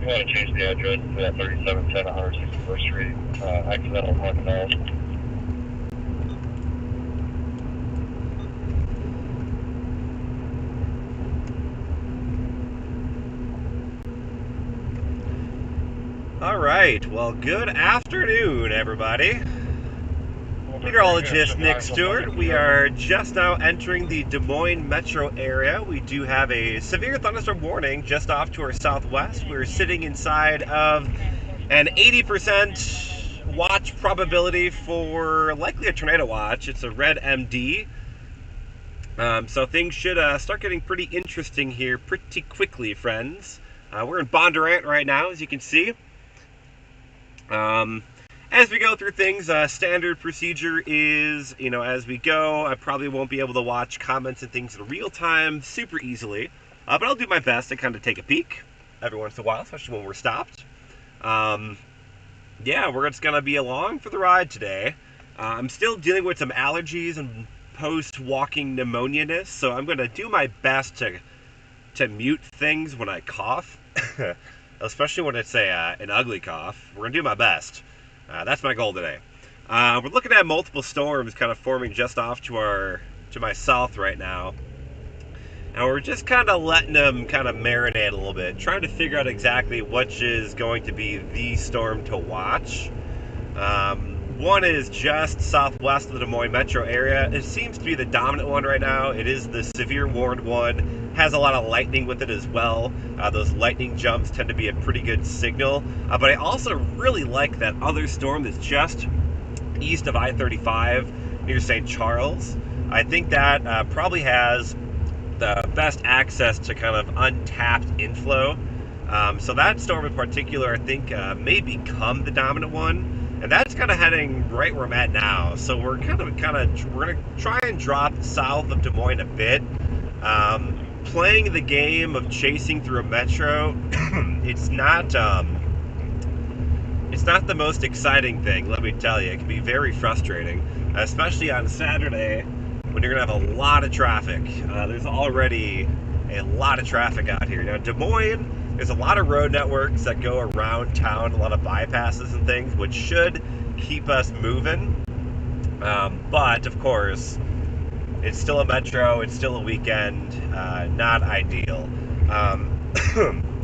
You want to change the address to that 3710 161st Street, accidental north and north. All right, well, good afternoon, everybody. Meteorologist Nick Stewart. We are just now entering the Des Moines metro area. We do have a severe thunderstorm warning just off to our southwest. We're sitting inside of an 80% watch probability for likely a tornado watch. It's a red MD. So things should start getting pretty interesting here pretty quickly, friends. We're in Bondurant right now, as you can see. As we go through things, standard procedure is, as we go, I probably won't be able to watch comments and things in real time super easily, but I'll do my best to kind of take a peek every once in a while, especially when we're stopped. Yeah, we're just going to be along for the ride today. I'm still dealing with some allergies and post-walking pneumonia-ness, so I'm going to do my best to mute things when I cough, especially when it's an ugly cough. We're going to do my best. That's my goal today. We're looking at multiple storms kind of forming just off to my south right now. And we're just kind of letting them kind of marinate a little bit, trying to figure out exactly which is going to be the storm to watch. One is just southwest of the Des Moines metro area. It seems to be the dominant one right now. It is the severe warned one. Has a lot of lightning with it as well. Those lightning jumps tend to be a pretty good signal. But I also really like that other storm that's just east of I-35 near St. Charles. I think that probably has the best access to kind of untapped inflow. So that storm in particular, I think, may become the dominant one. And that's kind of heading right where I'm at now. So we're we're going to try and drop south of Des Moines a bit. Playing the game of chasing through a metro, it's not the most exciting thing, let me tell you. It can be very frustrating, especially on Saturday when you're going to have a lot of traffic. There's already a lot of traffic out here. Now, Des Moines, there's a lot of road networks that go around town, a lot of bypasses and things, which should keep us moving. But, of course, it's still a metro, it's still a weekend, not ideal.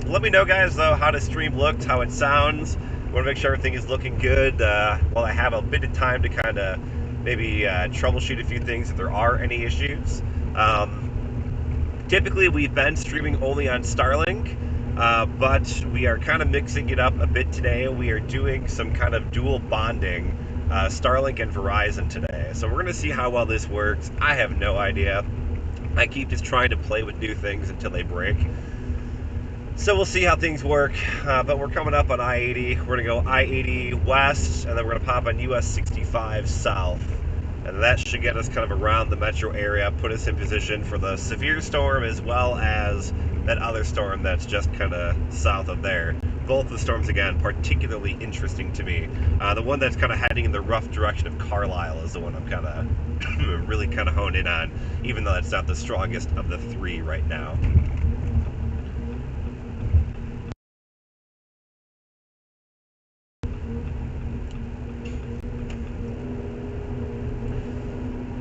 Let me know, guys, though, how the stream looked, how it sounds. I want to make sure everything is looking good while I have a bit of time to kind of maybe troubleshoot a few things if there are any issues. Typically, we've been streaming only on Starlink, but we are kind of mixing it up a bit today. We are doing some kind of dual bonding, Starlink and Verizon today. So we're going to see how well this works. I have no idea. I keep just trying to play with new things until they break. So we'll see how things work, but we're coming up on I-80. We're going to go I-80 west, and then we're going to pop on US 65 south. And that should get us kind of around the metro area, put us in position for the severe storm as well as that other storm that's just kind of south of there. Both of the storms, again, particularly interesting to me. The one that's kind of heading in the rough direction of Carlisle is the one I'm kind of really kind of honed in on, even though it's not the strongest of the three right now.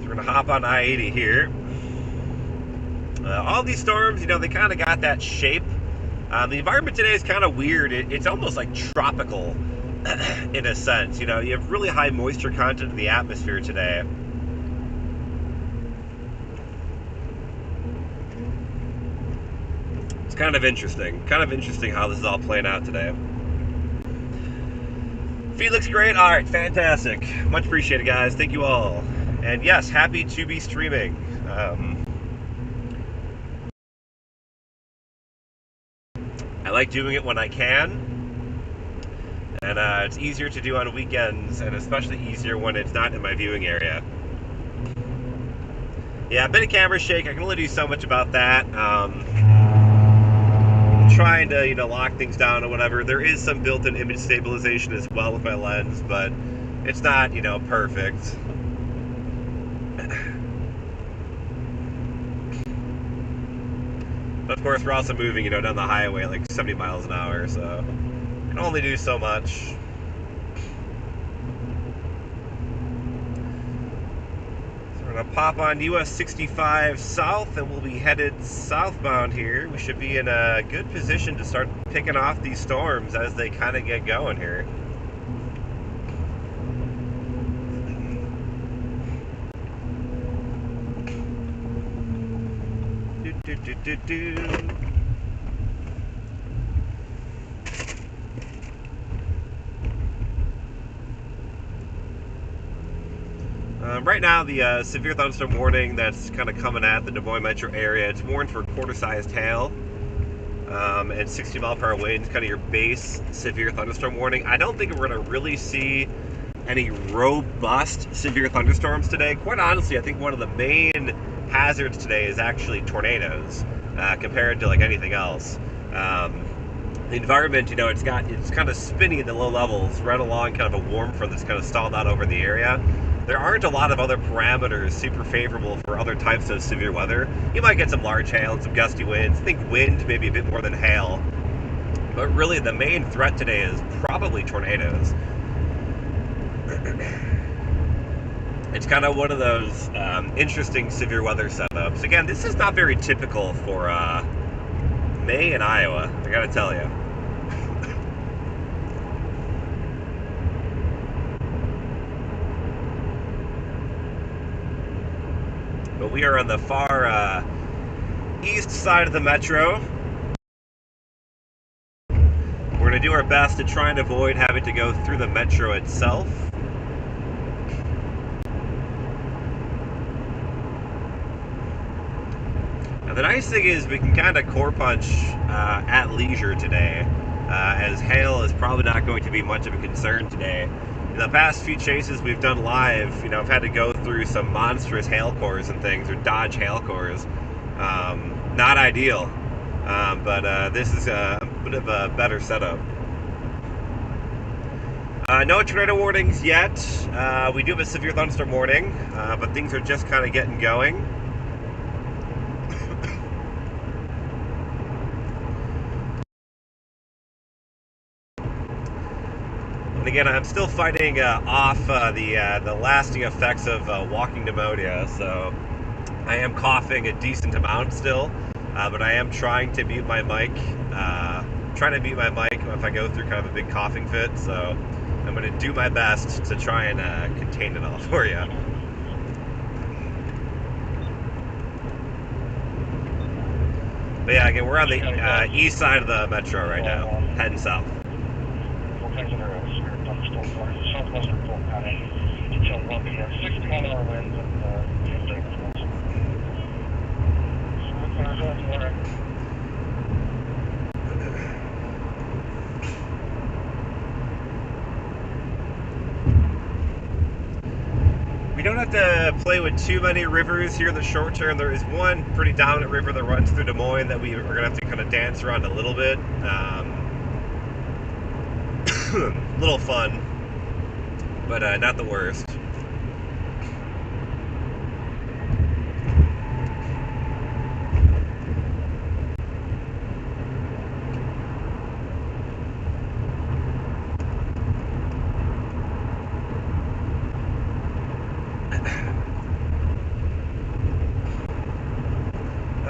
We're going to hop on I-80 here. All these storms, they kind of got that shape. The environment today is kind of weird. It's almost like tropical in a sense. You have really high moisture content in the atmosphere today. It's kind of interesting. Kind of interesting how this is all playing out today. Feed looks great. All right, fantastic. Much appreciated, guys. Thank you all. And yes, happy to be streaming. I like doing it when I can, and it's easier to do on weekends, and especially easier when it's not in my viewing area. Yeah, a bit of camera shake. I can only do so much about that. Trying to lock things down or whatever. There is some built-in image stabilization as well with my lens, but it's not perfect. But of course, we're also moving, you know, down the highway at like 70 miles an hour, so can only do so much. So we're gonna pop on US 65 south, and we'll be headed southbound here. We should be in a good position to start picking off these storms as they kind of get going here. Right now, the severe thunderstorm warning that's kind of coming at the Des Moines metro area, it's warned for quarter-sized hail and 60 mile per hour winds, kind of your base severe thunderstorm warning. I don't think we're going to really see any robust severe thunderstorms today. Quite honestly, I think one of the main hazards today is actually tornadoes compared to like anything else. The environment, you know, it's kind of spinny in the low levels right along kind of a warm front that's kind of stalled out over the area. There aren't a lot of other parameters super favorable for other types of severe weather. You might get some large hail and some gusty winds. I think wind maybe a bit more than hail. But really the main threat today is probably tornadoes. It's kind of one of those interesting severe weather setups. Again, this is not very typical for May in Iowa, I gotta tell you. But we are on the far east side of the metro. We're going to do our best to try and avoid having to go through the metro itself. Now, the nice thing is we can kind of core punch at leisure today, as hail is probably not going to be much of a concern today. In the past few chases we've done live, you know, I've had to go through some monstrous hail cores and things, or dodge hail cores. Not ideal, but this is a bit of a better setup. No tornado warnings yet. We do have a severe thunderstorm warning, but things are just kind of getting going. And again, I'm still fighting off the lasting effects of walking pneumonia, so I am coughing a decent amount still, but I am trying to mute my mic. If I go through kind of a big coughing fit, so I'm going to do my best to try and contain it all for you. But yeah, again, we're on the east side of the metro right now, heading south. Southwestern Polk County. Detailed will be 60 mile an hour winds and 10 We don't have to play with too many rivers here in the short term. There is one pretty dominant river that runs through Des Moines that we're going to have to kind of dance around a little bit. Little fun, but not the worst.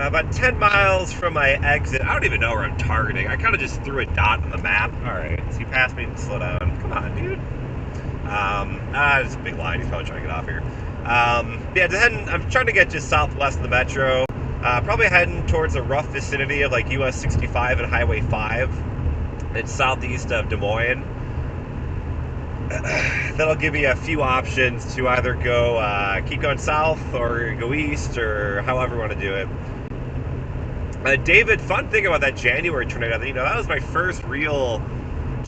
About 10 miles from my exit. I don't even know where I'm targeting. I kind of just threw a dot on the map. Alright, so he passed me and slow down. Come on, dude. It's a big line. He's probably trying to get off here. Yeah, I'm trying to get just southwest of the metro. Probably heading towards a rough vicinity of like US 65 and Highway 5. It's southeast of Des Moines. That'll give me a few options to either go keep going south or go east, or however you want to do it. David, fun thing about that January tornado, you know, that was my first real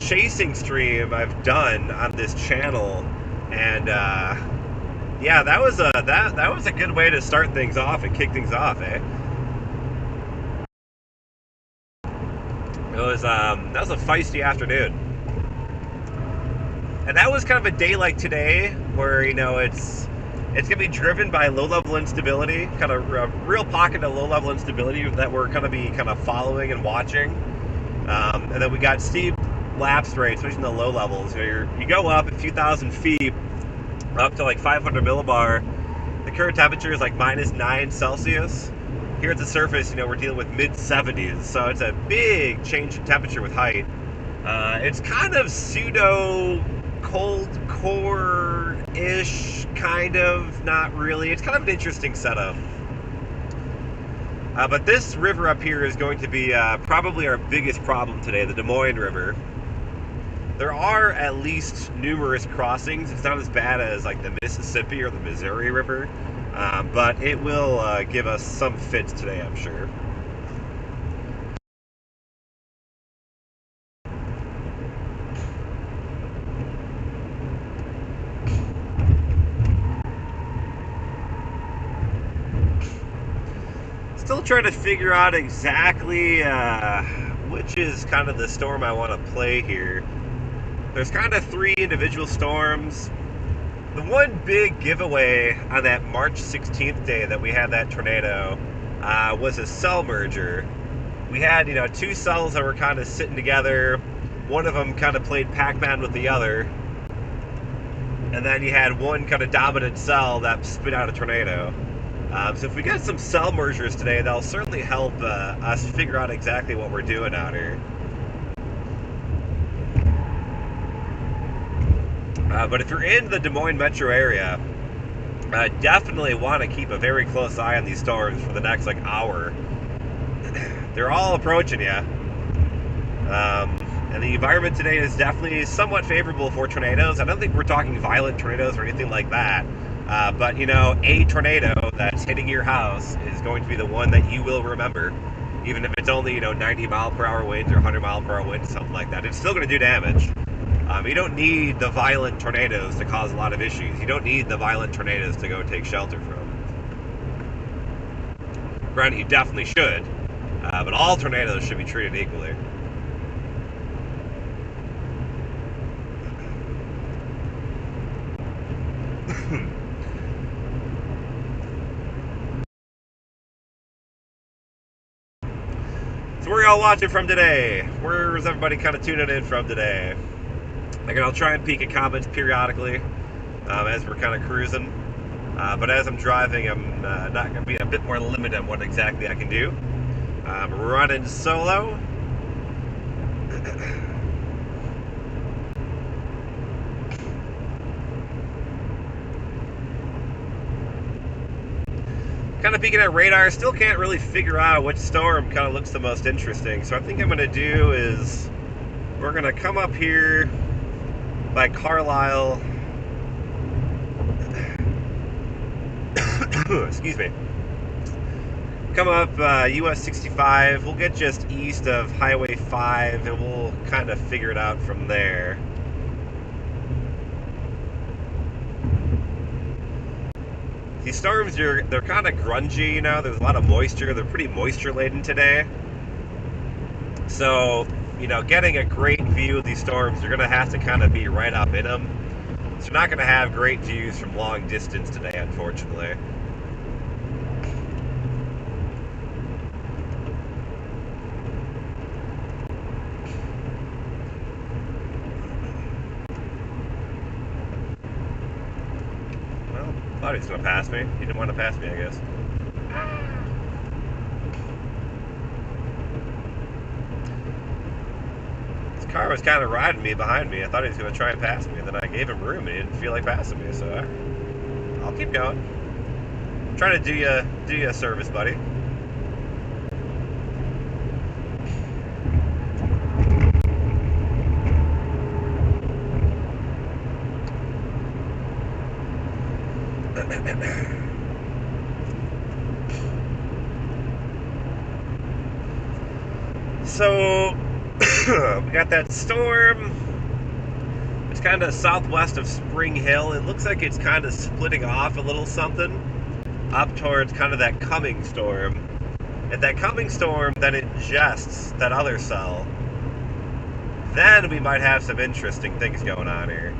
chasing stream I've done on this channel, and yeah, that was a good way to start things off and kick things off, eh? That was a feisty afternoon. And that was kind of a day like today, where, you know, it's It's going to be driven by low-level instability, kind of a real pocket of low-level instability that we're going to be kind of following and watching. And then we got steep lapse rates, especially in the low levels. You go up a few thousand feet, up to like 500 millibar. The current temperature is like -9 Celsius. Here at the surface, we're dealing with mid-70s, so it's a big change in temperature with height. It's kind of pseudo cold core-ish, kind of, not really. It's kind of an interesting setup. But this river up here is going to be probably our biggest problem today, the Des Moines River. There are at least numerous crossings. It's not as bad as like the Mississippi or the Missouri River, but it will give us some fits today, I'm sure. Still trying to figure out exactly which is kind of the storm I want to play here. There's kind of 3 individual storms. The one big giveaway on that March 16th day that we had that tornado was a cell merger. We had, 2 cells that were kind of sitting together. One of them kind of played Pac-Man with the other. And then you had one kind of dominant cell that spit out a tornado. So if we get some cell mergers today, that'll certainly help us figure out exactly what we're doing out here. But if you're in the Des Moines metro area, definitely want to keep a very close eye on these storms for the next hour. They're all approaching you. And the environment today is definitely somewhat favorable for tornadoes. I don't think we're talking violent tornadoes or anything like that. But, a tornado that's hitting your house is going to be the one that you will remember. Even if it's only, 90 mile per hour winds or 100 mile per hour winds, something like that. It's still going to do damage. You don't need the violent tornadoes to cause a lot of issues. You don't need the violent tornadoes to go take shelter from. Granted, you definitely should. But all tornadoes should be treated equally. So where are y'all watching from today? Where is everybody kind of tuning in from today? Again, I'll try and peek at comments periodically as we're kind of cruising. But as I'm driving, I'm not going to be a bit more limited on what exactly I can do. Running solo. Kind of peeking at radar, still can't really figure out which storm kind of looks the most interesting. So I think I'm going to do is we're going to come up here by Carlisle. Excuse me. Come up US 65. We'll get just east of Highway 5 and we'll kind of figure it out from there. These storms, they're kind of grungy, there's a lot of moisture. They're pretty moisture laden today. So, getting a great view of these storms, you're going to have to kind of be right up in them. So you're not going to have great views from long distance today, unfortunately. I thought he was going to pass me. He didn't want to pass me, I guess. This car was kind of riding me behind me. I thought he was going to try and pass me, and then I gave him room, and he didn't feel like passing me, so I'll keep going. I'm trying to do you a service, buddy. So we got that storm. It's kind of southwest of Spring Hill. It looks like it's kind of splitting off a little something up towards kind of that coming storm. If that coming storm then ingests that other cell, then we might have some interesting things going on here.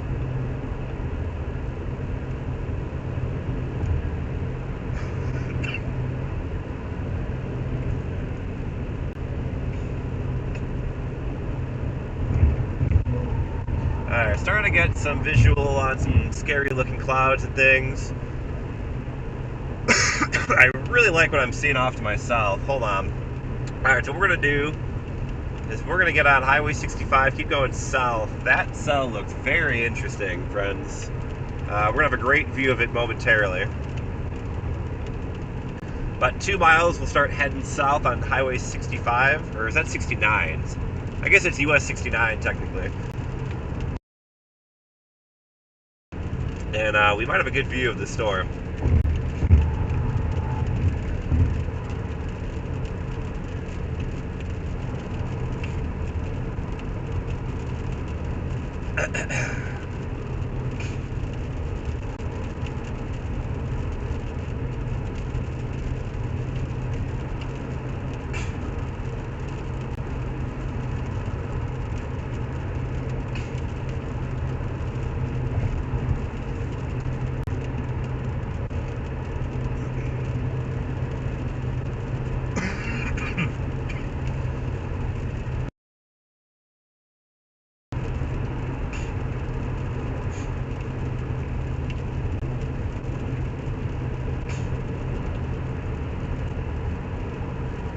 Alright, starting to get some visual on some scary looking clouds and things. I really like what I'm seeing off to my south. Hold on. Alright, so what we're going to do is we're going to get on Highway 65, keep going south. That cell looks very interesting, friends. We're going to have a great view of it momentarily. About 2 miles, we'll start heading south on Highway 65, or is that 69? I guess it's US 69, technically. And we might have a good view of the storm.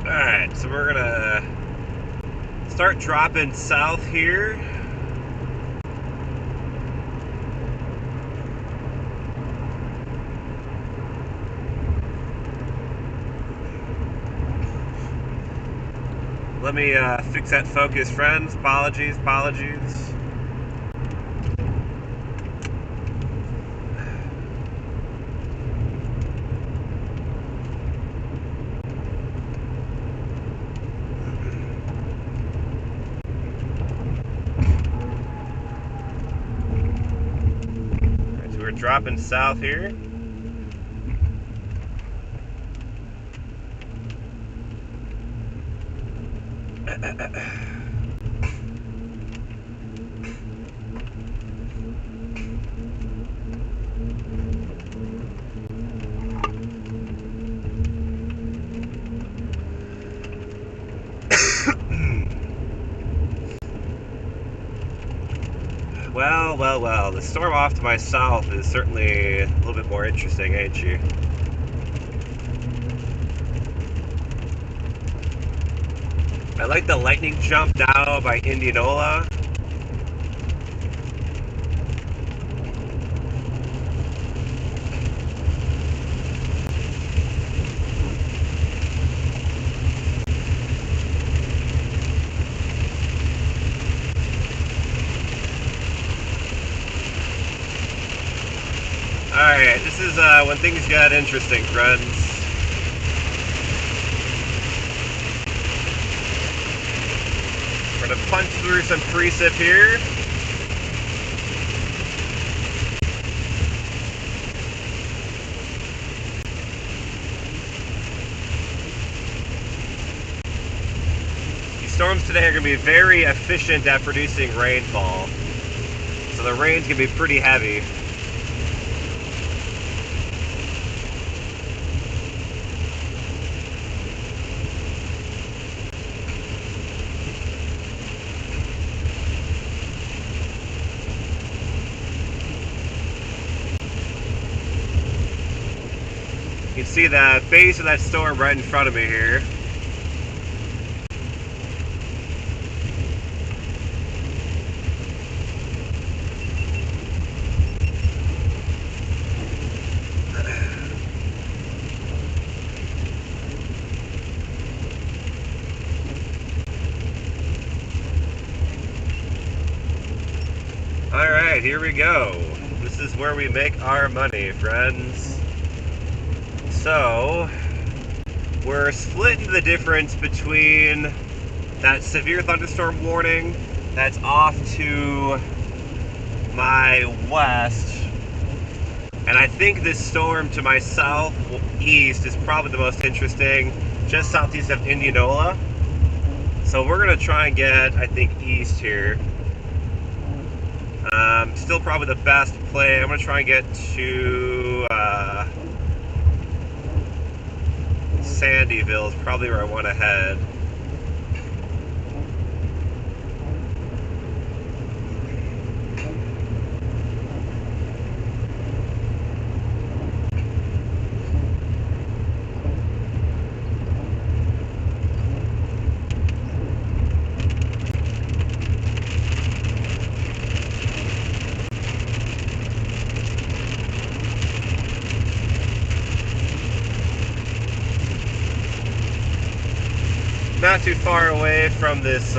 Alright, so we're gonna start dropping south here. Let me fix that focus, friends. Apologies. We're dropping south here. Well, the storm off to my south is certainly a little bit more interesting, ain't she? I like the lightning jump now by Indianola. Alright, this is when things get interesting, friends. We're gonna punch through some precip here. These storms today are gonna be very efficient at producing rainfall. So the rain's gonna be pretty heavy. You can see the base of that storm right in front of me here. Alright, here we go. This is where we make our money, friends. So, we're splitting the difference between that severe thunderstorm warning that's off to my west, and I think this storm to my southeast is probably the most interesting, just southeast of Indianola. So we're going to try and get, I think, east here. Still probably the best play. I'm going to try and get to Sandyville is probably where I want to head. not too far away from this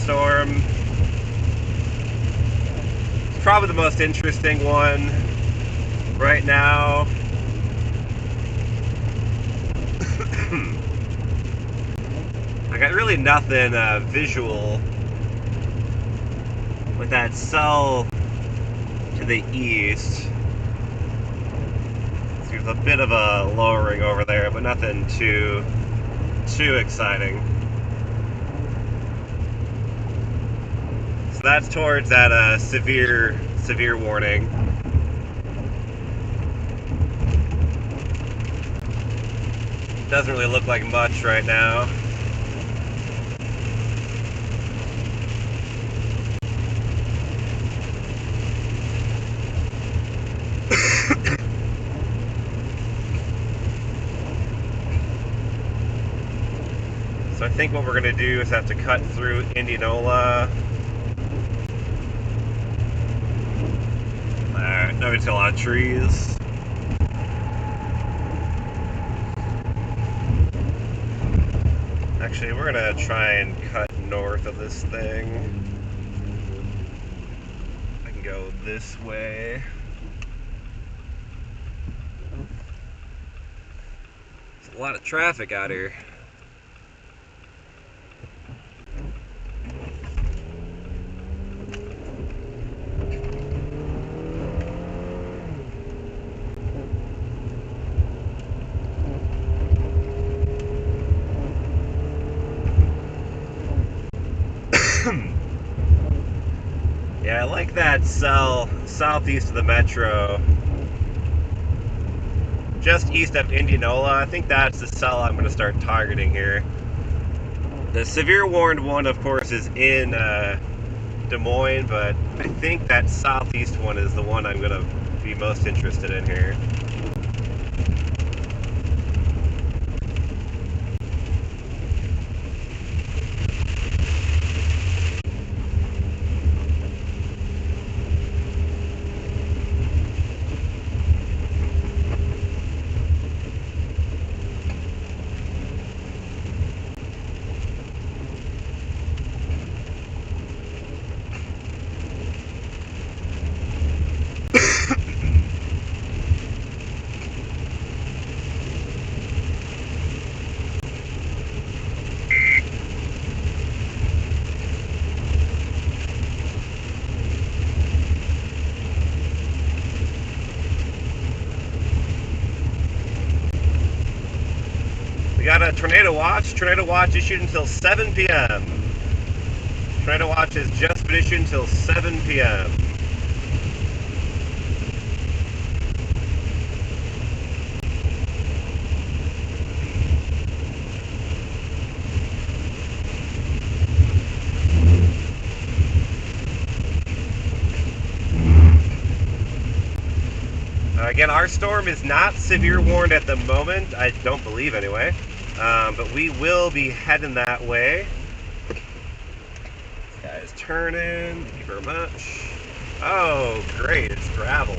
storm. It's probably the most interesting one right now. I got really nothing visual with that cell to the east. So there's a bit of a lowering over there, but nothing too exciting. So that's towards that severe warning. Doesn't really look like much right now. So I think what we're going to do is have to cut through Indianola. Alright, now it's a lot of trees. Actually, we're going to try and cut north of this thing. I can go this way. There's a lot of traffic out here. Yeah, I like that cell southeast of the metro, just east of Indianola. I think that's the cell I'm going to start targeting here. The severe warned one, of course, is in Des Moines, but I think that southeast one is the one I'm going to be most interested in here. We got a tornado watch. Tornado watch issued until 7 p.m. Tornado watch has just been issued until 7 p.m. Again, our storm is not severe warned at the moment. I don't believe anyway. But we will be heading that way. This guy is turning. Thank you very much. Oh, great. It's gravel.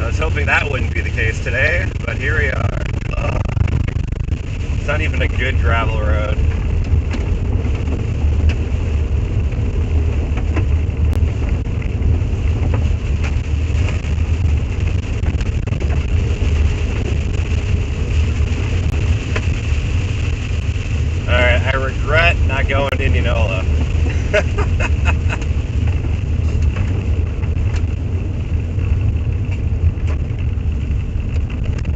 I was hoping that wouldn't be the case today, but here we are. Ugh. It's not even a good gravel road. I regret not going to Indianola.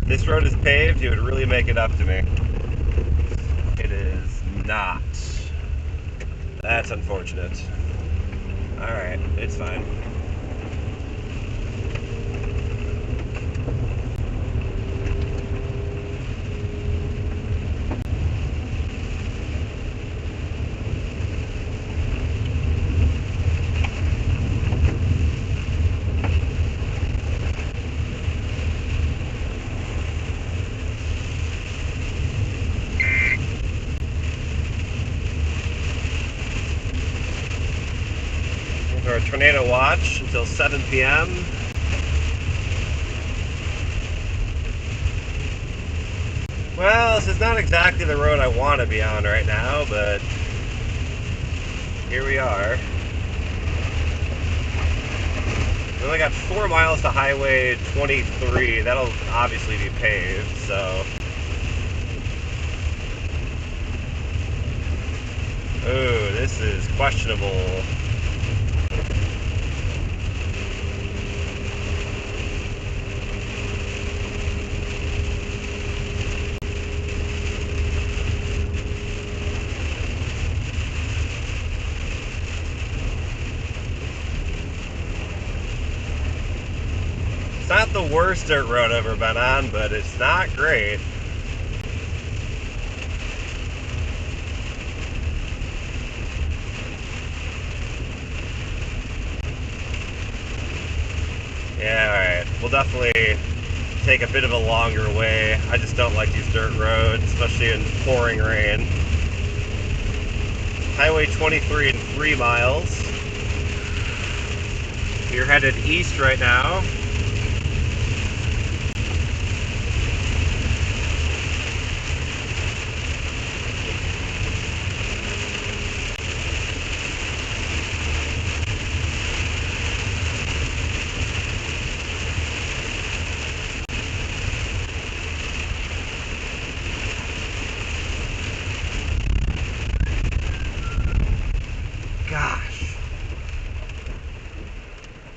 This road is paved, it would really make it up to me. It is not. That's unfortunate. Alright, it's fine. Our tornado watch until 7 p.m. Well, this is not exactly the road I want to be on right now, but here we are. We only got 4 miles to Highway 23. That'll obviously be paved, so... Ooh, this is questionable. It's not the worst dirt road I've ever been on, but it's not great. Yeah, alright. We'll definitely take a bit of a longer way. I just don't like these dirt roads, especially in pouring rain. Highway 23 in 3 miles. You're headed east right now.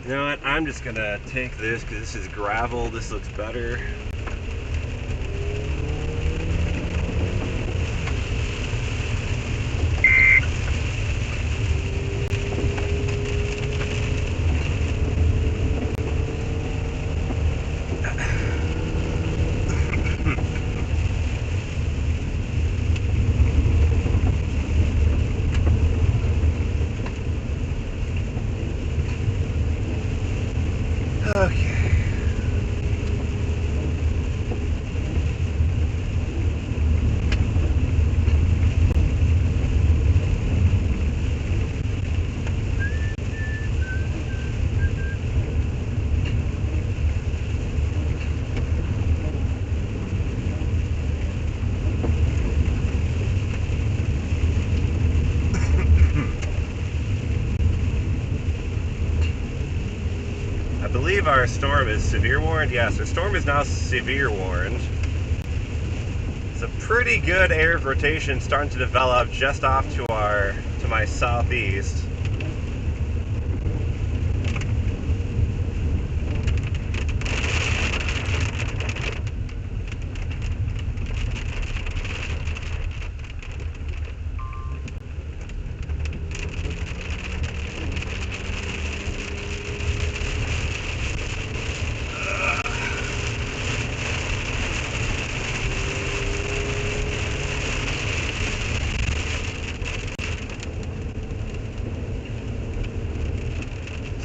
You know what, I'm just gonna take this because this is gravel, this looks better. Okay. I believe our storm is severe warned. Yes, our storm is now severe warned. It's a pretty good area of rotation starting to develop just off to my southeast.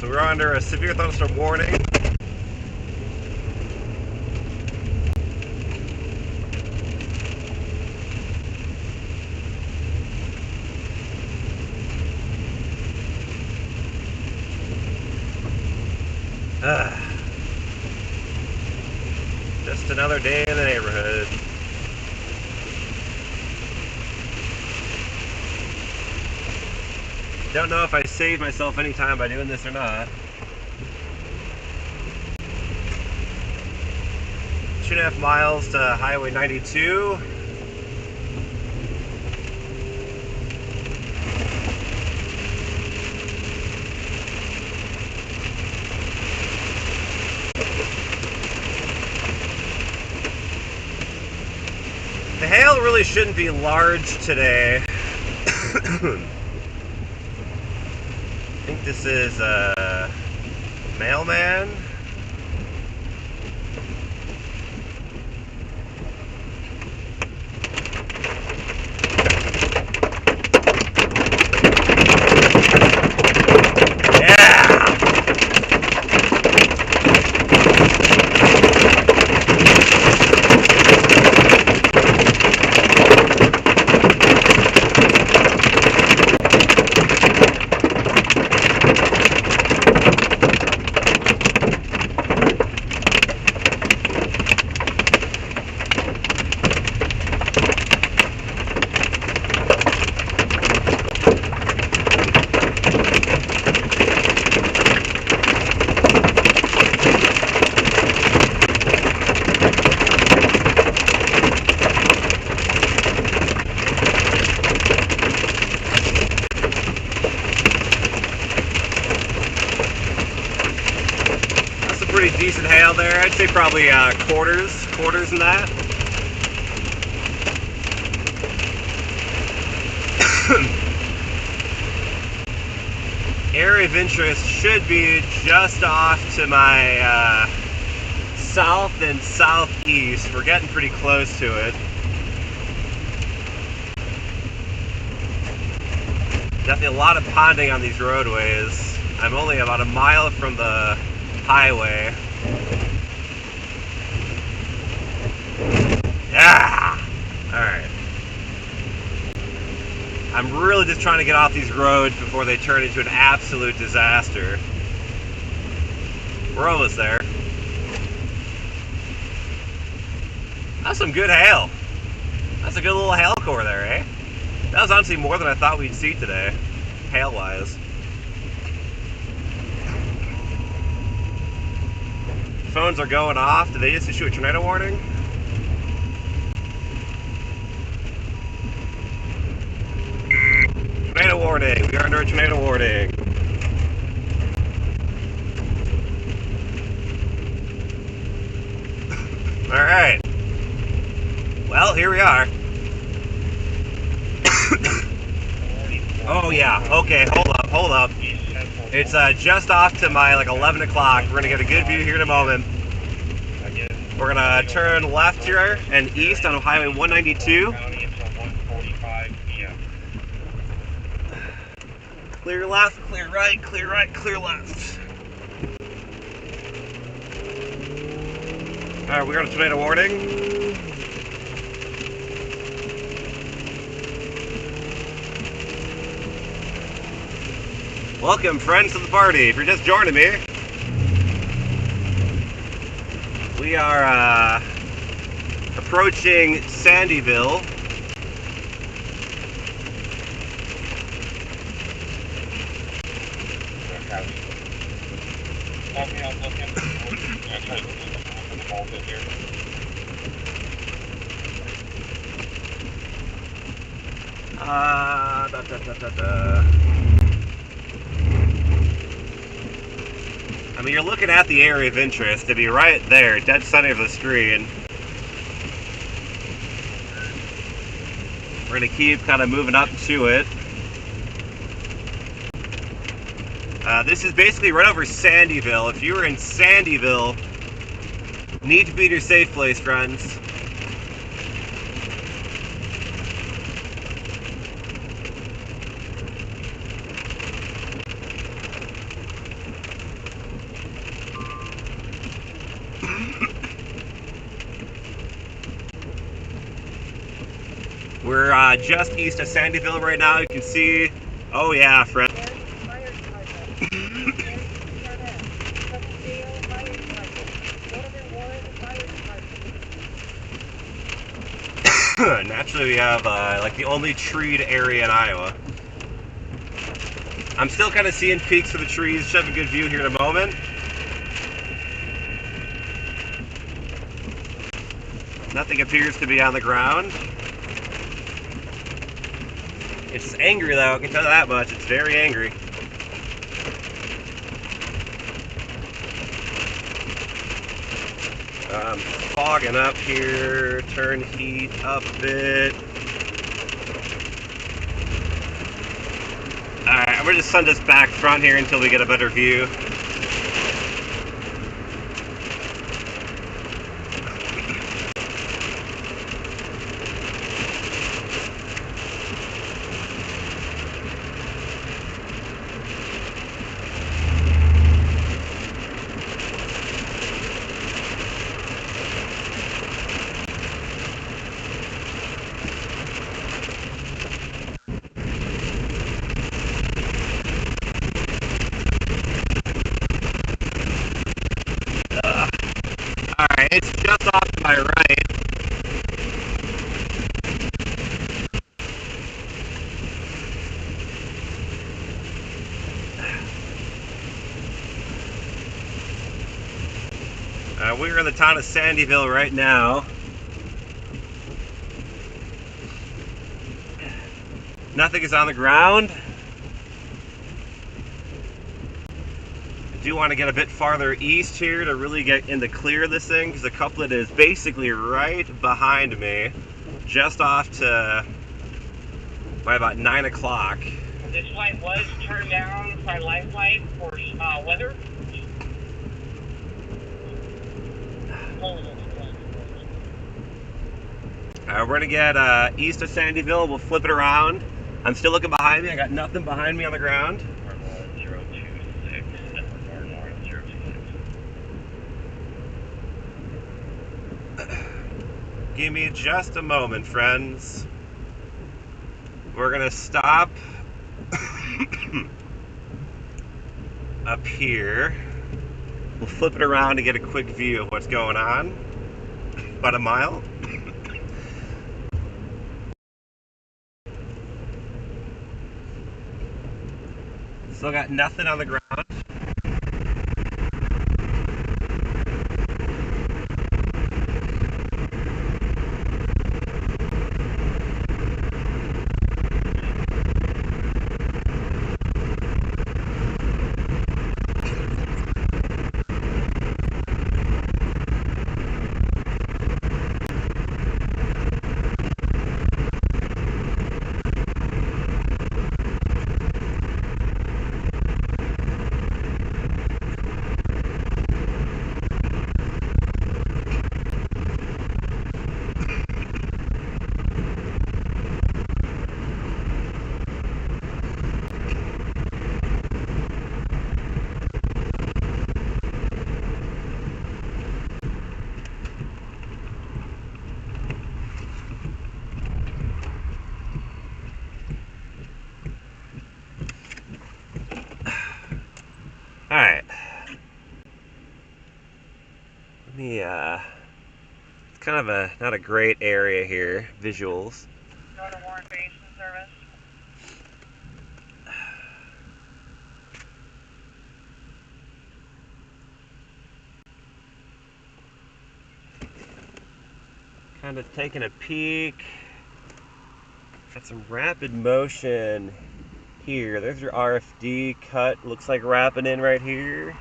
So we're under a severe thunderstorm warning. Just another day in the neighborhood. Don't know if I saved myself any time by doing this or not. 2.5 miles to Highway 92. The hail really shouldn't be large today. I think this is a mailman. pretty decent hail there. I'd say probably quarters in that. Area of interest should be just off to my south and southeast. We're getting pretty close to it. Definitely a lot of ponding on these roadways. I'm only about a mile from the highway. Yeah! Alright. I'm really just trying to get off these roads before they turn into an absolute disaster. We're almost there. That's some good hail. That's a good little hail core there, eh? That was honestly more than I thought we'd see today, hail-wise. Phones are going off. Did they just issue a tornado warning? Tornado warning. We are under a tornado warning. Alright. Well, here we are. Oh yeah, okay, hold up. It's just off to my 11 o'clock. We're gonna get a good view here in a moment. We're gonna turn left here and east on Highway 192. Clear left, clear right, clear right, clear left. Alright, we got a tornado warning. Welcome, friends, to the party. If you're just joining me, we are approaching Sandyville. I mean, you're looking at the area of interest to be right there, dead center of the screen. We're going to keep kind of moving up to it. This is basically right over Sandyville. If you were in Sandyville, need to be in your safe place, friends. We're just east of Sandyville right now. You can see, oh yeah, friend. Naturally, we have the only treed area in Iowa. I'm still kind of seeing peaks of the trees. Should have a good view here in a moment. Nothing appears to be on the ground. It's angry though, I can tell you that much. It's very angry. Fogging up here, turn heat up a bit. Alright, I'm gonna just send us back front here until we get a better view. Alright, it's just off to my right. We're in the town of Sandyville right now. Nothing is on the ground. do want to get a bit farther east here to really get in the clear of this thing, because the couplet is basically right behind me, just off to by about 9 o'clock. This light was turned down by life light for weather. We're going to get east of Sandyville. We'll flip it around. I'm still looking behind me. I got nothing behind me on the ground. 026. Give me just a moment, friends. We're going to stop up here. We'll flip it around to get a quick view of what's going on. About a mile. Still got nothing on the ground. Alright. Let me, it's kind of a, not a great area here, visuals. Go to Warren Basin Service. Kind of taking a peek. Got some rapid motion here. There's your RFD cut. Looks like wrapping in right here.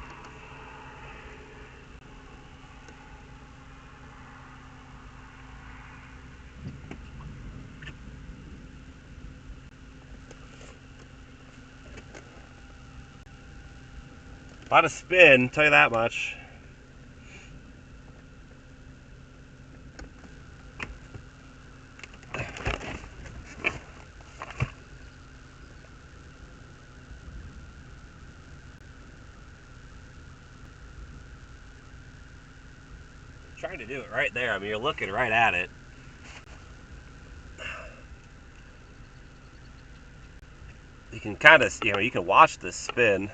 A lot of spin, tell you that much. Trying to do it right there. I mean, you're looking right at it. You can kind of, you can watch this spin.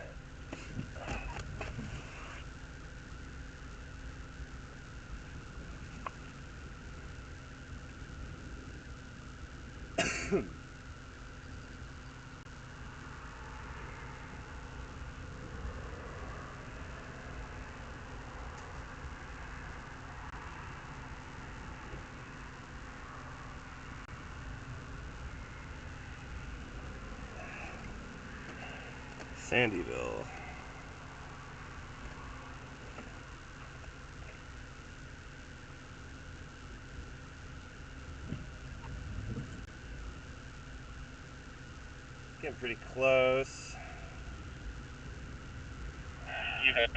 Sandyville. Getting pretty close. You have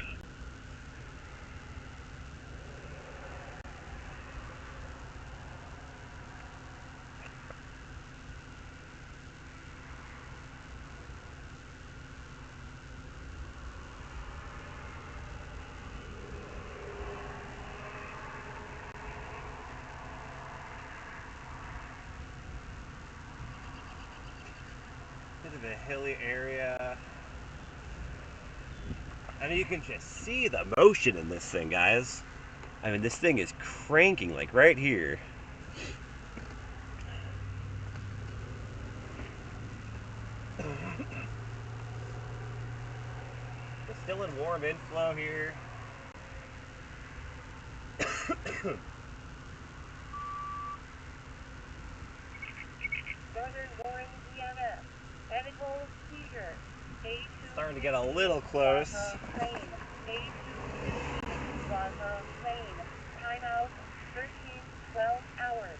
Bit of a hilly area. I mean, you can just see the motion in this thing, guys. I mean, this thing is cranking, like, right here. It's still in warm inflow here. Southern Louisiana. Medical seizure. Starting to get a little close. Timeout 13-12 hours.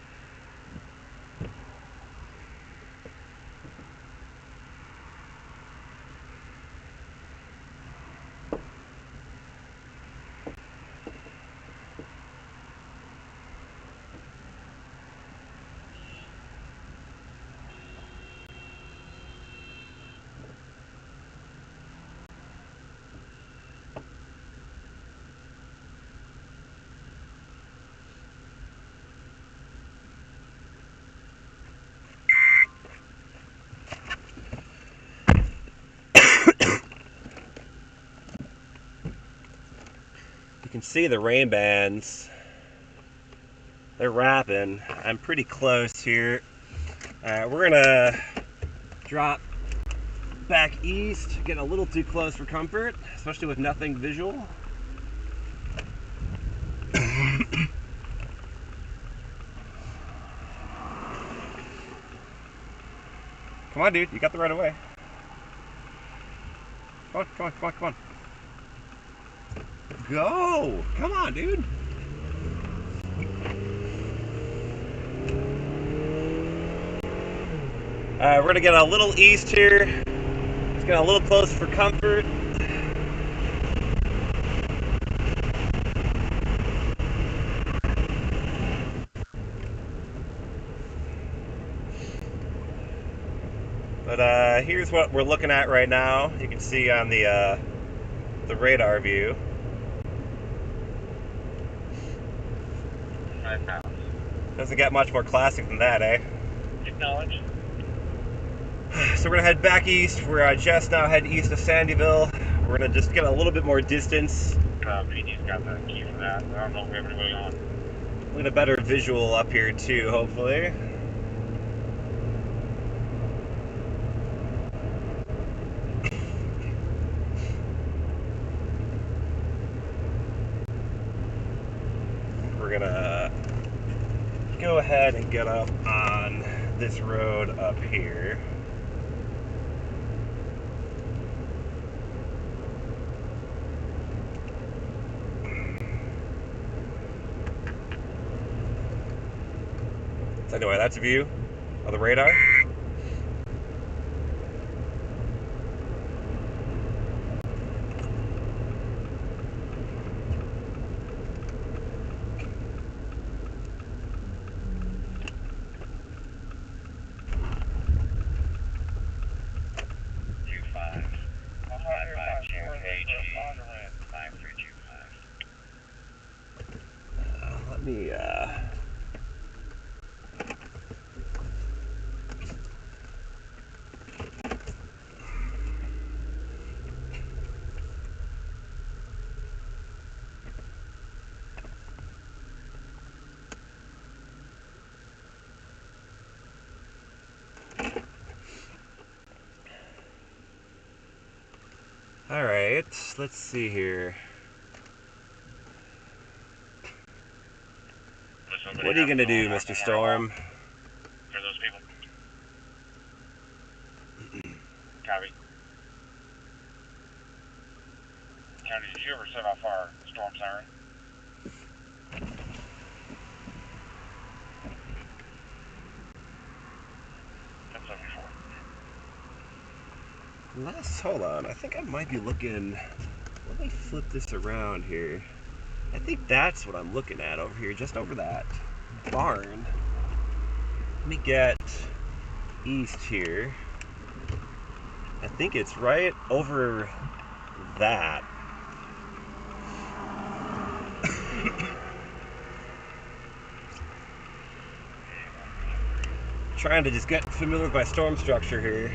You can see the rain bands. They're wrapping. I'm pretty close here. We're gonna drop back east, getting a little too close for comfort, especially with nothing visual. Come on, dude, you got the right of way. Come on, come on, come on, come on. Go! Come on, dude. We're gonna get a little east here. Let's get a little closer for comfort. But here's what we're looking at right now. You can see on the radar view. 5 pounds. Doesn't get much more classic than that, eh? Acknowledge. So we're gonna head back east. We're just now heading east of Sandyville. We're gonna just get a little bit more distance. PD's got the key for that. I don't know if we have anybody on. We'll get a better visual up here too, hopefully. We're gonna go ahead and get up on this road up here. So anyway, that's a view of the radar. Let me all right, let's see here. What are you gonna do, Mr. Storm? For those people. Copy. County, did you ever set off our storm siren? That's 74. Hold on, I think I might be looking, let me flip this around here. I think that's what I'm looking at over here, just over that barn. Let me get east here. I think it's right over that. Trying to just get familiar with my storm structure here.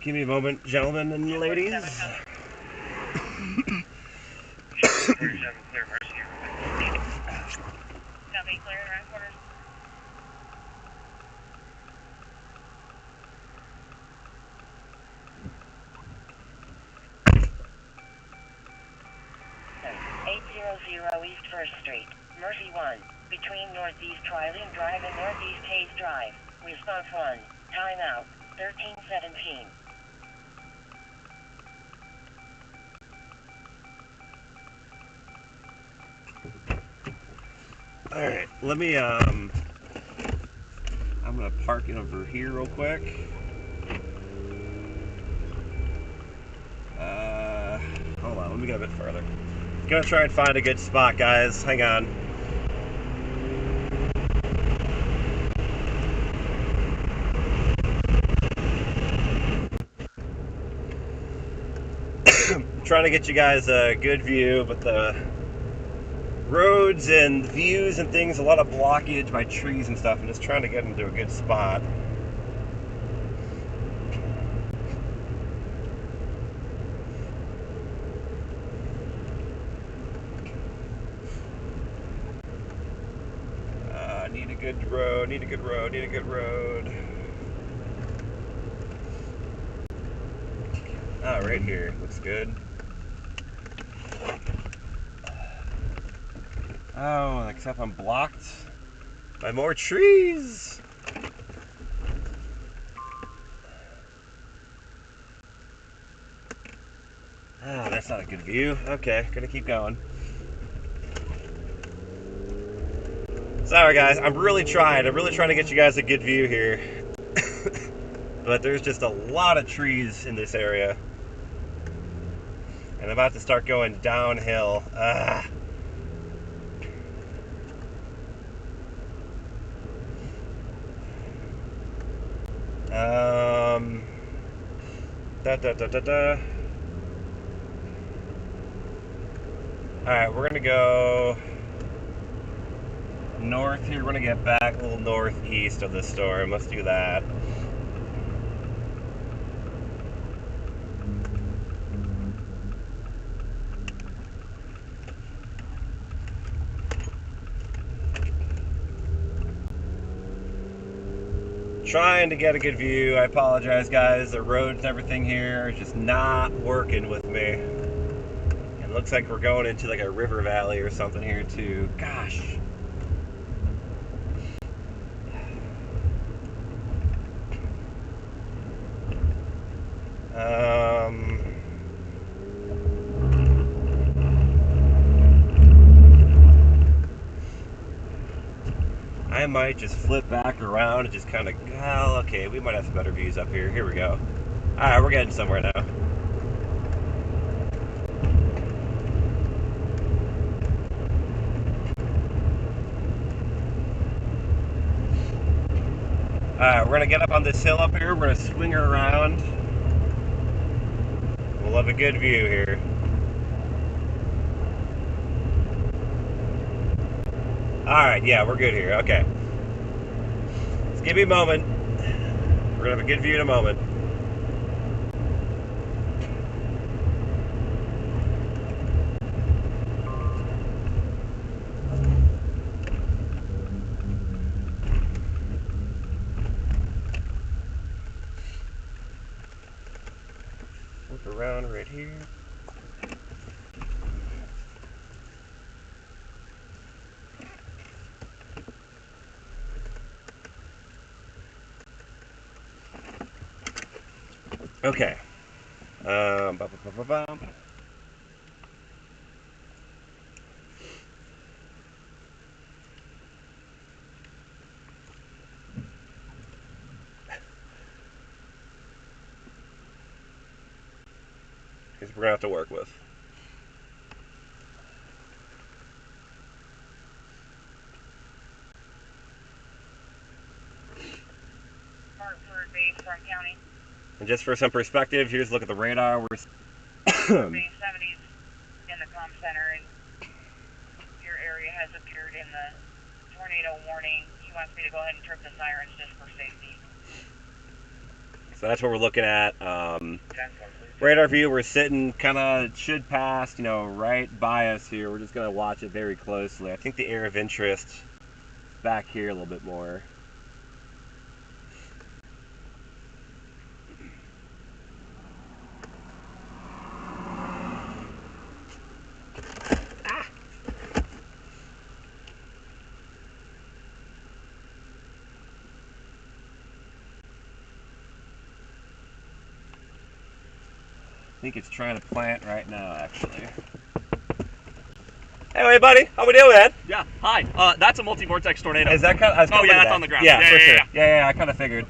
Give me a moment, gentlemen and ladies. 47 clear, Mercy. Copy, clear, right quarters. East 1st Street, Mercy 1, between Northeast Trilene Drive and Northeast Hayes Drive. Response 1, timeout, 1317. Alright, let me, I'm gonna park it over here real quick. Hold on, let me get a bit further. Gonna try and find a good spot, guys. Hang on. Trying to get you guys a good view, but the roads and views and things, a lot of blockage by trees and stuff. I'm just trying to get into a good spot. Need a good road, need a good road, need a good road. Ah, right here. Looks good. Oh, except I'm blocked by more trees. Ah, that's not a good view. Okay, gonna keep going. Sorry guys, I'm really trying to get you guys a good view here. But there's just a lot of trees in this area. And I'm about to start going downhill. Ah. Alright, we're gonna go north here. We're gonna get back a little northeast of the storm. Let's do that. Trying to get a good view. I apologize, guys. The roads and everything here is just not working with me. It looks like we're going into like a river valley or something here too. Gosh. I might just flip back around and just kind of, well, okay, we might have some better views up here. Here we go. Alright, we're getting somewhere now. Alright, we're going to get up on this hill up here. We're going to swing her around. We'll have a good view here. Alright, yeah, we're good here. Okay. Just give me a moment. We're going to have a good view in a moment. Look around right here. Okay. Because we're going to have to work with. Hartford, Bayfront County. And just for some perspective, here's a look at the radar. We're Bay 70s in the comm center, and your area has appeared in the tornado warning. He wants me to go ahead and trip the sirens just for safety. So So that's what we're looking at. Radar view, we're sitting kind of, should pass, you know, right by us here. We're just going to watch it very closely. I think the area of interest back here a little bit more. I think it's trying to plant right now, actually. Hey, buddy, how we doing, man? Yeah, hi. That's a multi-vortex tornado. Is that kind of? Oh yeah, that's on the ground. Yeah, for sure. Yeah. Yeah, I kind of figured.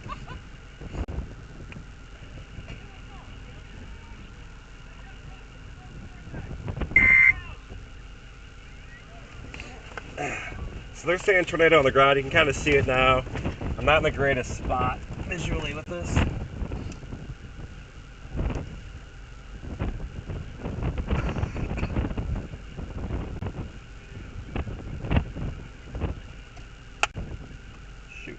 So they're saying tornado on the ground. You can kind of see it now. I'm not in the greatest spot visually with this. Shoot.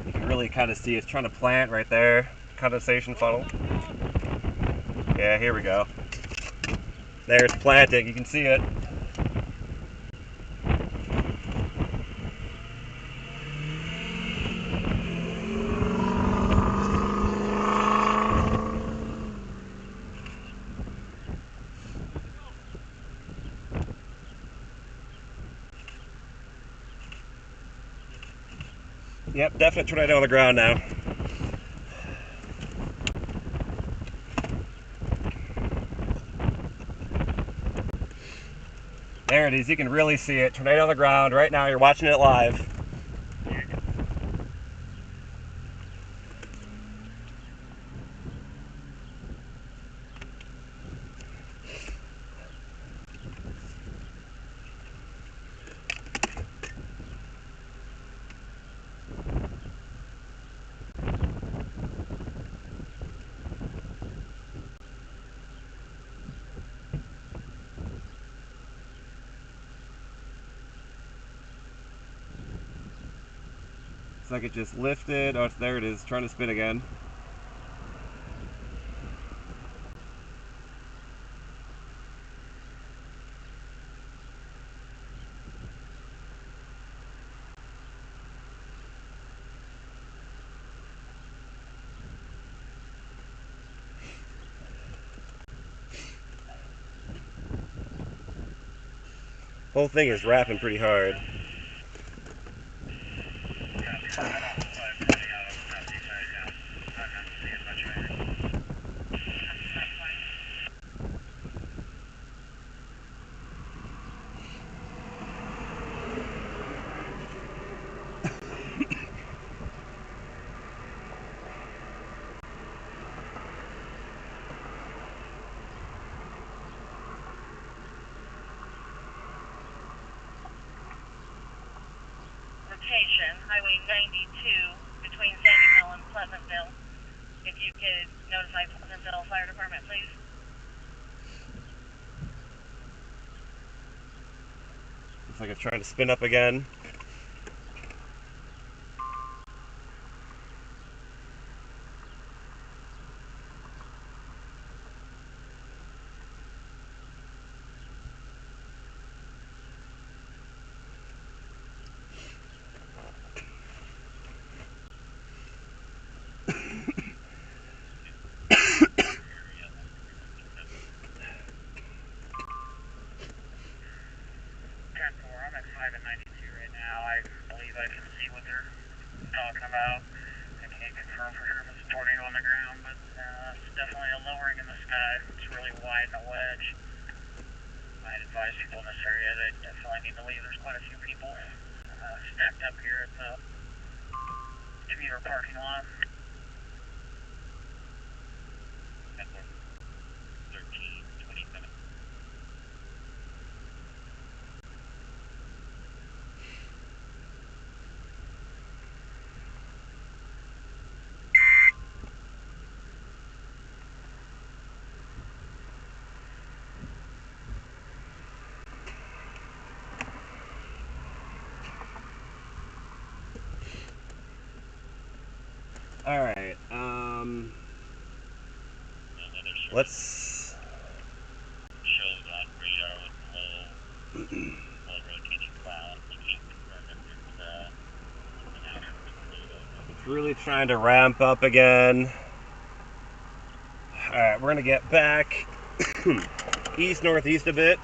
You can really kind of see it's trying to plant right there. Condensation funnel. Yeah, here we go. There, it's planting. You can see it. Yep, definite tornado on the ground now. There it is. You can really see it. Tornado on the ground right now. You're watching it live. Looks like it just lifted. Oh, there it is. Trying to spin again. Whole thing is wrapping pretty hard. Highway 92 between Sandyville and Pleasantville. If you could notify Pleasantville Fire Department, please. Looks like it's trying to spin up again. talking about. I can't confirm for sure if it's a tornado on the ground, but it's definitely a lowering in the sky. It's really wide in a wedge. I'd advise people in this area that definitely need to leave. There's quite a few people stacked up here at the commuter parking lot. 13:27. let's... Shows on radar with low rotating cloud. You can't confirm if It's really trying to ramp up again. Alright, we're gonna get back east-northeast a bit.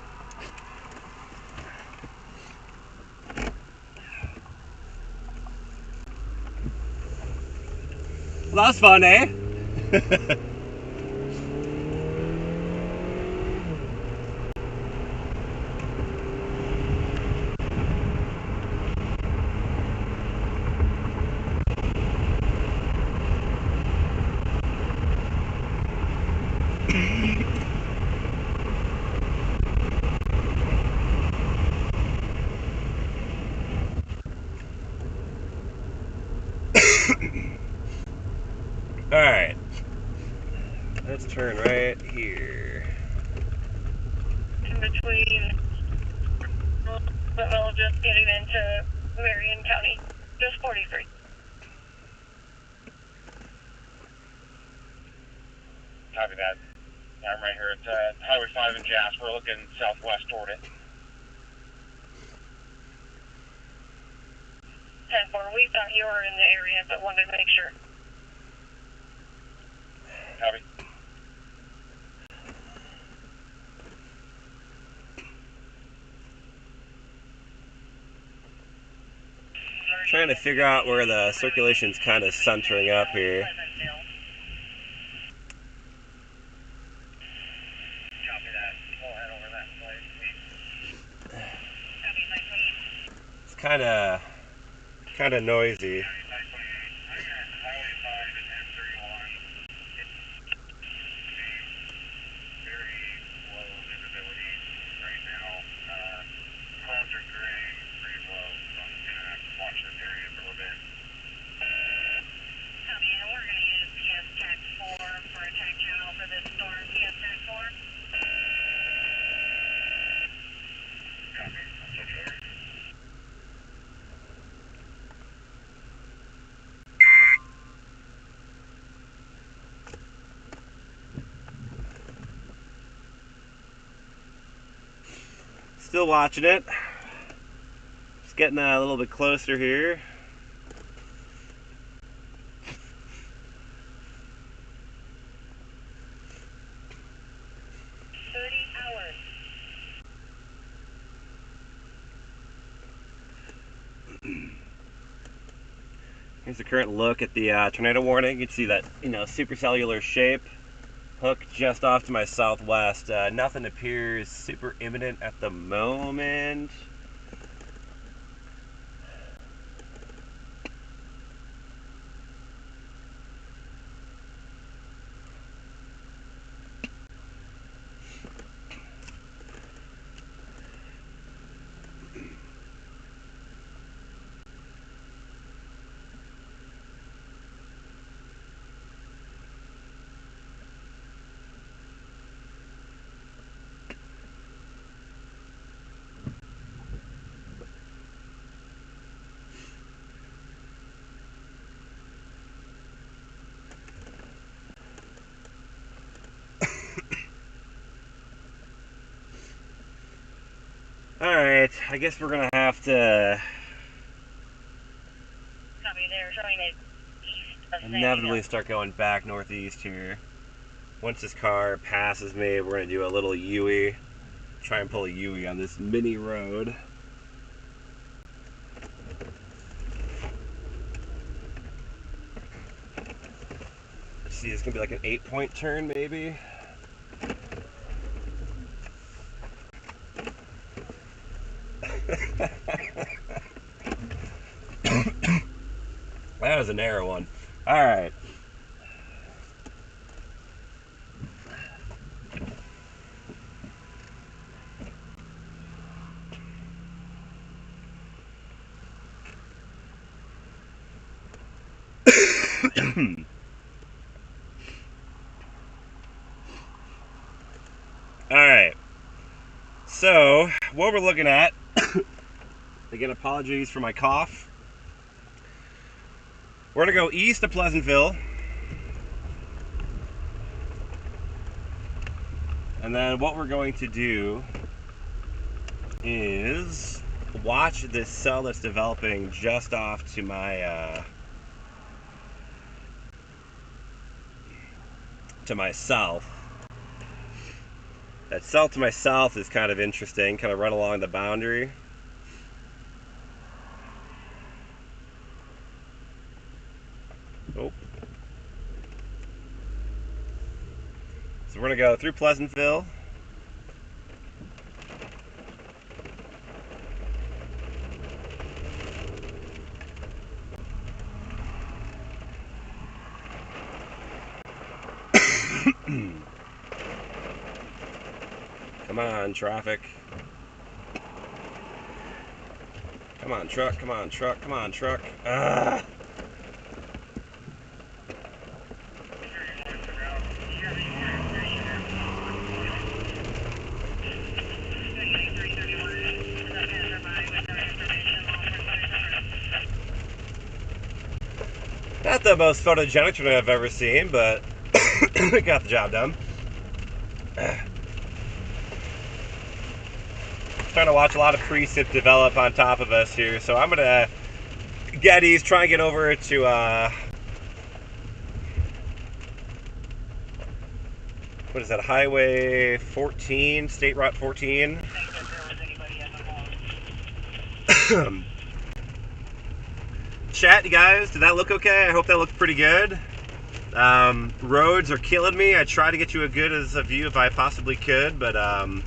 Well, that was fun, eh? Alright, let's turn right here. In between, well, just getting into Marion County, just 43. Copy that. I'm right here at Highway 5 in Jasper, looking southwest toward it. 10-4, we thought you were in the area, but wanted to make sure. Copy. Trying to figure out where the circulation's kind of centering up here. Copy that. We'll head over that way. It's kind of noisy. Still watching it. Just getting a little bit closer here. Here's the current look at the tornado warning. You can see that, supercellular shape. Hook just off to my southwest. Nothing appears super imminent at the moment. Alright, I guess we're gonna have to inevitably start going back northeast here. Once this car passes me, we're gonna do a little U-ey. Try and pull a U-ey on this mini road. Let's see, it's gonna be like an 8-point turn maybe. That was a narrow one. Alright. Alright. So, what we're looking at, again, apologies for my cough. We're going to go east of Pleasantville. And then what we're going to do is watch this cell that's developing just off to my to my south. That cell to my south is kind of interesting, kind of run along the boundary. Oh. So we're going to go through Pleasantville. Come on, traffic. Come on, truck, come on, truck, come on, truck. Ah! Not the most photogenic tornado I've ever seen, but it got the job done. Trying to watch a lot of precip develop on top of us here, so I'm gonna Getty's, try and get over to what is that, Highway 14, State Route 14. Chat, you guys, did that look okay? I hope that looked pretty good. Roads are killing me. I tried to get you a good as a view if I possibly could, but a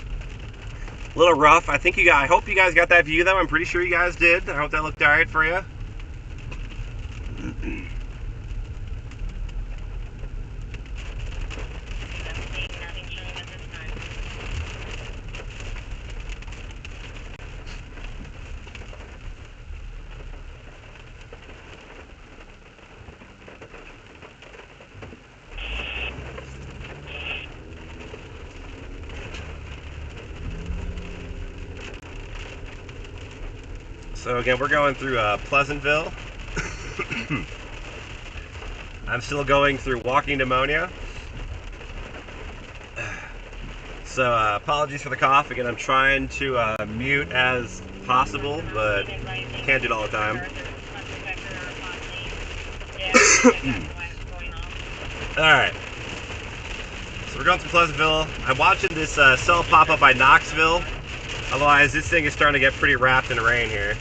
little rough. I hope you guys got that view though. I'm pretty sure you guys did. I hope that looked alright for you. So again, we're going through Pleasantville. I'm still going through walking pneumonia. So apologies for the cough. Again, I'm trying to mute as possible, but can't do it all the time. Alright. So we're going through Pleasantville. I'm watching this cell pop up by Knoxville. Otherwise, this thing is starting to get pretty wrapped in rain here.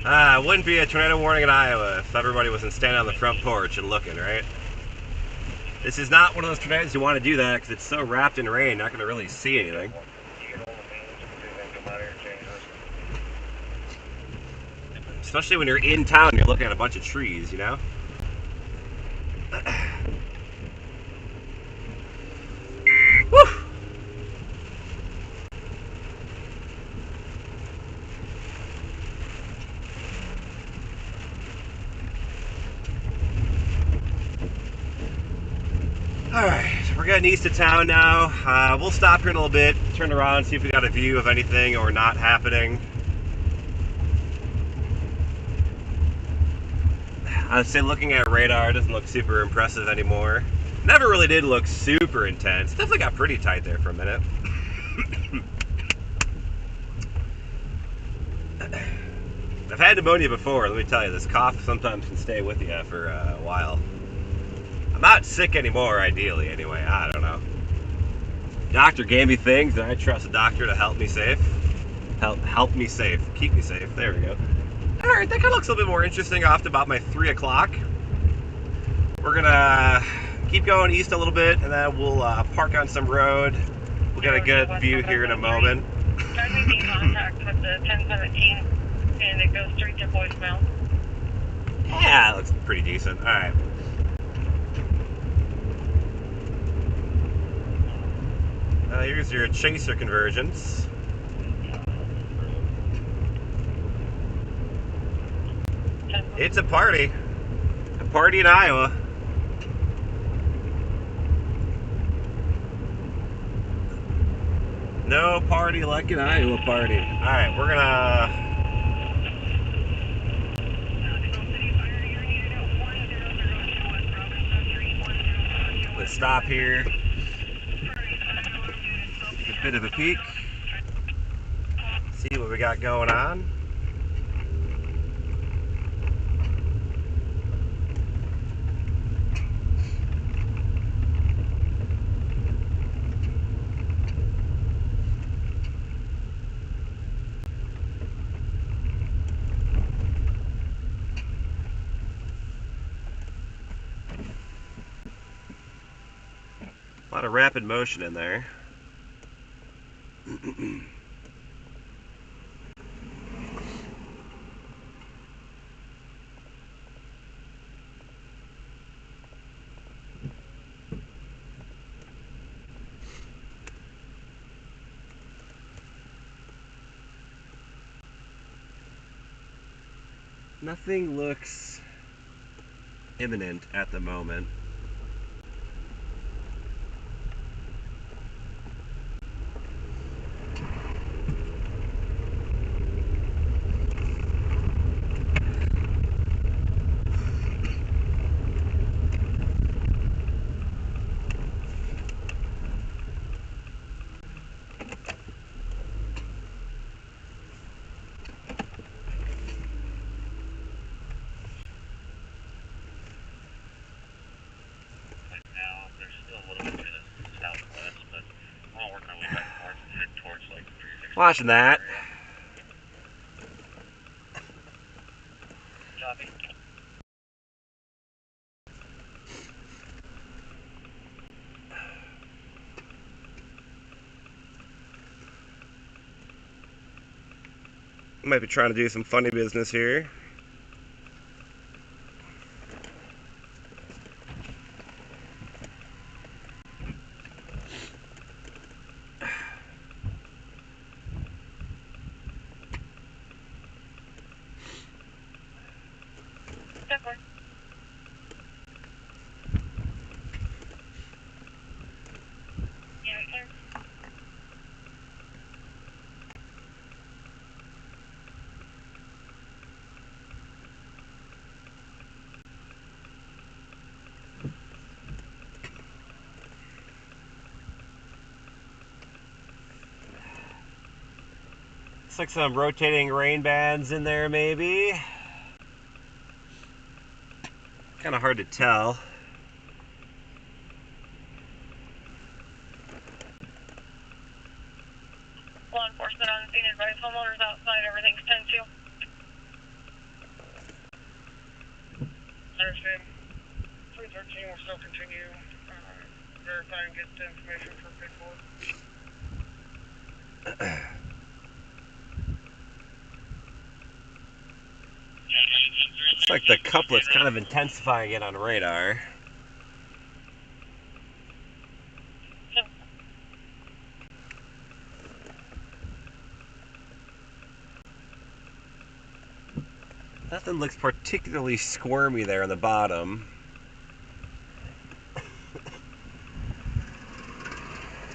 It wouldn't be a tornado warning in Iowa if everybody wasn't standing on the front porch and looking, right? This is not one of those tornadoes you want to do that because it's so wrapped in rain, not going to really see anything. Especially when you're in town and you're looking at a bunch of trees, you know? Woo! Alright, we're getting east of town now. We'll stop here in a little bit, turn around, see if we got a view of anything or not happening. I'd say looking at radar doesn't look super impressive anymore. Never really did look super intense. Definitely got pretty tight there for a minute. I've had pneumonia before, let me tell you, this cough sometimes can stay with you for a while. I'm not sick anymore, ideally, anyway. I don't know. Doctor gave me things, and I trust the doctor to help me safe. Help me safe. Keep me safe. There we go. Alright, that kind of looks a little bit more interesting off to about my 3 o'clock. We're gonna keep going east a little bit, and then we'll park on some road. We'll get a good view here in a moment. I'm making contact with the 1017, and it goes straight to voicemail. Yeah, that looks pretty decent. Alright. Here's your chaser convergence. It's a party. A party in Iowa. No party like an Iowa party. Alright, we're gonna stop here. Take a bit of a peek. See what we got going on. A lot of rapid motion in there. Nothing looks imminent at the moment. Watching that. Might be trying to do some funny business here. Looks like some rotating rain bands in there, maybe. Kind of hard to tell. Law enforcement on scene, advise homeowners outside, everything's 10-2. Understand. 313 will still continue verify and get the information for paperwork. Looks like the couplet's kind of intensifying it on radar. Nothing looks particularly squirmy there on the bottom.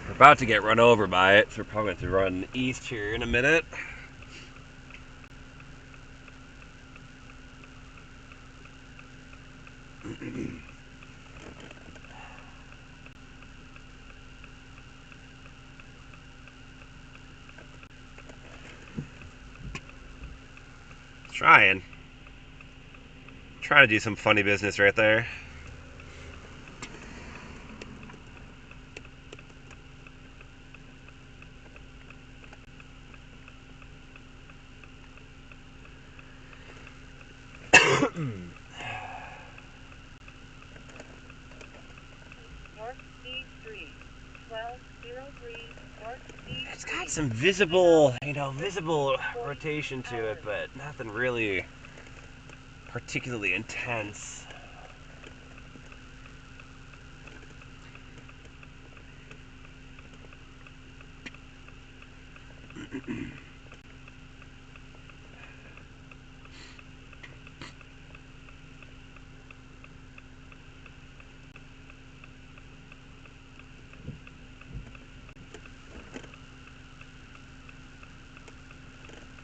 We're about to get run over by it, so we're probably going to run east here in a minute. Trying to do some funny business right there. It's got some visible, visible rotation to it, but nothing really particularly intense.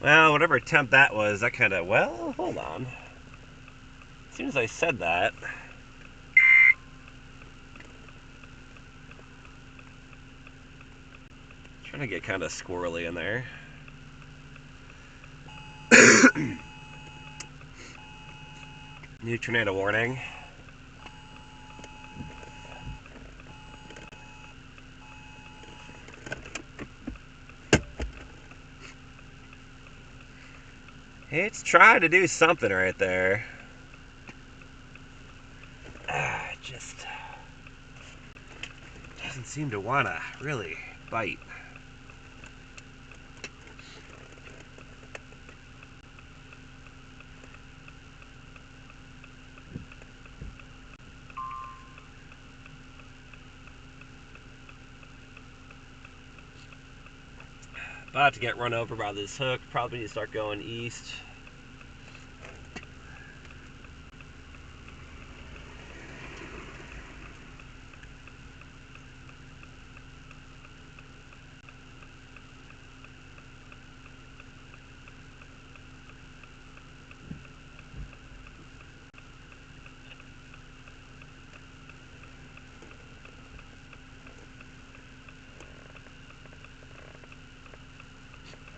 Well, whatever attempt that was, that kind of, well, hold on. As soon as I said that, Trying to get kind of squirrely in there. New tornado warning. It's trying to do something right there. It just doesn't seem to want to really bite. About to get run over by this hook. Probably need to start going east.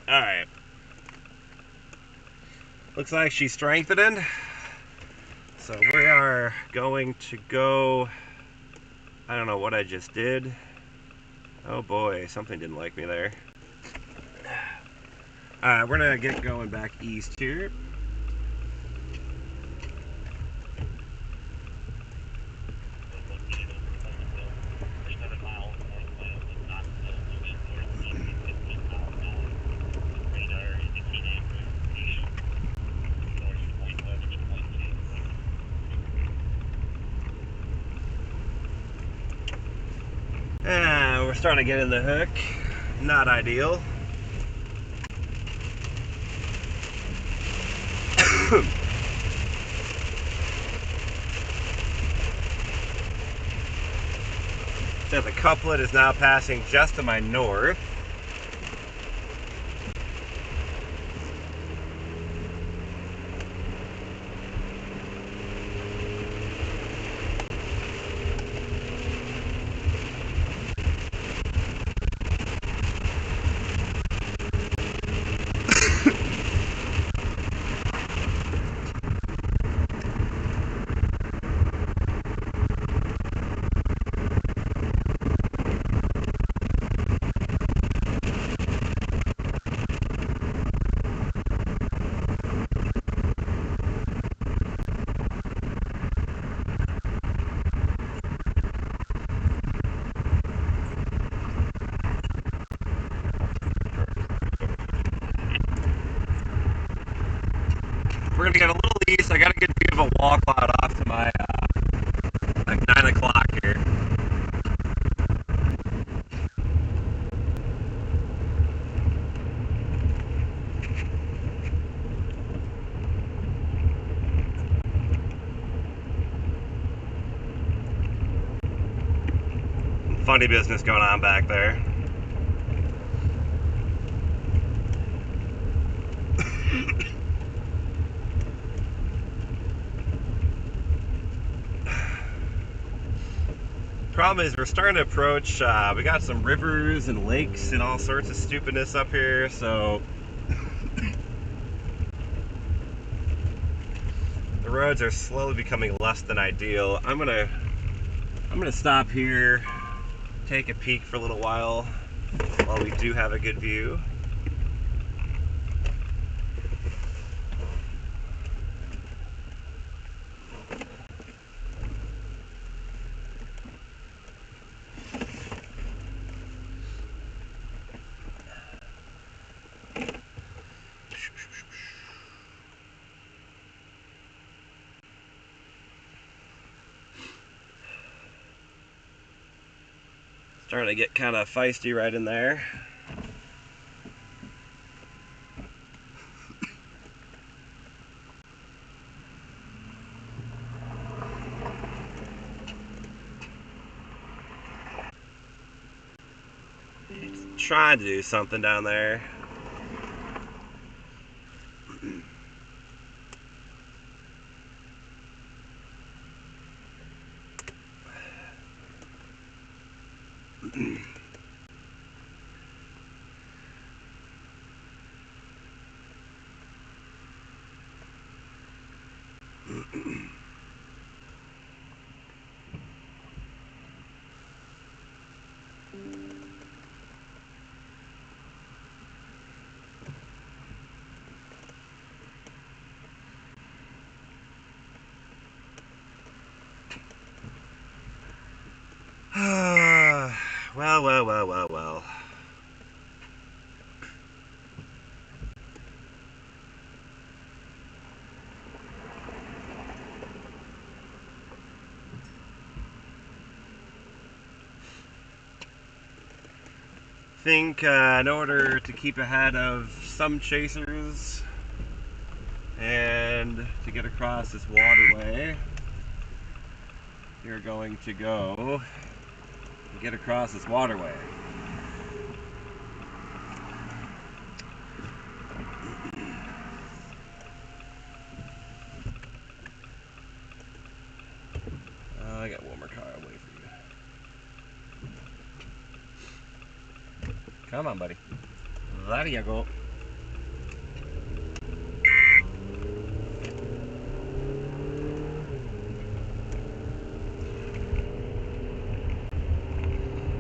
Alright. Looks like she's strengthening. So we are going to go... I don't know what I just did. Oh boy, something didn't like me there. Alright, we're going to get going back east here. We're starting to get in the hook. Not ideal. So the couplet is now passing just to my north. We're gonna get a little east. I got a good view of a wall cloud off to my like 9 o'clock here. Funny business going on back there. Problem is we're starting to approach, we got some rivers and lakes and all sorts of stupidness up here, so the roads are slowly becoming less than ideal. I'm gonna stop here, take a peek for a little while we do have a good view. Starting to get kind of feisty right in there. It's trying to do something down there. Well. I think in order to keep ahead of some chasers and to get across this waterway, you're going to go and get across this waterway. I got one more car away for you. Come on, buddy. There you go.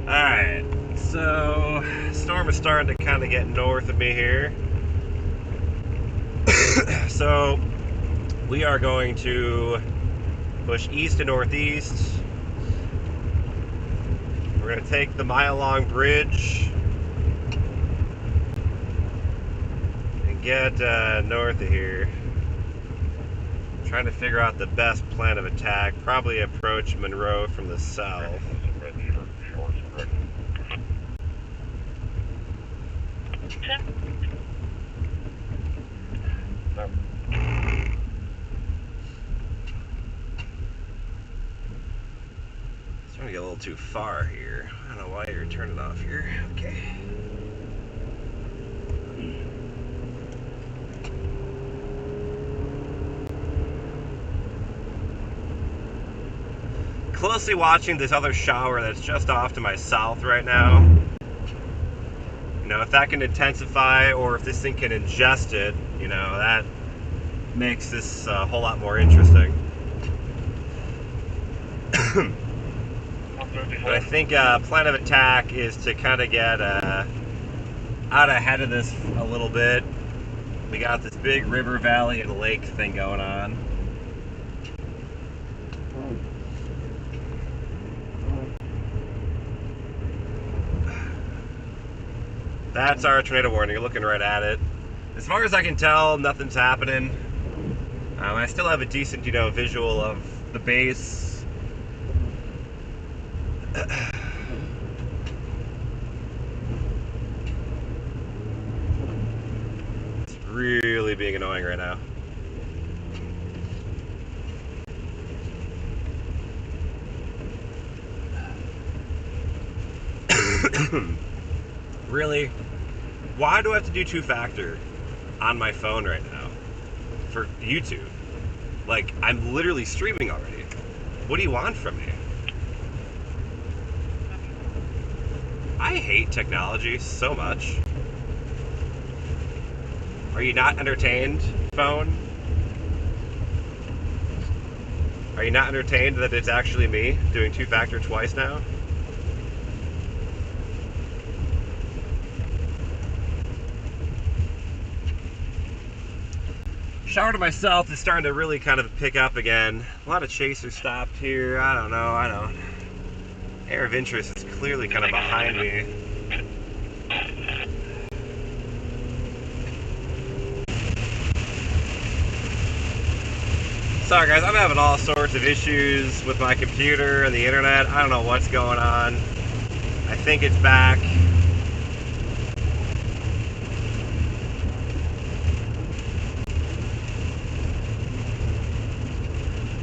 Alright, so storm is starting to kind of get north of me here. So we are going to push east and northeast. We're going to take the mile-long bridge and get north of here. I'm trying to figure out the best plan of attack. Probably approach Monroe from the south. Starting to get a little too far here. I don't know why you're turning off here. Okay. Closely watching this other shower that's just off to my south right now. You know, if that can intensify or if this thing can ingest it, you know, that makes this a whole lot more interesting. But I think plan of attack is to kind of get out ahead of this a little bit. We got this big river, valley, and lake thing going on. That's our tornado warning. You're looking right at it. As far as I can tell, nothing's happening. I still have a decent, you know, visual of the base. It's really being annoying right now. Really? Why do I have to do two-factor on my phone right now for YouTube? Like, I'm literally streaming already. What do you want from me? I hate technology so much. Are you not entertained, phone? Are you not entertained that it's actually me doing two-factor twice now? Shower to my south is starting to really kind of pick up again. A lot of chasers stopped here. I don't know. Air of interest is clearly kind of behind me. Sorry guys, I'm having all sorts of issues with my computer and the internet. I don't know what's going on. I think it's back.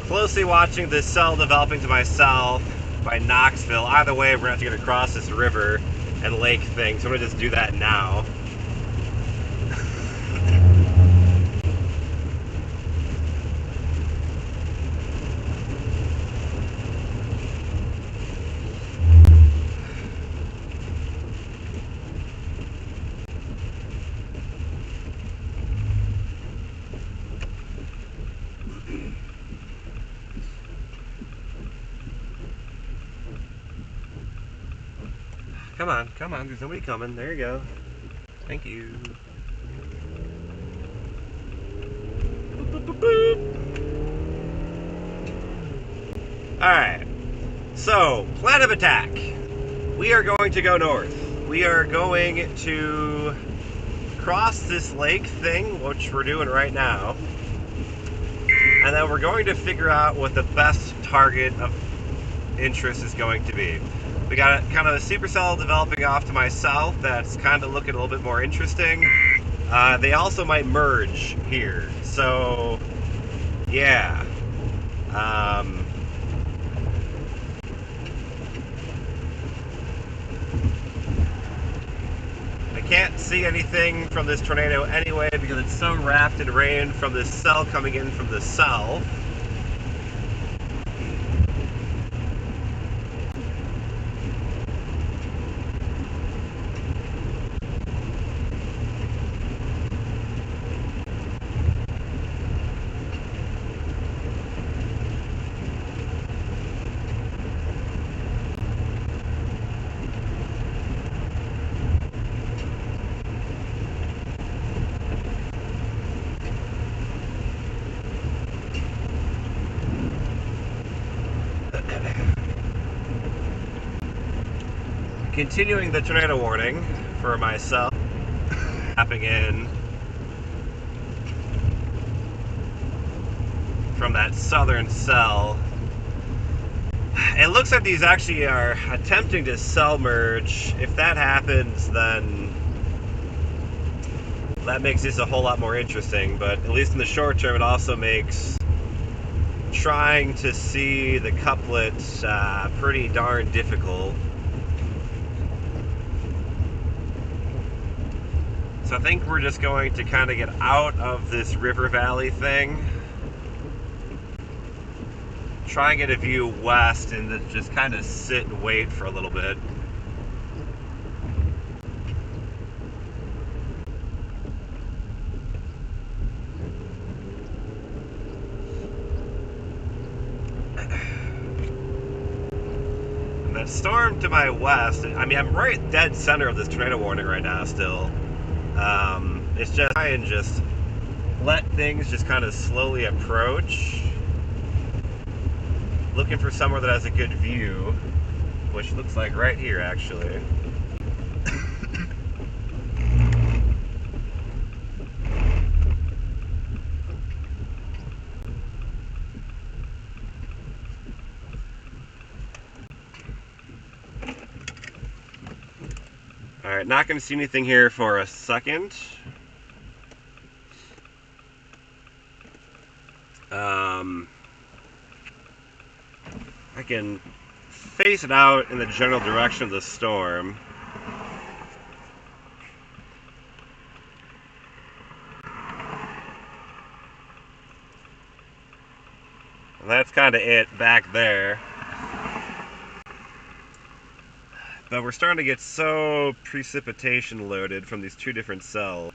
Closely watching this cell developing to my south by Knoxville. Either way, we're gonna have to get across this river and lake thing, so I'm gonna just do that now. Come on, come on. There's nobody coming. There you go. Thank you. Boop, boop, boop, boop. Alright. So, plan of attack. We are going to go north. We are going to cross this lake thing, which we're doing right now. And then we're going to figure out what the best target of interest is going to be. We got kind of a supercell developing off to my south that's kind of looking a little bit more interesting. They also might merge here. So, yeah. I can't see anything from this tornado anyway because it's so wrapped in rain from this cell coming in from the south. Continuing the tornado warning for myself, tapping in from that southern cell. It looks like these actually are attempting to cell merge. If that happens, then that makes this a whole lot more interesting, but at least in the short term it also makes trying to see the couplets pretty darn difficult. So I think we're just going to kind of get out of this river valley thing. Try and get a view west and then just kind of sit and wait for a little bit. And that storm to my west, I mean, I'm right dead center of this tornado warning right now still. It's just try and just let things just kind of slowly approach. Looking for somewhere that has a good view, which looks like right here actually. Alright, not going to see anything here for a second. I can face it out in the general direction of the storm. And that's kind of it back there. But we're starting to get so precipitation loaded from these two different cells.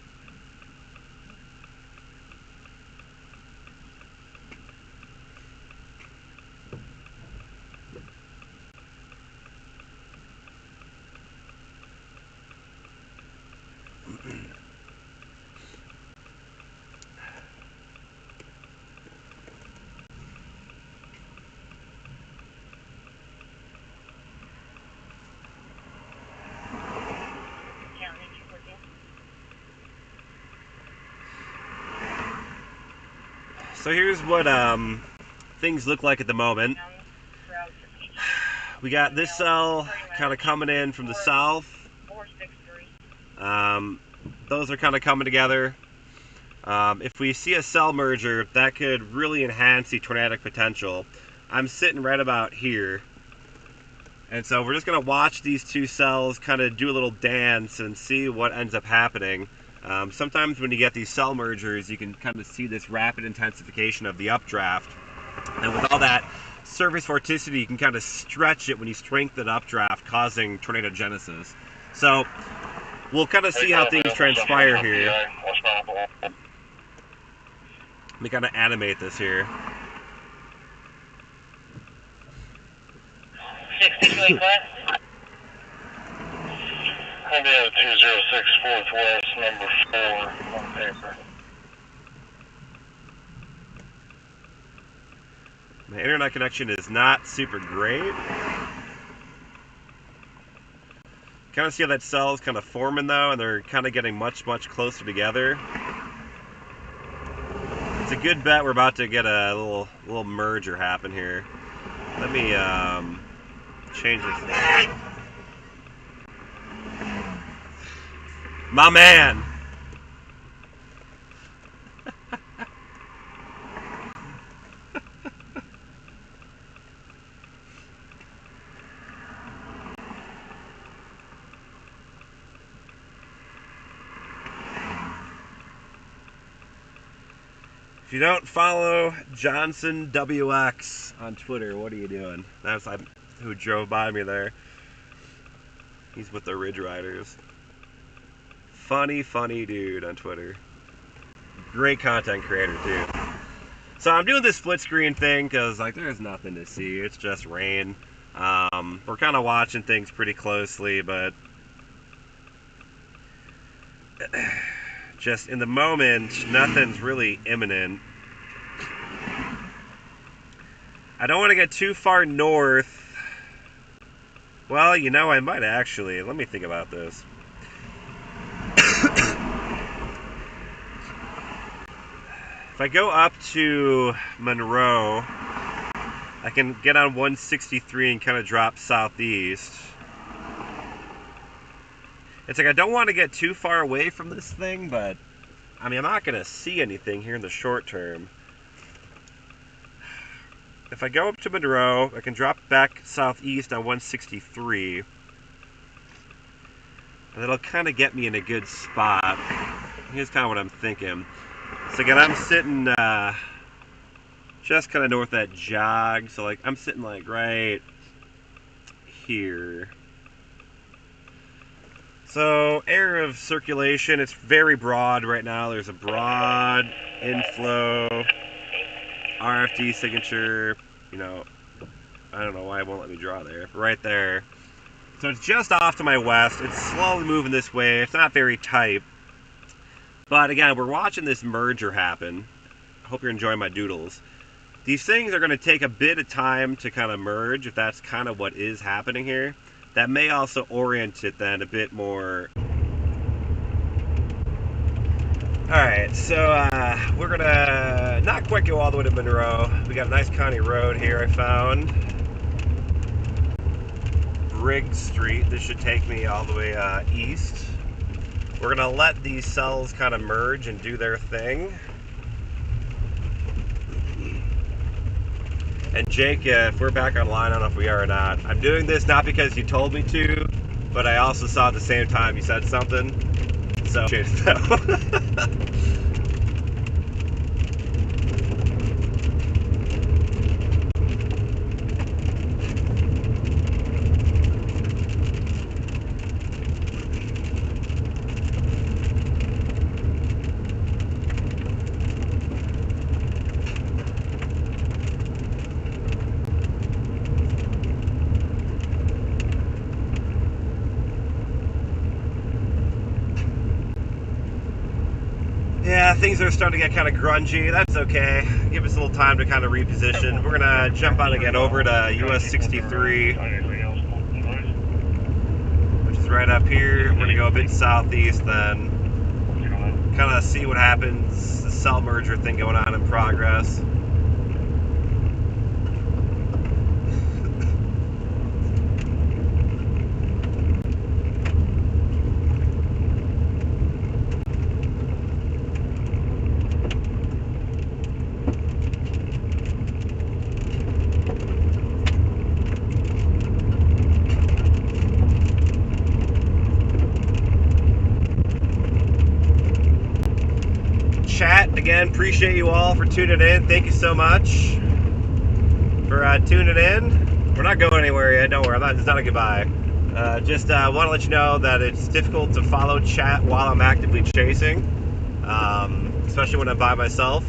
So here's what things look like at the moment. We got this cell kind of coming in from the south. Those are kind of coming together. If we see a cell merger, that could really enhance the tornadic potential. I'm sitting right about here. And so we're just going to watch these two cells kind of do a little dance and see what ends up happening. Sometimes when you get these cell mergers, you can kind of see this rapid intensification of the updraft. And with all that surface vorticity, you can kind of stretch it when you strengthen updraft, causing tornado genesis. So we'll kind of see how things transpire here. Let me kind of animate this here. 62 west. I'll be at 206 Northwest, number 4 on paper. My internet connection is not super great. Kind of see how that cell is kind of forming though, and they're kind of getting much closer together. It's a good bet we're about to get a little merger happen here. Let me change this. My man. If you don't follow Johnson WX on Twitter, what are you doing? That's who drove by me there. He's with the Ridge Riders. Funny dude on Twitter. Great content creator too. So I'm doing this split screen thing because like there's nothing to see. It's just rain. We're kind of watching things pretty closely, but just in the moment, nothing's really imminent. I don't want to get too far north. Well, you know, I might actually. Let me think about this. If I go up to Monroe, I can get on 163 and kind of drop southeast. It's like I don't want to get too far away from this thing, but I mean, I'm not going to see anything here in the short term. If I go up to Monroe, I can drop back southeast on 163. And it'll kind of get me in a good spot. Here's kind of what I'm thinking. So again, I'm sitting just kind of north of that jog. So like I'm sitting like right here. So area of circulation, it's very broad right now. There's a broad inflow, RFD signature, you know, I don't know why it won't let me draw there, right there. So it's just off to my west. It's slowly moving this way. It's not very tight. But again, we're watching this merger happen. I hope you're enjoying my doodles. These things are going to take a bit of time to kind of merge, if that's kind of what is happening here. That may also orient it then a bit more. Alright, so we're going to not quite go all the way to Monroe. We got a nice county road here I found. Briggs Street. This should take me all the way east. We're going to let these cells kind of merge and do their thing. And Jake, if we're back online, I don't know if we are or not. I'm doing this not because you told me to, but I also saw at the same time you said something. So, yeah, things are starting to get kind of grungy. That's okay. Give us a little time to kind of reposition. We're going to jump on again over to US 63, which is right up here. We're going to go a bit southeast then. Kind of see what happens. The cell merger thing going on in progress. Chat, again, appreciate you all for tuning in. Thank you so much for tuning in. We're not going anywhere yet, don't worry, it's not a goodbye. Just want to let you know that it's difficult to follow chat while I'm actively chasing, especially when I'm by myself.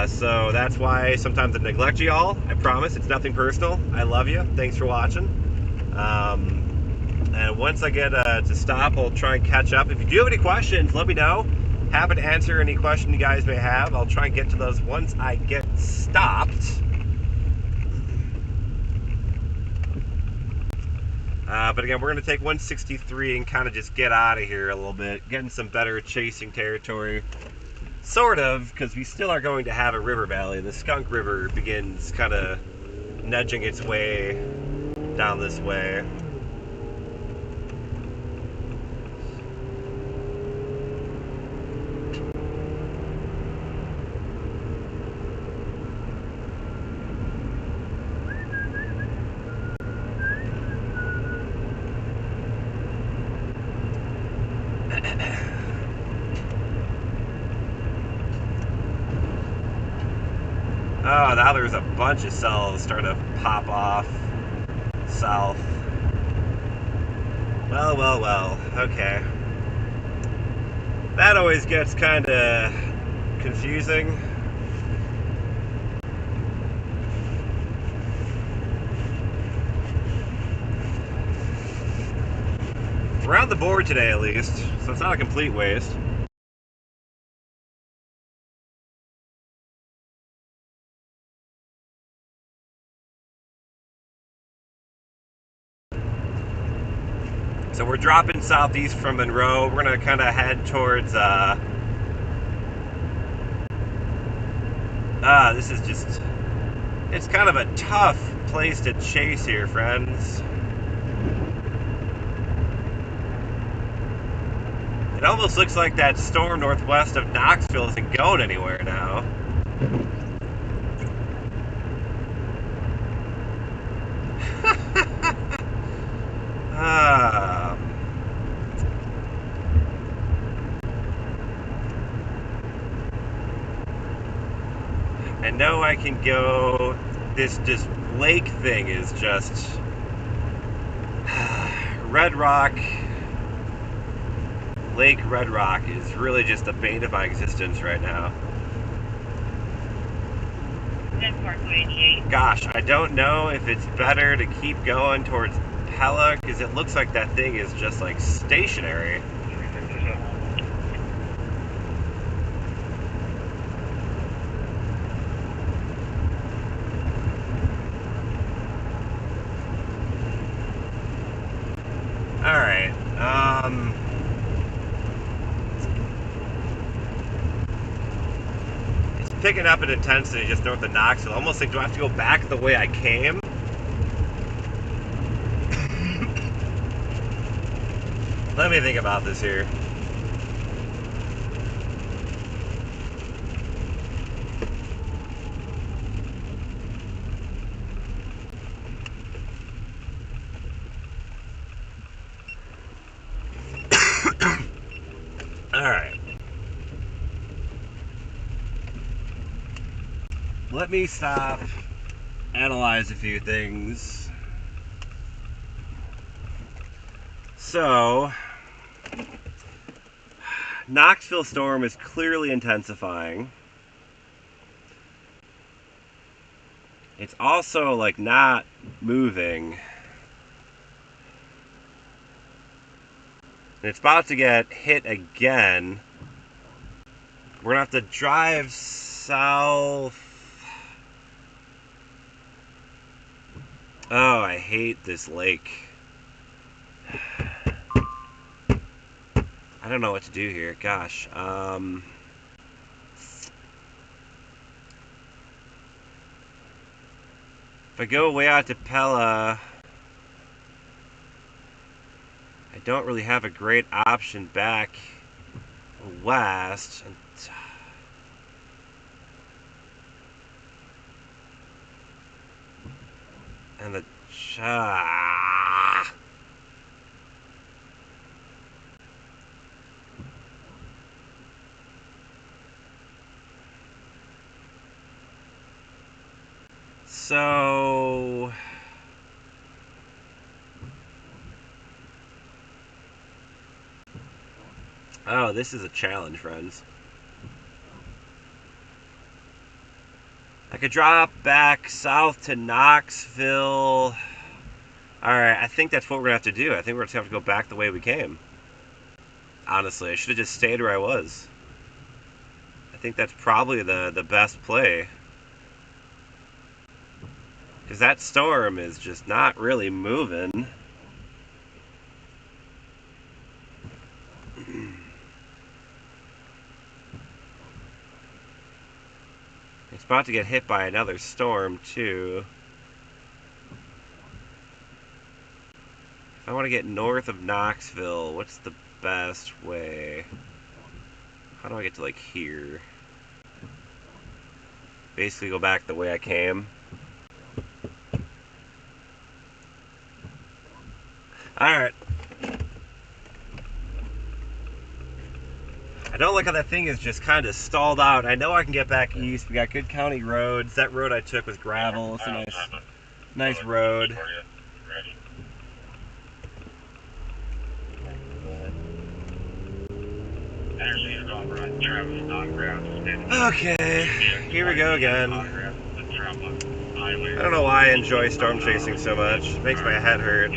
So that's why sometimes I neglect you all. I promise, it's nothing personal. I love you. Thanks for watching. And once I get to stop, I'll try and catch up. If you do have any questions, let me know. Happy to answer any question you guys may have. I'll try and get to those once I get stopped. But again, we're going to take 163 and kind of just get out of here a little bit. Get in some better chasing territory. Sort of, because we still are going to have a river valley. The Skunk River begins kind of nudging its way down this way. Oh, now there's a bunch of cells starting to pop off south. Well, okay. That always gets kind of confusing. We're on the board today at least, so it's not a complete waste. So we're dropping southeast from Monroe. We're gonna kind of head towards, this is just, it's kind of a tough place to chase here, friends. It almost looks like that storm northwest of Knoxville isn't going anywhere now. I know I can go. This lake thing is just Red Rock. Lake Red Rock is really just the bane of my existence right now. Gosh, I don't know if it's better to keep going towards Pella, because it looks like that thing is just like stationary. Alright, it's picking up in intensity just north of Knoxville. Almost like, do I have to go back the way I came? Let me think about this here. All right. Let me stop, analyze a few things. So, Knoxville storm is clearly intensifying. It's also like not moving. And it's about to get hit again. We're gonna have to drive south. Oh, I hate this lake. I don't know what to do here. Gosh. If I go way out to Pella, I don't really have a great option back west. And the so oh, this is a challenge, friends. I could drop back south to Knoxville. Alright, I think that's what we're going to have to do. I think we're going to have to go back the way we came. Honestly, I should have just stayed where I was. I think that's probably the best play. Because that storm is just not really moving. It's about to get hit by another storm, too. If I want to get north of Knoxville, what's the best way? How do I get to, like, here? Basically go back the way I came. Alright. I don't like how that thing is just kind of stalled out. I know I can get back east. We got good county roads. That road I took was gravel. It's a nice road. Okay, here we go again. I don't know why I enjoy storm chasing so much. It makes my head hurt.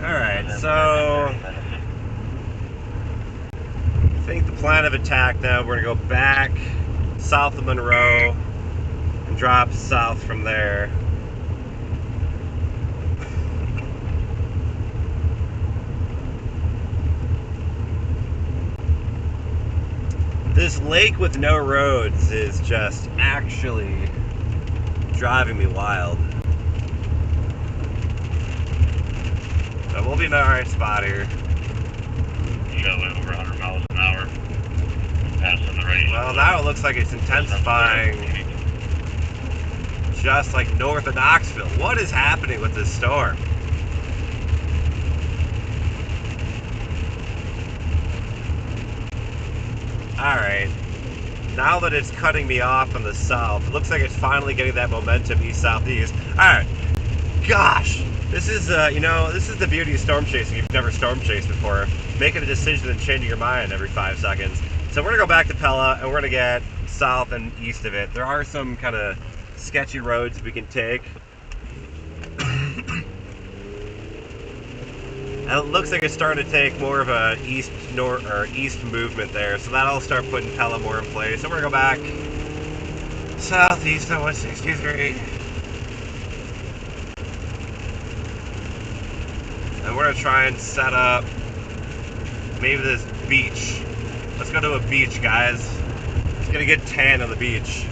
Alright, so I think the plan of attack now, we're going to go back south of Monroe and drop south from there. This lake with no roads is just actually driving me wild. So we'll be in the right spot here. You got like over 100 miles an hour. Passing the radio. Well, now it looks like it's intensifying just like north of Knoxville. What is happening with this storm? Alright. Now that it's cutting me off from the south, it looks like it's finally getting that momentum east-southeast. Alright. Gosh! This is, this is the beauty of storm chasing. You've never storm chased before. Making a decision and changing your mind every 5 seconds. So we're going to go back to Pella, and we're going to get south and east of it. There are some kind of sketchy roads we can take. And it looks like it's starting to take more of a east movement there. So that'll start putting Pella more in place. So we're going to go back southeast on 163. And we're going to try and set up maybe this beach. Let's go to a beach, guys. Let's get a good tan on the beach.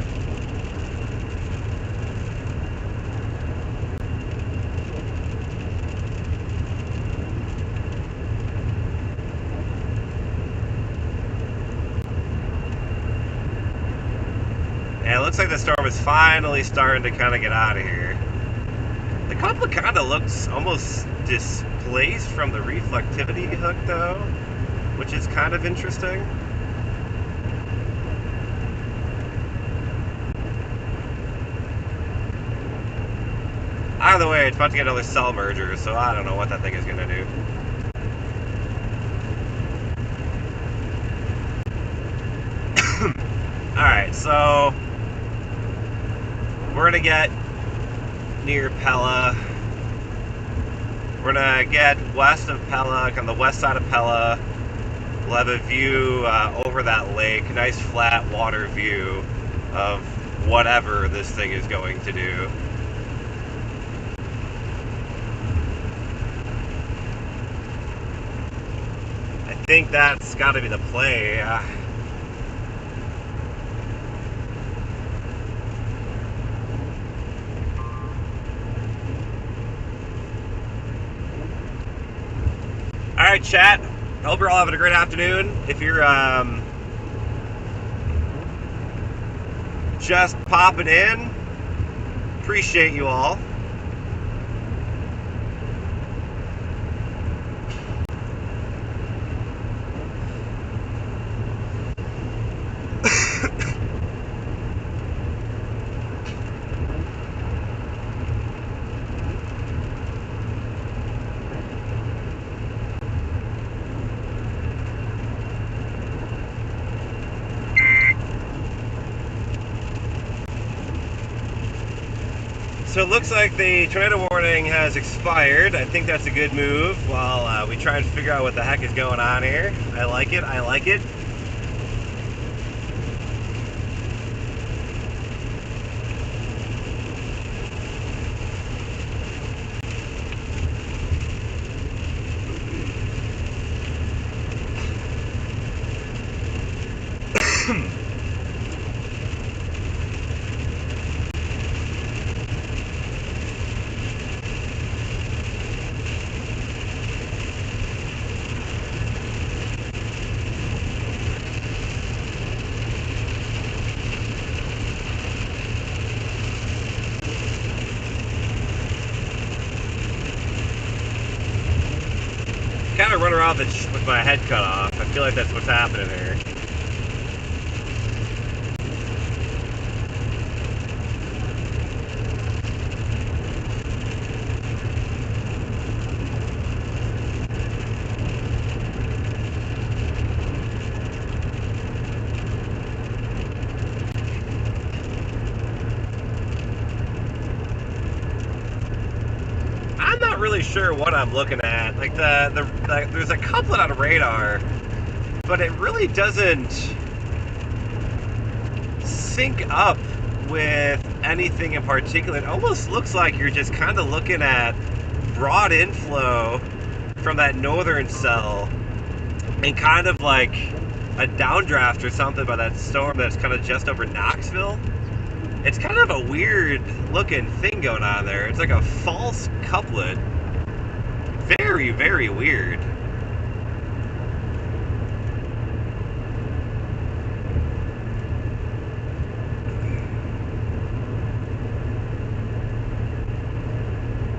Yeah, it looks like the storm is finally starting to kind of get out of here. The couple kind of looks almost displaced from the reflectivity hook, though, which is kind of interesting. Either way, it's about to get another cell merger, so I don't know what that thing is going to do. Alright, so we're going to get near Pella. We're gonna get west of Pella, on the west side of Pella. We'll have a view over that lake, a nice flat water view of whatever this thing is going to do. I think that's got to be the play. Alright, chat. I hope you're all having a great afternoon. If you're just popping in, appreciate you all. So it looks like the tornado warning has expired. I think that's a good move while we try and figure out what the heck is going on here. I like it, I like it. Kind of run around with my head cut off. I feel like that's what's happening here. I'm not really sure what I'm looking at. Like there's a couplet on radar, but it really doesn't sync up with anything in particular. It almost looks like you're just kind of looking at broad inflow from that northern cell and kind of like a downdraft or something by that storm that's kind of just over Knoxville. It's kind of a weird looking thing going on there. It's like a false couplet. Very, very weird.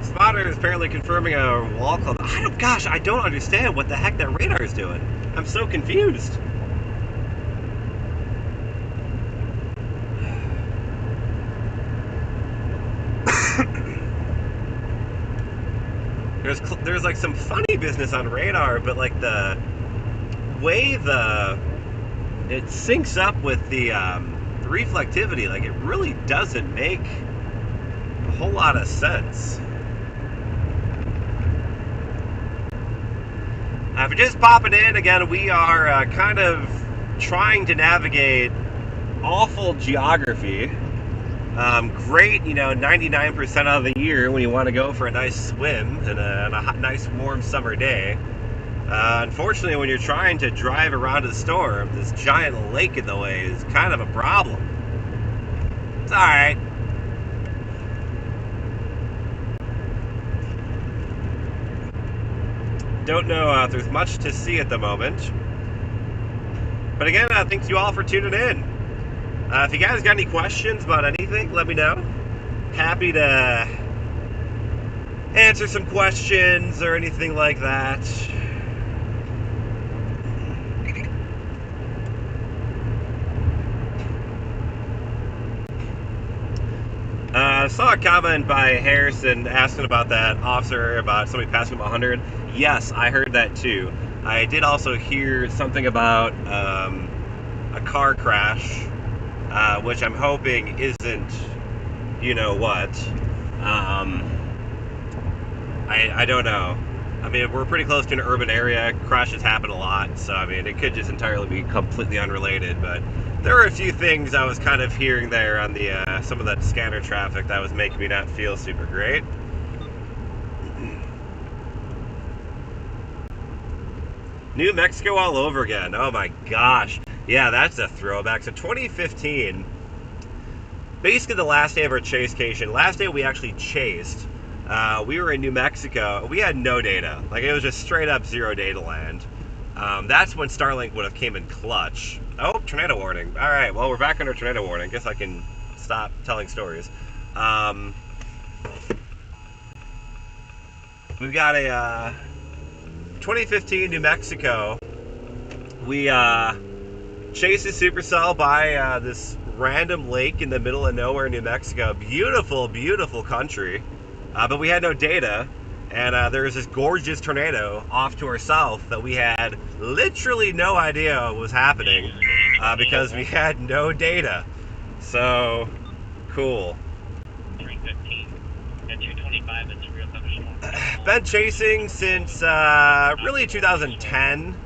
Spotter is apparently confirming a wall club. I don't understand what the heck that radar is doing. I'm so confused. There's like some funny business on radar, but like the way it syncs up with the reflectivity, like it really doesn't make a whole lot of sense. If you're just popping in, again, we are kind of trying to navigate awful geography. Great, 99% of the year when you want to go for a nice swim and a hot, nice warm summer day. Unfortunately, when you're trying to drive around a storm, this giant lake in the way is kind of a problem. It's alright. Don't know if there's much to see at the moment. But again, thanks you all for tuning in. If you guys got any questions about anything, let me know. Happy to answer some questions or anything like that. I saw a comment by Harrison asking about that officer, about somebody passing him 100. Yes, I heard that too. I did also hear something about a car crash, which I'm hoping isn't, you know what. I don't know. I mean, we're pretty close to an urban area. Crashes happen a lot, so I mean, it could just entirely be completely unrelated. But there were a few things I was kind of hearing there on the some of that scanner traffic that was making me not feel super great. New Mexico all over again. Oh my gosh. Yeah, that's a throwback. So 2015, basically the last day of our Chasecation. Last day we actually chased. We were in New Mexico. We had no data. Like, it was just straight up zero data land. That's when Starlink would have came in clutch. Oh, tornado warning. All right, well, we're back under tornado warning. Guess I can stop telling stories. We've got a 2015 New Mexico. We chased a supercell by this random lake in the middle of nowhere, New Mexico. Beautiful, beautiful country. But we had no data, and there was this gorgeous tornado off to our south that we had literally no idea what was happening because we had no data. So, cool. 315 at 225, it's a real thunderstorm. Been chasing since really 2010.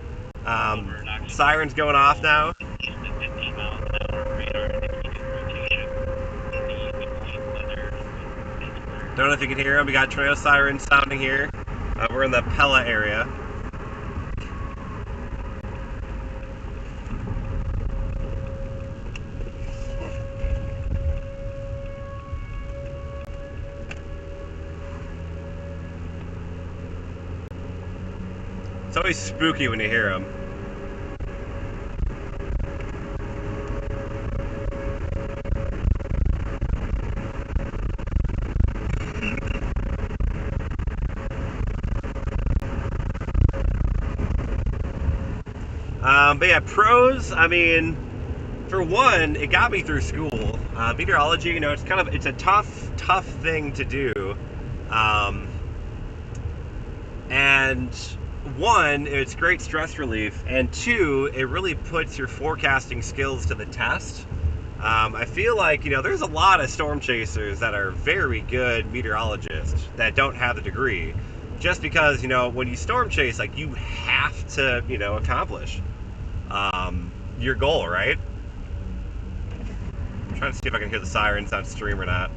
Sirens going off now. East of 15 miles an hour, radar indicated rotation. Don't know if you can hear them. We got tornado sirens sounding here. We're in the Pella area. It's always spooky when you hear them. But yeah, pros, I mean, for one, it got me through school. Meteorology, you know, it's a tough thing to do. And one, it's great stress relief, and two, it really puts your forecasting skills to the test. I feel like, you know, there's a lot of storm chasers that are very good meteorologists that don't have the degree, just because, you know, when you storm chase, like, you have to, you know, accomplish your goal, right? I'm trying to see if I can hear the sirens on stream or not.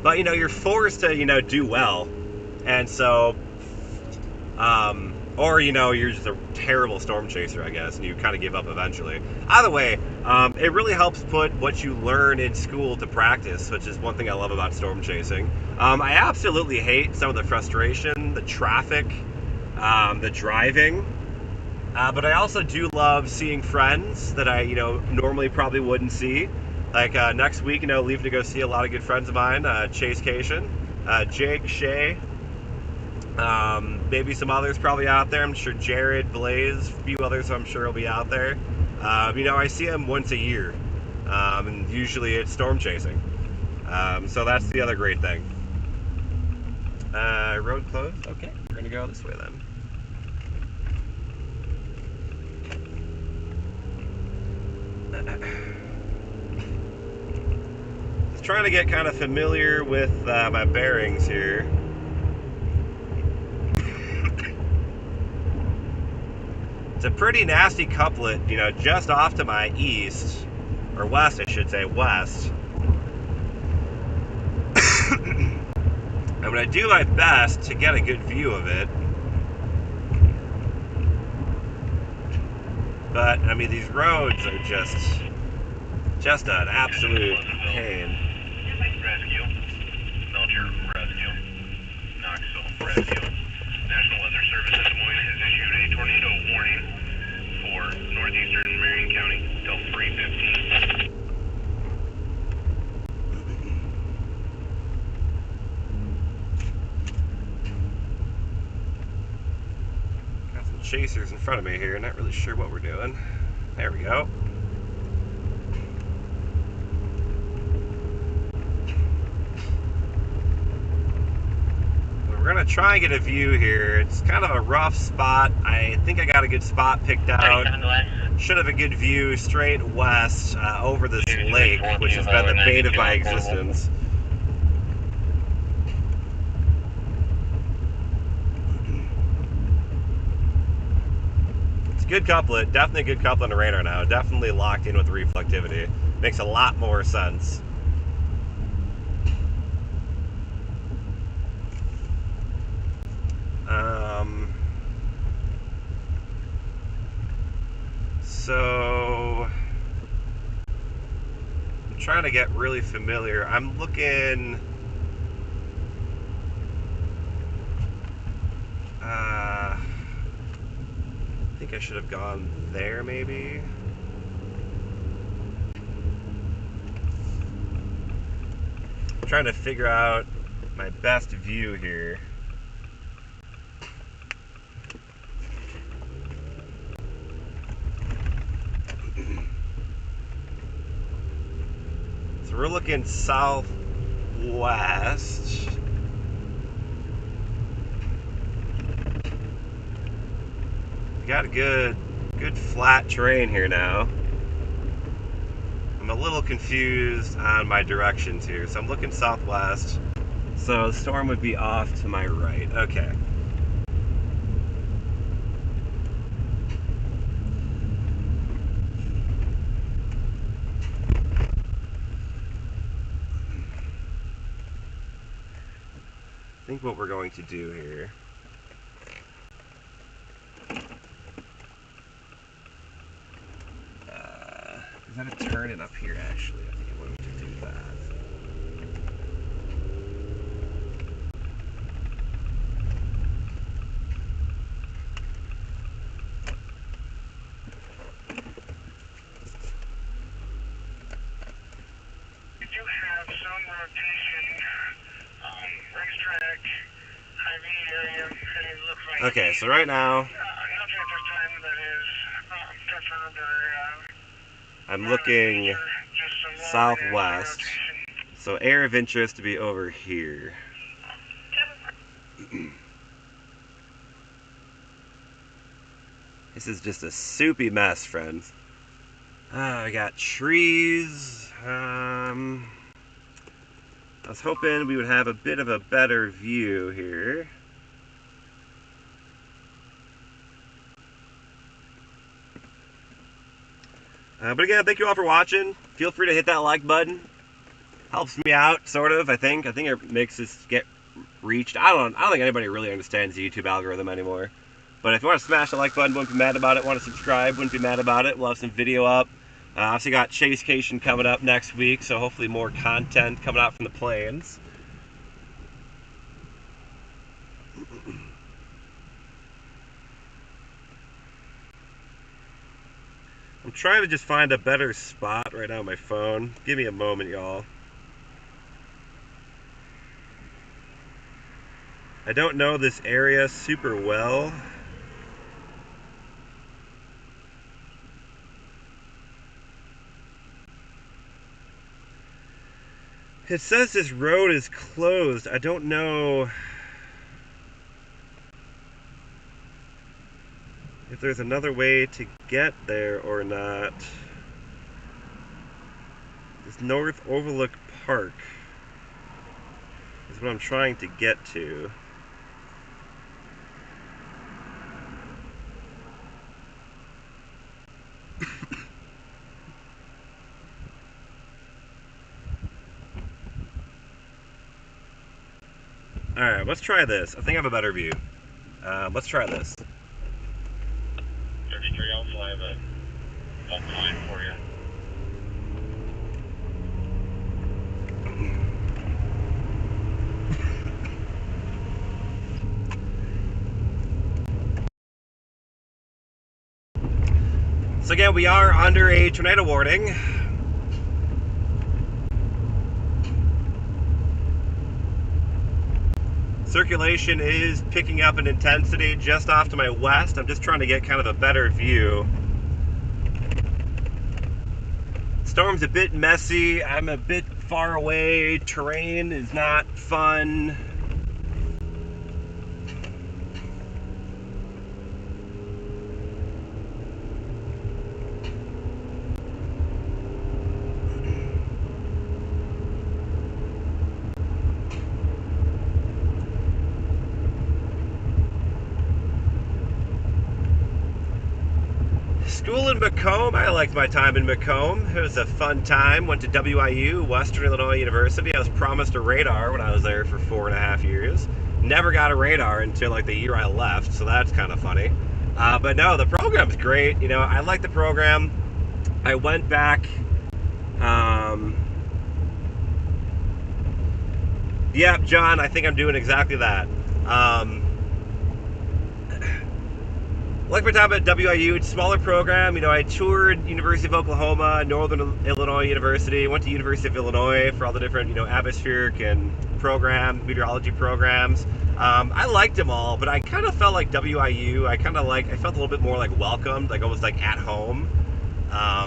But, you know, you're forced to, you know, do well. And so, or, you know, you're just a terrible storm chaser, I guess, and you kind of give up eventually. Either way, it really helps put what you learn in school to practice, which is one thing I love about storm chasing. I absolutely hate some of the frustration, the traffic, the driving. But I also do love seeing friends that I, you know, normally probably wouldn't see. Like next week, you know, leaving to go see a lot of good friends of mine, Chasecation, Jake, Shay, maybe some others probably out there. I'm sure Jared, Blaze, a few others I'm sure will be out there. You know, I see them once a year, and usually it's storm chasing. So that's the other great thing. Road closed? Okay, we're gonna go this way then. Just trying to get kind of familiar with my bearings here. It's a pretty nasty couplet, you know, just off to my east, or west, I should say, west. I'm going to do my best to get a good view of it. But, I mean, these roads are just an absolute pain. Rescue. Melcher, rescue. Knoxville, rescue. National Weather Service in Des Moines has issued a tornado warning for northeastern Marion County till 3:15. Got some chasers in front of me here, not really sure what we're doing. There we go. We're gonna try and get a view here. It's kind of a rough spot. I think I got a good spot picked out. Should have a good view straight west over this lake, which has been the bane of my existence. good couplet. Definitely a good couplet in the rain right now. Definitely locked in with the reflectivity. Makes a lot more sense. So I'm trying to get really familiar. I'm looking. I think I should have gone there, maybe. I'm trying to figure out my best view here. So we're looking southwest. We got a good flat terrain here now. I'm a little confused on my directions here. So I'm looking southwest. So the storm would be off to my right. Okay. I think what we're going to do here. Is that a turning up here, actually? I think I'm going to do that. We do have some rotation, racetrack, IV area, and it looks like... Okay, so right now, nothing at this time that is confirmed or... I'm looking southwest. So area of interest to be over here. This is just a soupy mess, friends. I got trees. I was hoping we would have a bit of a better view here. But again, thank you all for watching. Feel free to hit that like button. Helps me out, sort of, I think. I think it makes us get reached. I don't think anybody really understands the YouTube algorithm anymore. But if you want to smash the like button, wouldn't be mad about it. Want to subscribe, wouldn't be mad about it. We'll have some video up. Obviously got Chasecation coming up next week, so hopefully more content coming out from the plains. I'm trying to just find a better spot right now on my phone. Give me a moment, y'all. I don't know this area super well. It says this road is closed. I don't know if there's another way to get there or not. This North Overlook Park is what I'm trying to get to. Alright, let's try this. I think I have a better view. Let's try this. 33 Alpha, I have a fault line for you. So again, we are under a tornado warning. Circulation is picking up in intensity just off to my west. I'm just trying to get kind of a better view. Storm's a bit messy. I'm a bit far away. Terrain is not fun. School in Macomb. I liked my time in Macomb. It was a fun time. Went to WIU, Western Illinois University. I was promised a radar when I was there for 4.5 years. Never got a radar until like the year I left, so that's kind of funny. But no, the program's great. You know, I like the program. I went back. Yeah, John, I think I'm doing exactly that. Like my time at WIU, it's a smaller program. You know, I toured University of Oklahoma, Northern Illinois University, went to University of Illinois for all the different, you know, atmospheric and meteorology programs. I liked them all, but I kind of felt like WIU, I felt a little bit more like welcomed, like almost like at home. I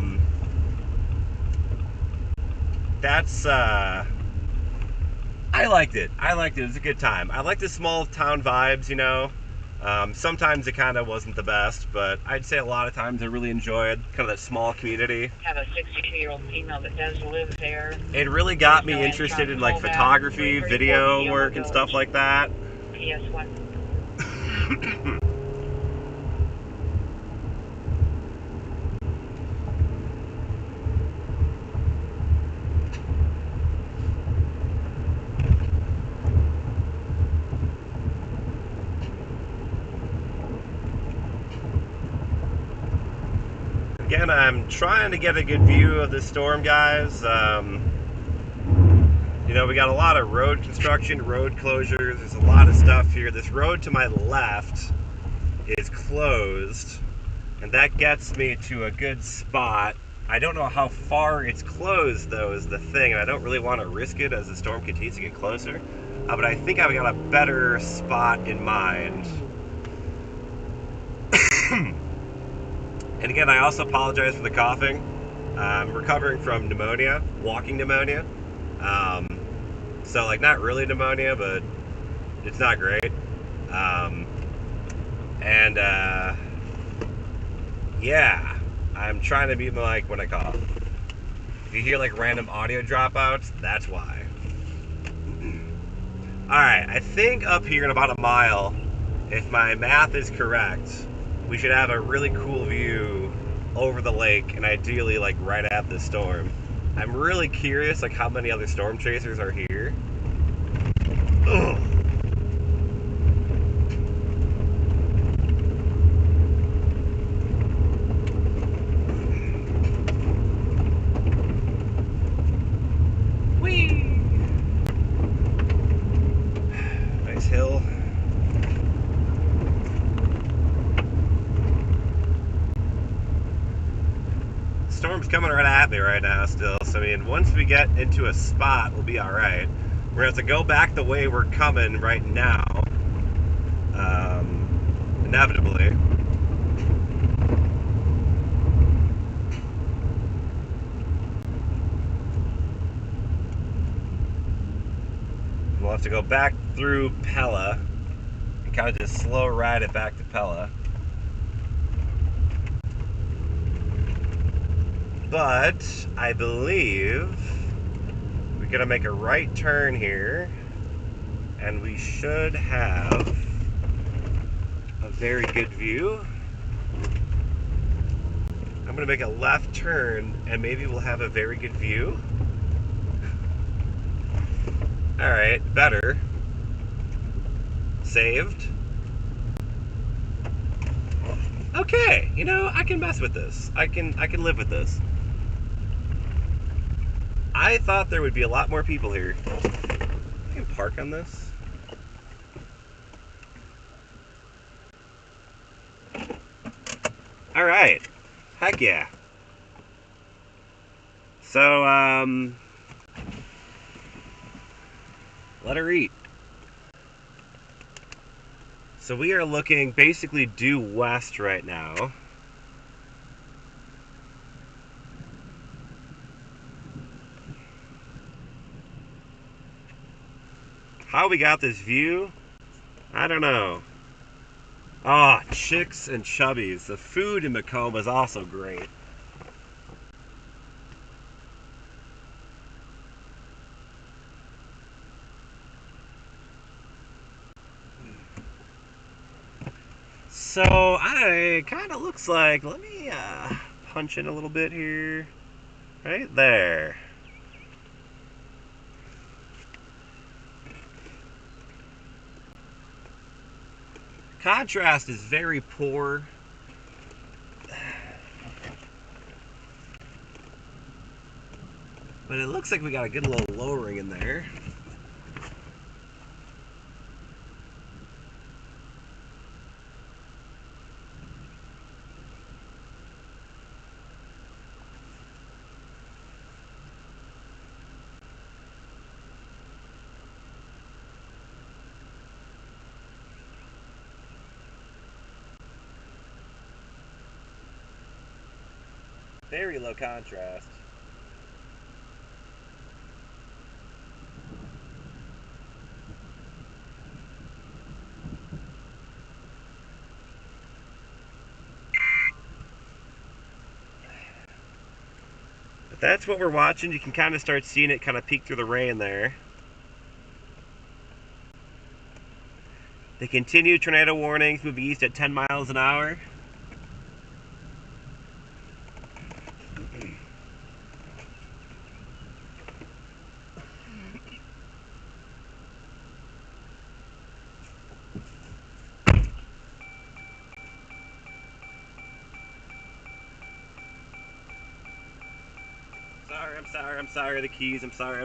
liked it. It was a good time. I like the small town vibes, you know. Sometimes it kind of wasn't the best, but I'd say a lot of times I really enjoyed kind of that small community. Have a 62-year-old female that does live there. It really got me interested in like photography, video work, and stuff like that. PS1. Again, I'm trying to get a good view of the storm, guys. You know, we got a lot of road construction, road closures. There's a lot of stuff here. This road to my left is closed, and that gets me to a good spot. I don't know how far it's closed, though, is the thing, and I don't really want to risk it as the storm continues to get closer. But I think I've got a better spot in mind. And again, I also apologize for the coughing. I'm recovering from pneumonia, walking pneumonia. So like not really pneumonia, but it's not great. Yeah, I'm trying to mute my mic when I cough. If you hear like random audio dropouts, that's why. Alright, I think up here in about a mile, if my math is correct, we should have a really cool view over the lake, and ideally like right at the storm. I'm really curious like how many other storm chasers are here. Ugh. Whee! Nice hill. Storm's coming right at me right now still, so I mean, once we get into a spot, we'll be alright. We're going to have to go back the way we're coming right now, inevitably. We'll have to go back through Pella and kind of just slow ride it back to Pella. But I believe we're gonna make a right turn here, and we should have a very good view. I'm gonna make a left turn, and maybe we'll have a very good view. All right, better. Saved. Okay, you know, I can mess with this. I can live with this. I thought there would be a lot more people here. I can park on this. All right. Heck yeah. So, let her eat. So we are looking basically due west right now. How we got this view? I don't know. Ah, chicks and chubbies. The food in Macomb is also great. So, it kind of looks like, let me me punch in a little bit here. Right there. Contrast is very poor. But it looks like we got a good little lowering in there. Very low contrast. But that's what we're watching. You can kind of start seeing it kind of peek through the rain there. They continue tornado warnings moving east at 10 miles an hour. I'm sorry, the keys, I'm sorry.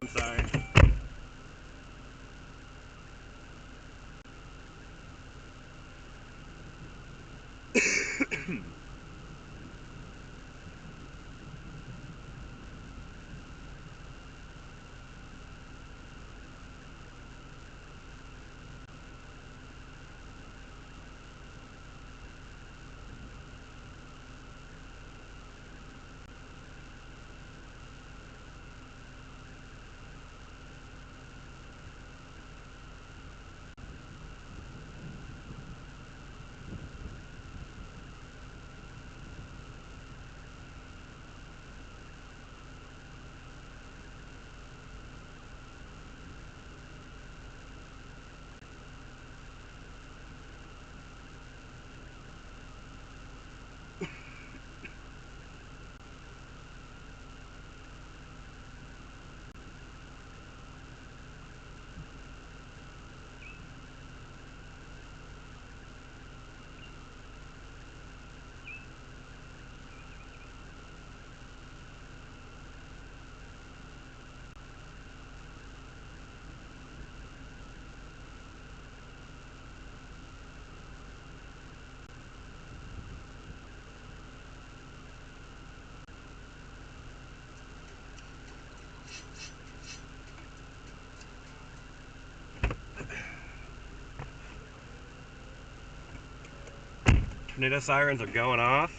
Tornado sirens are going off.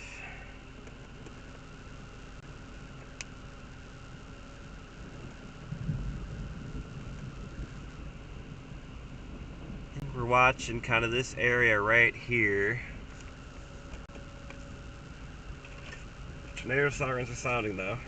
We're watching kind of this area right here. Tornado sirens are sounding though.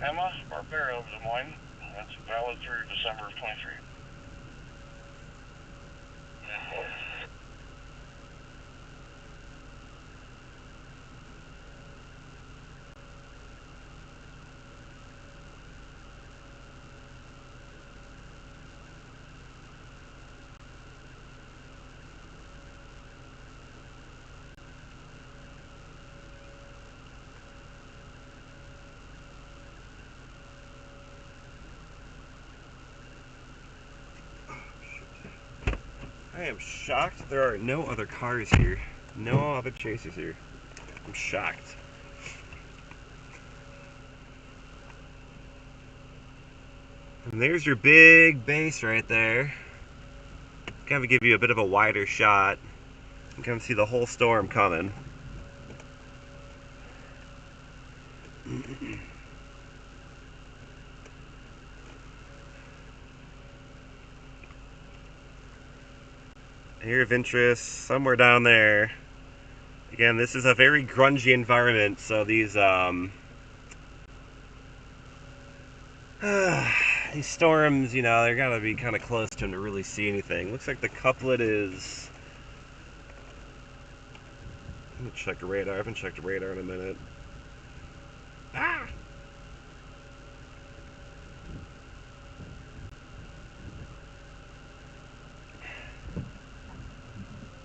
Emma, Barbera of Des Moines. That's valid through December of 23. I am shocked there are no other cars here. No other chasers here. I'm shocked. And there's your big base right there. Kind of give you a bit of a wider shot. You can kind of see the whole storm coming. Area of interest somewhere down there. Again, this is a very grungy environment, so these storms, you know, they're gotta be kind of close to them to really see anything. Looks like the couplet is. Let me check the radar. I haven't checked the radar in a minute. Ah!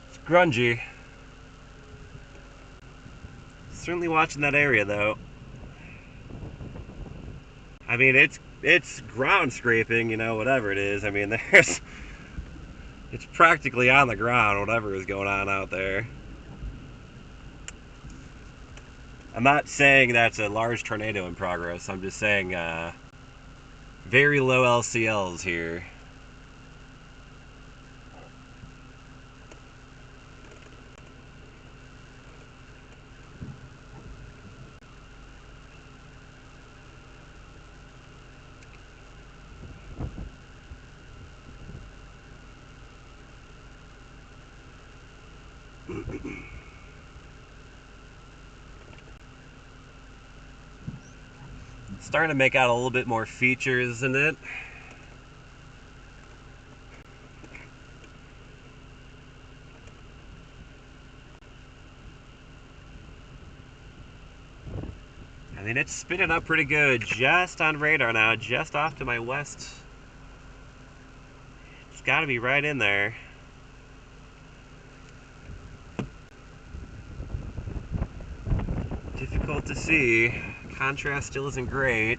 It's grungy. Certainly watching that area though. I mean, it's ground scraping, you know, whatever it is. I mean, it's practically on the ground, whatever is going on out there. I'm not saying that's a large tornado in progress. I'm just saying very low LCLs here. Starting to make out a little bit more features in it. I mean, it's spinning up pretty good just on radar now, just off to my west. It's got to be right in there. Difficult to see. Contrast still isn't great.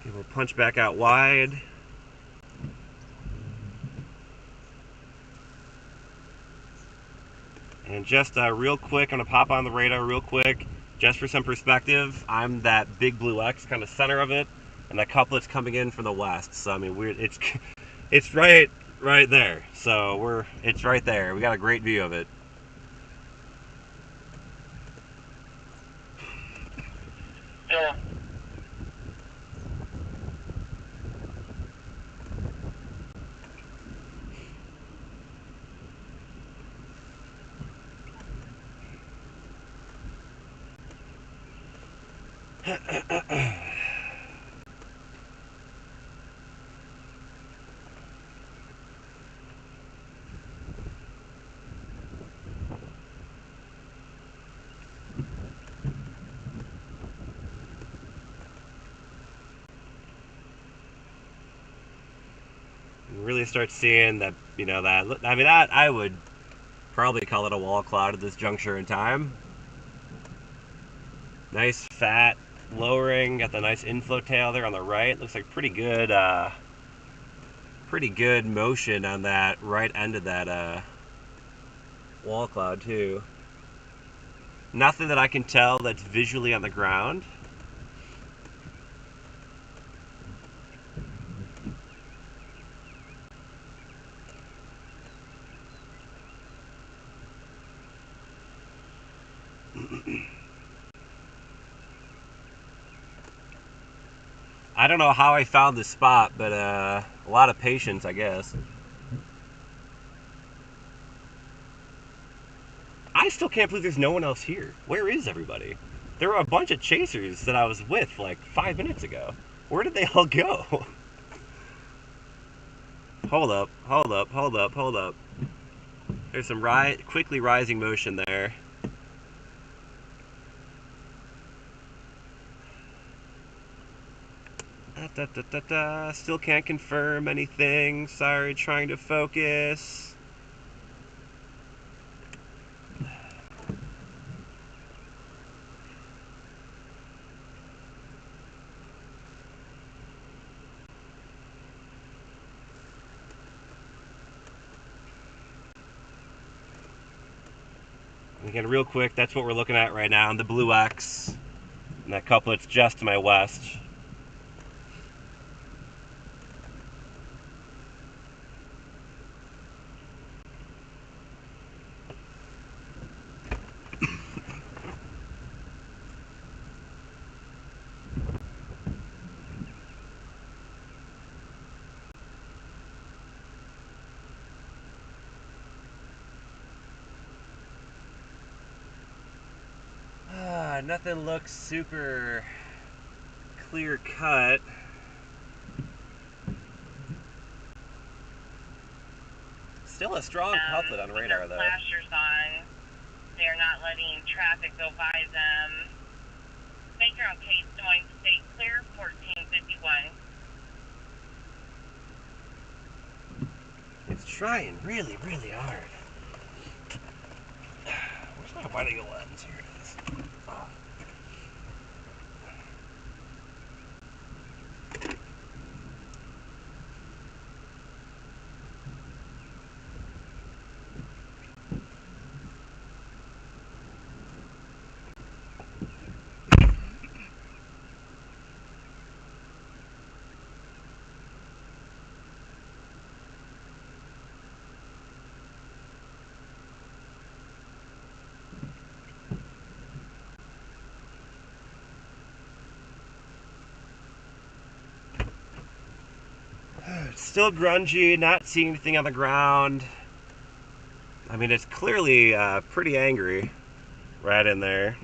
Okay, we'll punch back out wide. And just real quick, I'm going to pop on the radar real quick, just for some perspective. I'm that big blue X, kind of center of it, and that couplet's coming in from the west. So I mean, it's right there. So it's right there. We got a great view of it. Yeah. Really start seeing that, you know, that, I mean, that I would probably call it a wall cloud at this juncture in time. Nice fat lowering, got the nice inflow tail there on the right. Looks like pretty good motion on that right end of that wall cloud too. Nothing that I can tell that's visually on the ground. I don't know how I found this spot, but a lot of patience, I guess. I still can't believe there's no one else here. Where is everybody? There were a bunch of chasers that I was with like 5 minutes ago. Where did they all go? Hold up, hold up, hold up, hold up. There's some quickly rising motion there. Still can't confirm anything. Sorry, trying to focus. Again, real quick, that's what we're looking at right now, the blue X. And that couplet's just to my west. Nothing looks super clear cut. Still a strong couplet on radar, though. Flashers on. They're not letting traffic go by them. Baker on Case, Des Moines State clear, 1451. It's trying really, really hard. Where's my wide angle lens? Here it is. Oh. It's still grungy, not seeing anything on the ground. I mean, it's clearly pretty angry right in there.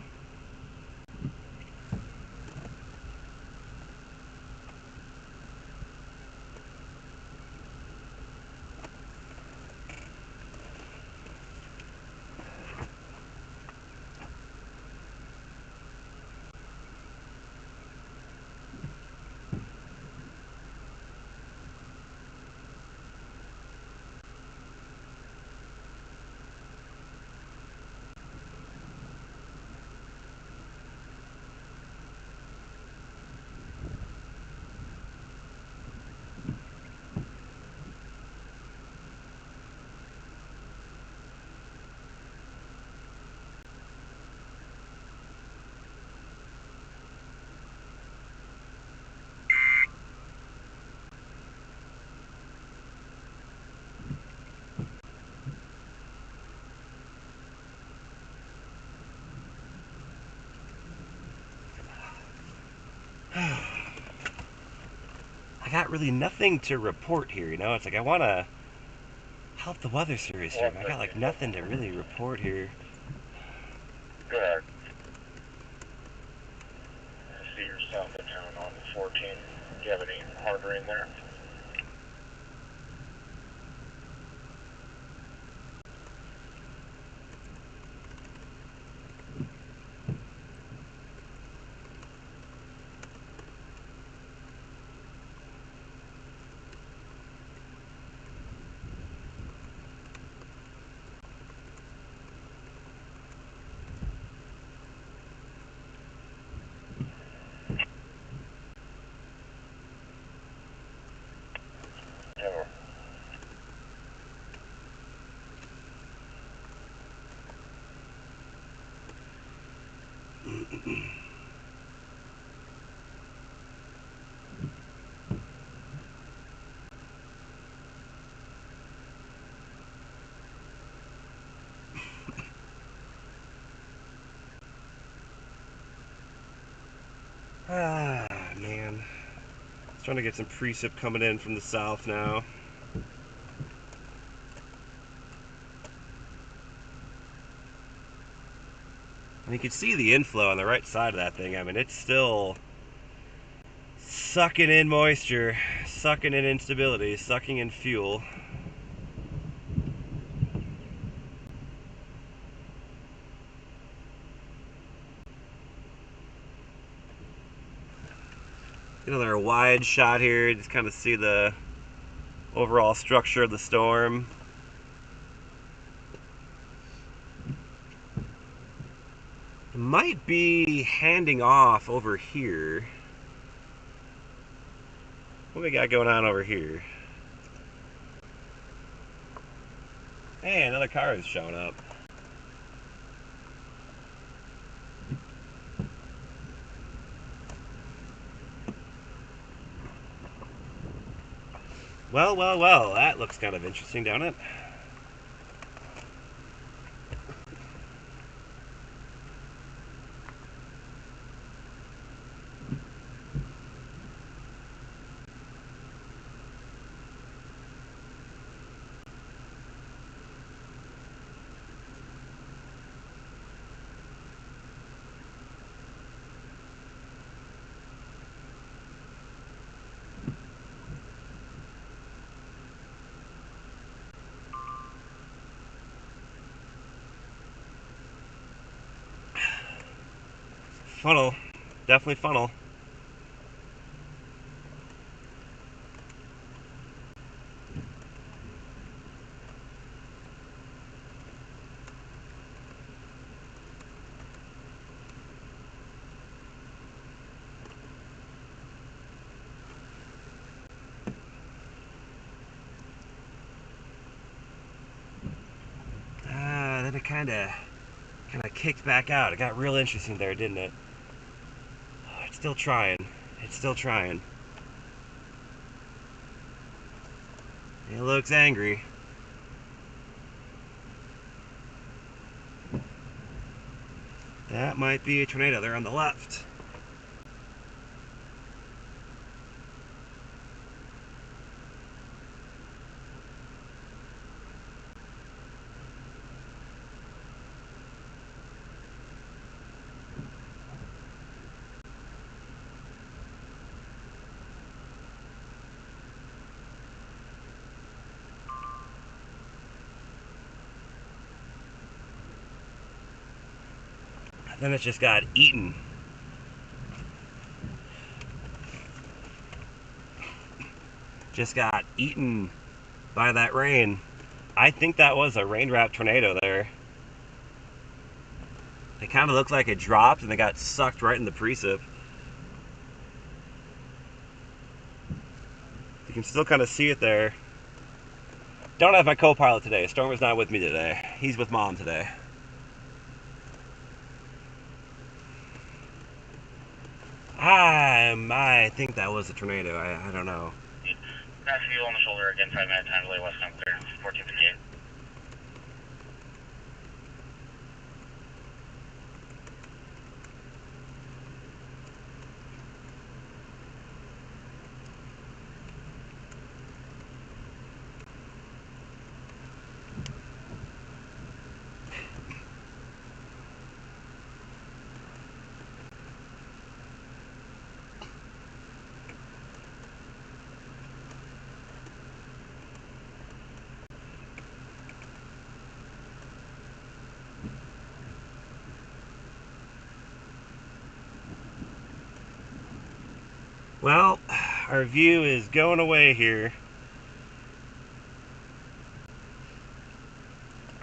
I got really nothing to report here, you know? It's like I want to help the weather service here, but I got like nothing to really report here. Go ahead. I see you're south of town on 14. Do you have any hard rain there? Ah, man. Just trying to get some precip coming in from the south now. And you can see the inflow on the right side of that thing. I mean, it's still sucking in moisture, sucking in instability, sucking in fuel. Another wide shot here, just kind of see the overall structure of the storm. It might be handing off over here. What we got going on over here? Hey, another car is showing up. Well, well, well, that looks kind of interesting, don't it? Funnel. Definitely funnel. Then it kind of kicked back out. It got real interesting there, didn't it? It's still trying. It's still trying. It looks angry. That might be a tornado there on the left. Then it just got eaten. Just got eaten by that rain. I think that was a rain-wrapped tornado there. It kind of looked like it dropped and it got sucked right in the precip. You can still kind of see it there. Don't have my co-pilot today. Stormer's not with me today. He's with Mom today. I think that was a tornado. I don't know. Pass fuel on the shoulder again, 5 minute time delay, west on clear, 1458. Well, our view is going away here.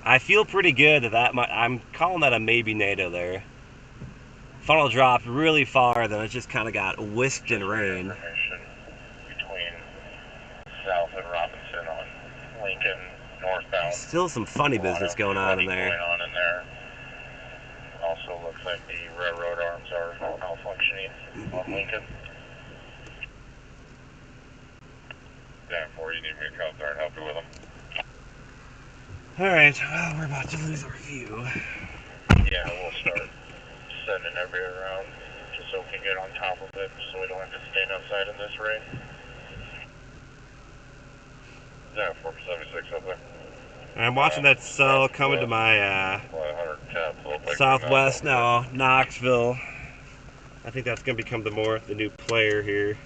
I feel pretty good that I'm calling that a maybe NATO there. Funnel dropped really far, then it just kind of got whisked in rain. Between South and Robinson on Lincoln northbound. Still some funny business going on in there. Also looks like the railroad arms are malfunctioning on Lincoln. Down 4, you need me to come there and help you with them. Alright, well, we're about to lose our view. Yeah, we'll start sending everybody around just so we can get on top of it so we don't have to stand outside in this rain. Yeah, 476 up there. I'm watching that cell coming to my southwest now, Knoxville. I think that's going to become the new player here.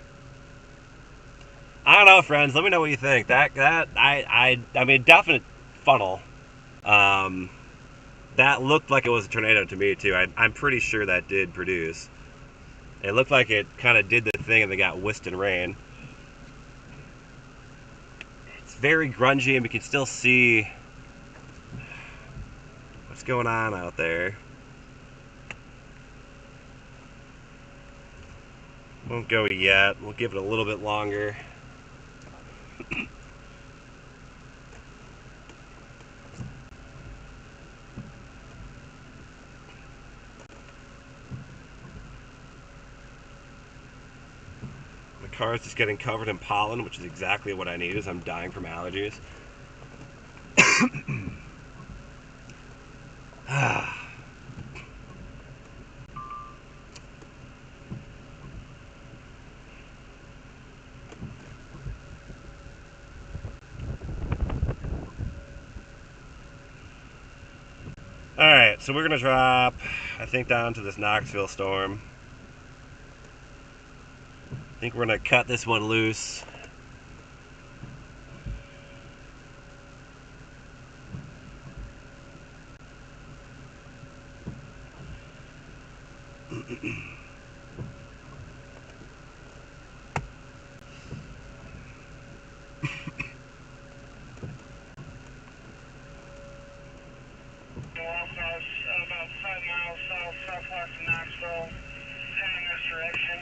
I don't know, friends. Let me know what you think. I mean, definite funnel. That looked like it was a tornado to me too. I'm pretty sure that did produce. It looked like it kind of did the thing and they got whisked in rain. It's very grungy and we can still see what's going on out there. Won't go yet. We'll give it a little bit longer. My car is just getting covered in pollen, which is exactly what I need, as I'm dying from allergies. Alright, so we're going to drop, I think, down to this Knoxville storm. I think we're going to cut this one loose. About 5 miles southwest of Knoxville, heading this direction.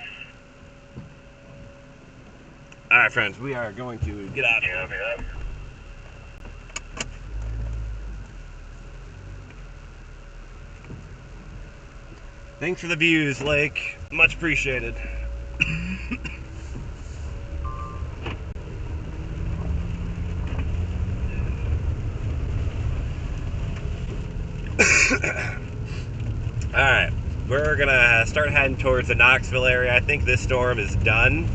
Alright, friends, we are going to get out of here. Yeah. Thanks for the views, Lake. Much appreciated. Alright, we're gonna start heading towards the Knoxville area. I think this storm is done.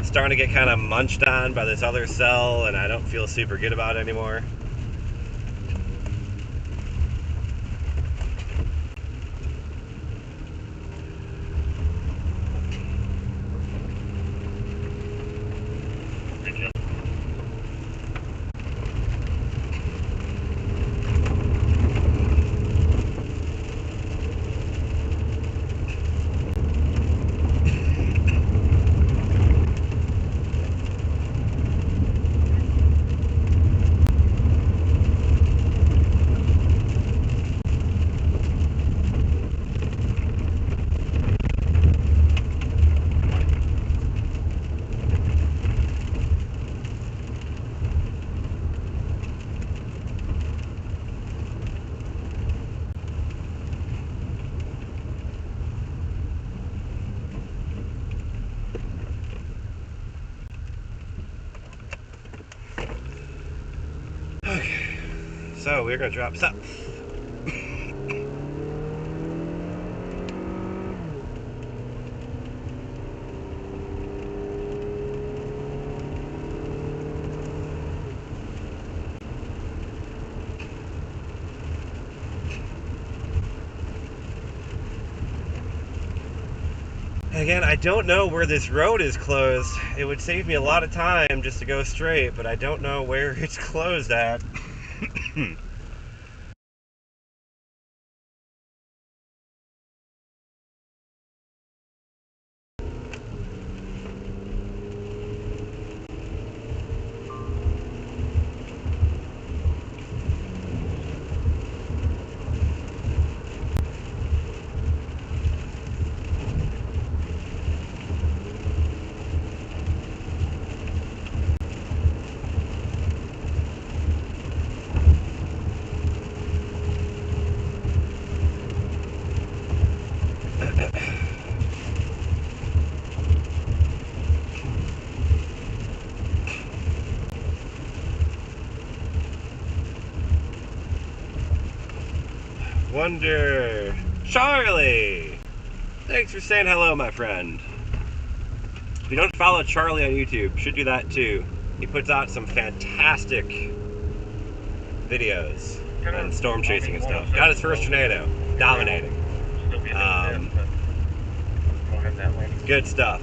It's starting to get kind of munched on by this other cell, and I don't feel super good about it anymore. So we're going to drop south. Again, I don't know where this road is closed. It would save me a lot of time just to go straight, but I don't know where it's closed at. Wonder Charlie! Thanks for saying hello, my friend. If you don't follow Charlie on YouTube, you should do that too. He puts out some fantastic videos on storm chasing and stuff. Got his first tornado. Dominating. Good stuff.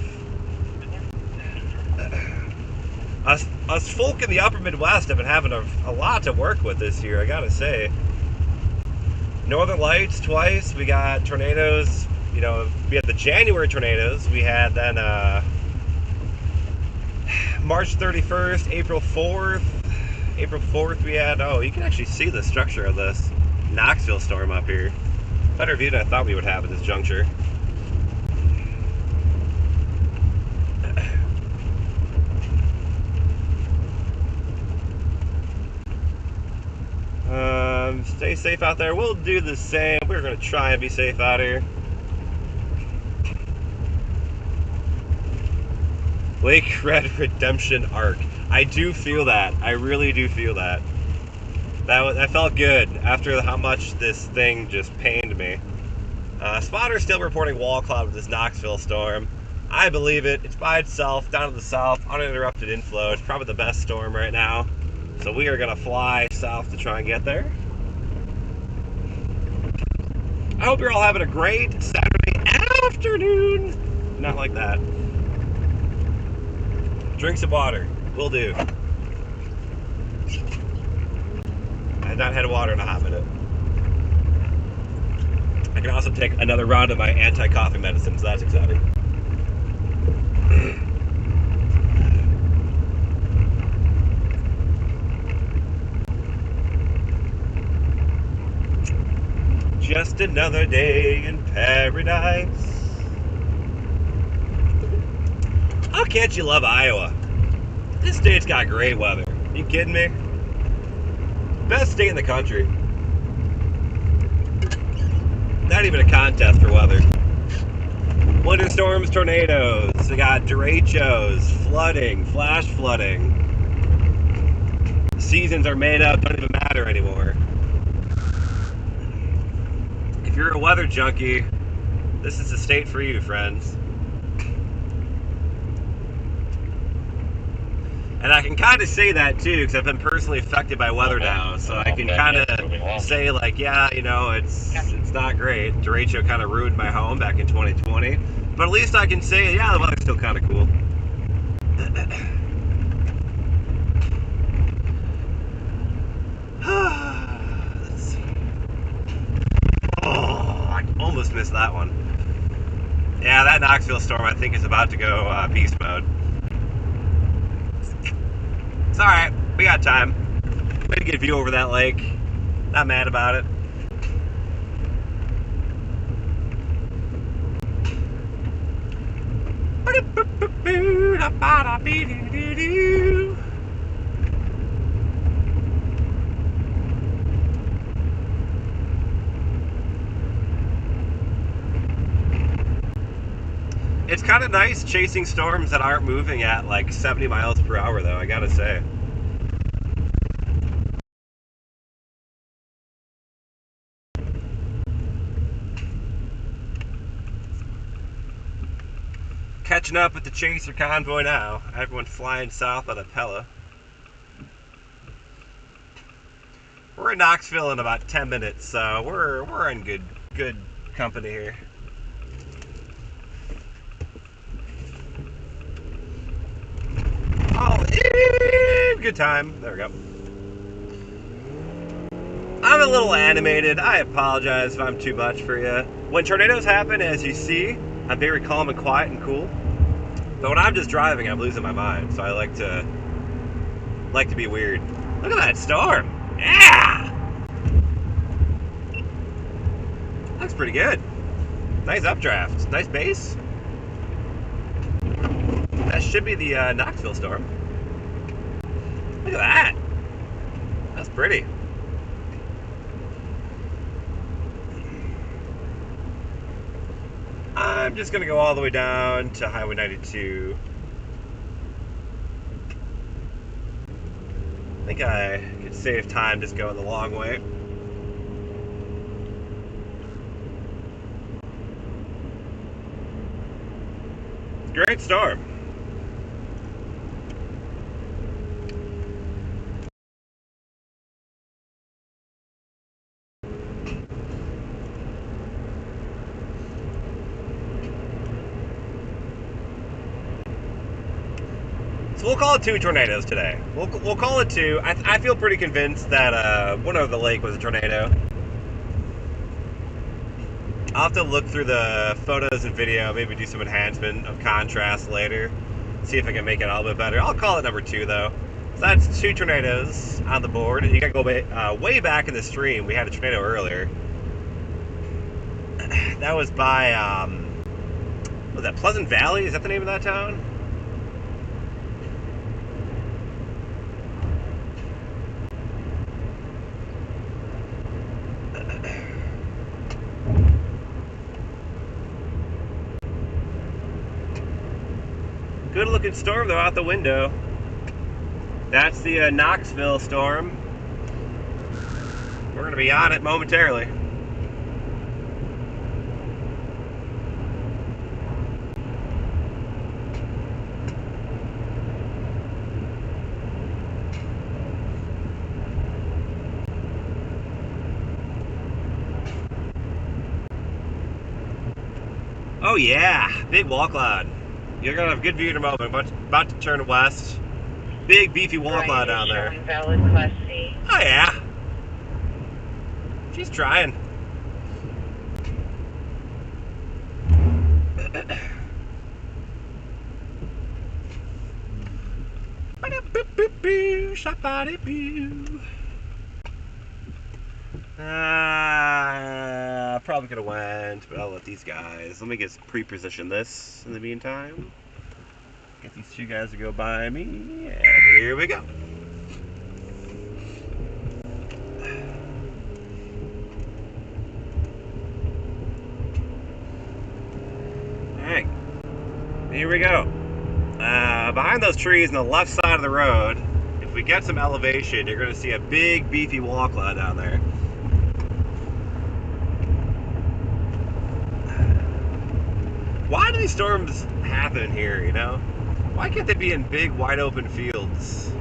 Us folk in the upper Midwest have been having a lot to work with this year, I gotta say. Northern Lights twice, we got tornadoes you know, we had the January tornadoes. We had then March 31st, April 4th. April 4th we had, oh, you can actually see the structure of this Knoxville storm up here. Better view than I thought we would have at this juncture. Stay safe out there. We'll do the same. We're going to try and be safe out here. Lake Red Redemption Arc. I do feel that. I really do feel that. That felt good after how much this thing just pained me. Spotter's still reporting wall cloud with this Knoxville storm. I believe it. It's by itself, down to the south, uninterrupted inflow. It's probably the best storm right now. So we are going to fly south to try and get there. I hope you're all having a great Saturday afternoon. Not like that. Drink some water. Will do. I have not had water in a hot minute. I can also take another round of my anti-coughing medicine, so that's exciting. Just another day in paradise. How can't you love Iowa? This state's got great weather. Are you kidding me? Best state in the country. Not even a contest for weather. Winter storms, tornadoes. They got derechos, flooding, flash flooding. Seasons are made up, don't even matter anymore. If you're a weather junkie, this is the state for you, friends. And I can kind of say that too, because I've been personally affected by weather now, so I can kind of say like, yeah, you know, it's not great. Derecho kind of ruined my home back in 2020, but at least I can say, yeah, the weather's still kind of cool. Let's see. Oh, I almost missed that one. Yeah, that Knoxville storm I think is about to go beast mode. It's alright, we got time. We had a good view over that lake. Not mad about it. It's kind of nice chasing storms that aren't moving at like 70 miles per hour though, I gotta say. Catching up with the chaser convoy now. Everyone's flying south out of Pella. We're in Knoxville in about 10 minutes, so we're in good company here. All in good time. There we go. I'm a little animated. I apologize if I'm too much for you. When tornadoes happen, as you see, I'm very calm and quiet and cool. But when I'm just driving, I'm losing my mind. So I like to be weird. Look at that storm. Yeah! Looks pretty good. Nice updraft. Nice base. That should be the Knoxville storm. Look at that. That's pretty. I'm just going to go all the way down to Highway 92. I think I could save time just going the long way. Great storm. So we'll call it 2 tornadoes today. We'll call it 2. I feel pretty convinced that one over the lake was a tornado. I'll have to look through the photos and video, maybe do some enhancement of contrast later. See if I can make it a little bit better. I'll call it number 2 though. So that's 2 tornadoes on the board. And you gotta go way back in the stream. We had a tornado earlier. That was by, what was that, Pleasant Valley? Is that the name of that town? Good looking storm though out the window. That's the Knoxville storm. We're gonna be on it momentarily. Oh yeah, big wall cloud. You're gonna have a good view in a moment. About to turn west. Big beefy wall cloud down there. Valid Class C. Oh yeah. She's trying. Probably could have went, but I'll let these guys. Let me just pre-position this in the meantime. Get these 2 guys to go by me, and here we go. Alright, here we go. Behind those trees on the left side of the road, if we get some elevation, you're going to see a big beefy wall cloud down there. Why do these storms happen here, you know? Why can't they be in big, wide open fields?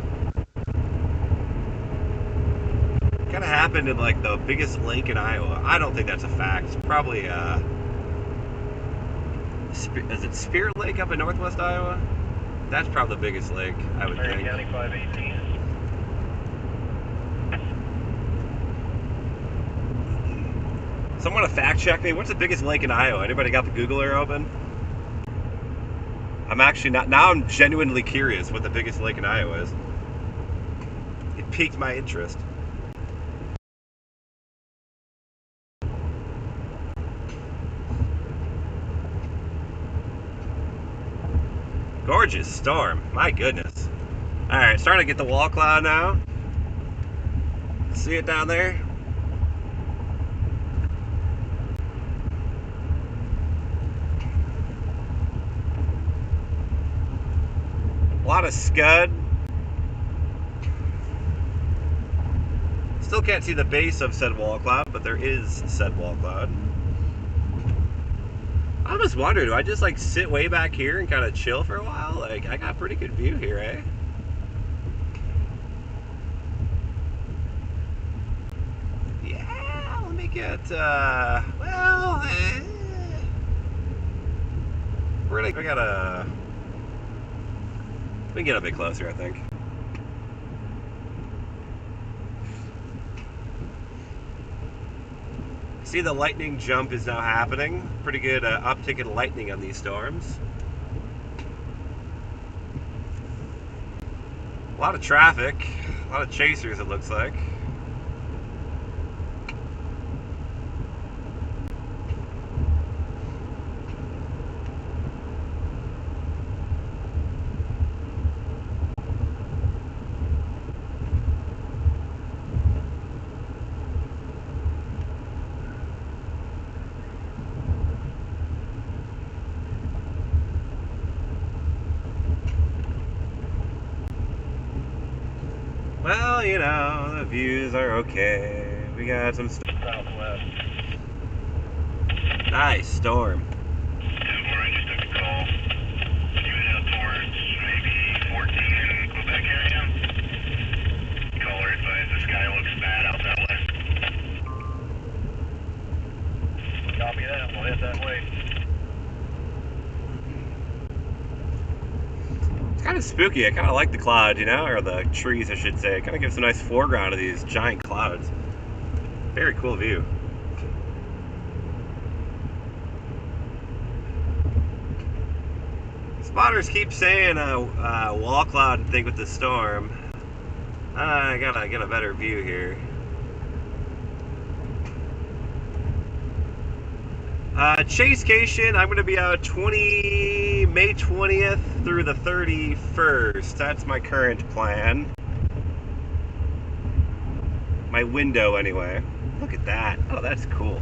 Kind of happened in, like, the biggest lake in Iowa. I don't think that's a fact. It's probably, is it Spirit Lake up in northwest Iowa? That's probably the biggest lake, I would think. County 518. Someone to fact check me. What's the biggest lake in Iowa? Anybody got the Googler open? I'm actually not. Now I'm genuinely curious what the biggest lake in Iowa is. It piqued my interest. Gorgeous storm. My goodness. Alright, starting to get the wall cloud now. See it down there? A lot of scud. Still can't see the base of said wall cloud, but there is said wall cloud. I was wondering, do I just like sit way back here and kind of chill for a while? Like, I got a pretty good view here, eh? Yeah, let me get, we can get a bit closer, I think. See, the lightning jump is now happening. Pretty good uptick in lightning on these storms. A lot of traffic, a lot of chasers it looks like. Well, you know, the views are okay. We got some Southwest. nice storm. I just took a call. You head up towards maybe 14 in Quebec area. Caller advised the sky looks bad out that way. Copy that. We'll head that way. Kind of spooky. I kind of like the clouds, you know, or the trees, I should say. It kind of gives a nice foreground to these giant clouds. Very cool view. Spotters keep saying wall cloud and think with the storm. I gotta get a better view here. Chasecation, I'm going to be out May 20th through the 31st. That's my current plan. My window, anyway. Look at that. Oh, that's cool.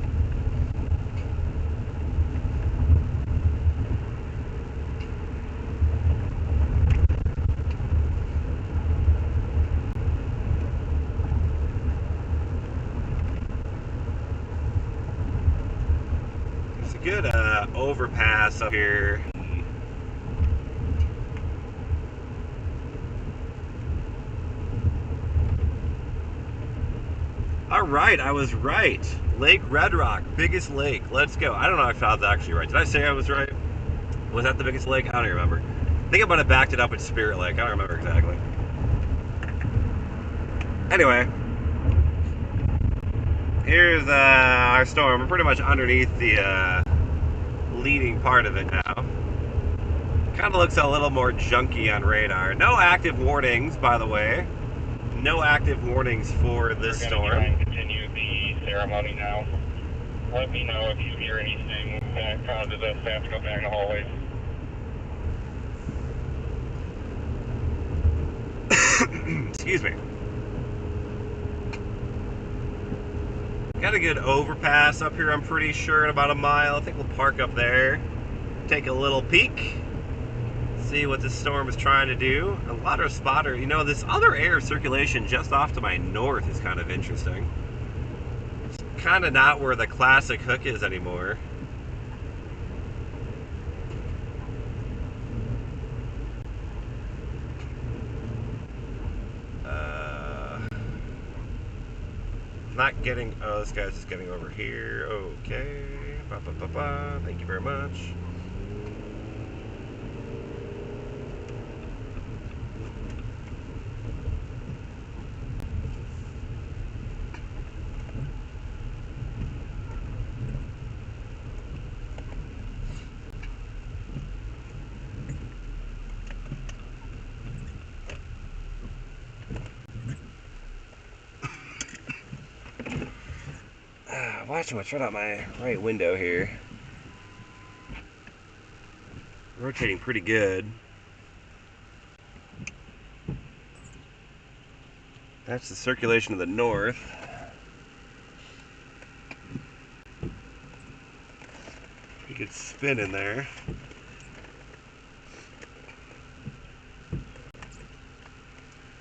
Good overpass up here. All right, I was right. Lake Red Rock, biggest lake. Let's go. I don't know if I was actually right. Did I say I was right? Was that the biggest lake? I don't even remember. I think I might have backed it up with Spirit Lake. I don't remember exactly. Anyway. Here's our storm. We're pretty much underneath the leading part of it now. Kind of looks a little more junky on radar. No active warnings, by the way. No active warnings for this storm. We're going to try and continue the ceremony now. Let me know if you hear anything that causes us to have to go back in the hallways. Excuse me. Got a good overpass up here, I'm pretty sure, in about a mile. I think we'll park up there, take a little peek, see what this storm is trying to do. A lot of spotter. You know, this other air circulation just off to my north is kind of interesting. It's kind of not where the classic hook is anymore. Not getting, oh, this guy's just getting over here. Okay. Thank you very much. Watch too much right out my right window here. Rotating pretty good. That's the circulation of the north. You could spin in there.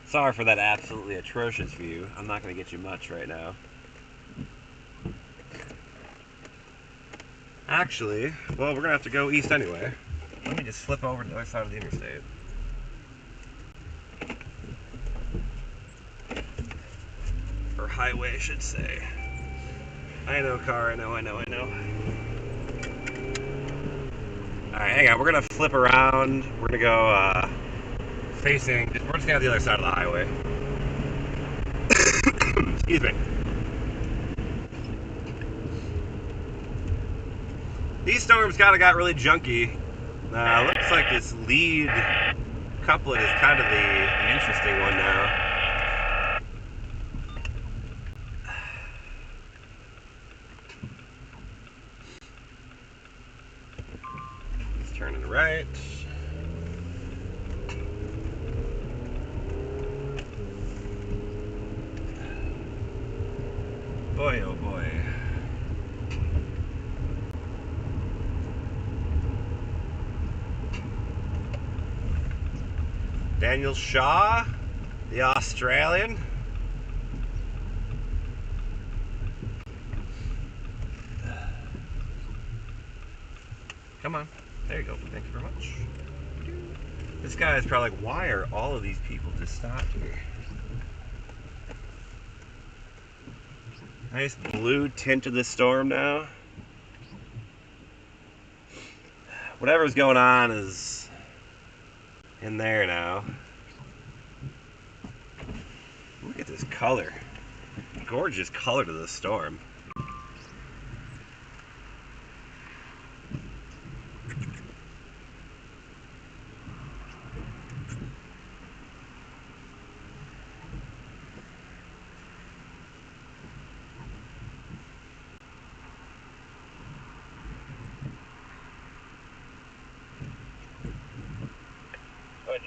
Sorry for that absolutely atrocious view. I'm not going to get you much right now. Actually, well, we're going to have to go east anyway. Let me just flip over to the other side of the interstate. Or highway, I should say. I know, car, I know. Alright, hang on, we're going to flip around. We're going to go facing, we're just going to the other side of the highway. Excuse me. These storms kind of got really junky. Looks like this lead couplet is kind of the interesting one now. Let's turn it right. Boy, oh boy. Daniel Shaw, the Australian. Come on. There you go. Thank you very much. This guy is probably like, why are all of these people just stopped here? Nice blue tint of the storm now. Whatever's going on is in there now. Look at this color. Gorgeous color to the storm.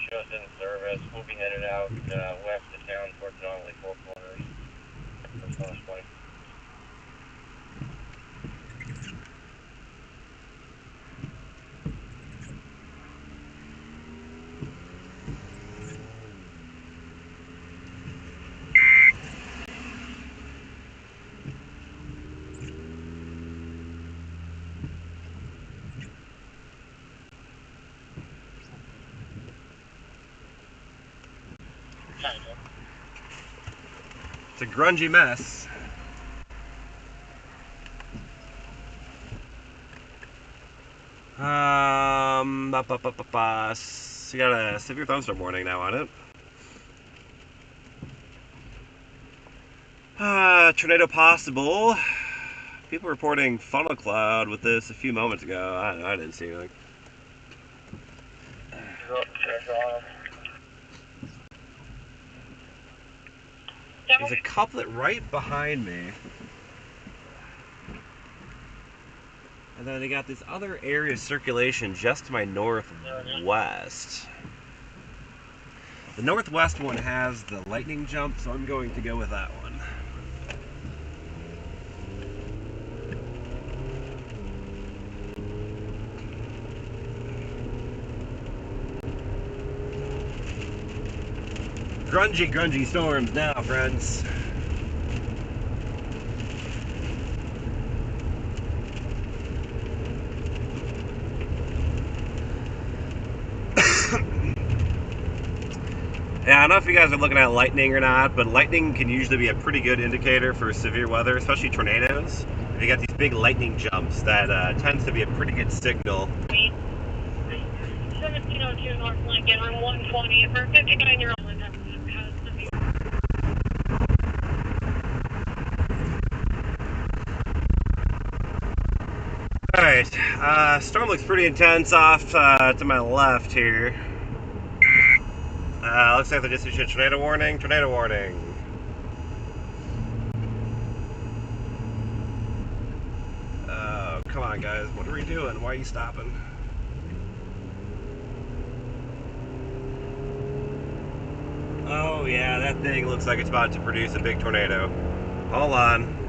shows in service. We'll be headed out west of town towards Anomaly Four Corners. Response point. It's a grungy mess. You got a severe thunderstorm warning now on it. Tornado possible. People reporting funnel cloud with this a few moments ago. I don't know, I didn't see anything. There's a couplet right behind me. And then they got this other area of circulation just to my northwest. The northwest one has the lightning jump, so I'm going to go with that one. Grungy, grungy storms now, friends. Yeah, I don't know if you guys are looking at lightning or not, but lightning can usually be a pretty good indicator for severe weather, especially tornadoes. If you got these big lightning jumps, that tends to be a pretty good signal. 1702 North Lincoln, room 120, for 59-year-old. Alright, storm looks pretty intense off to my left here. Looks like they just issued a tornado warning. Tornado warning. Oh, come on, guys. What are we doing? Why are you stopping? Oh, yeah, that thing looks like it's about to produce a big tornado. Hold on.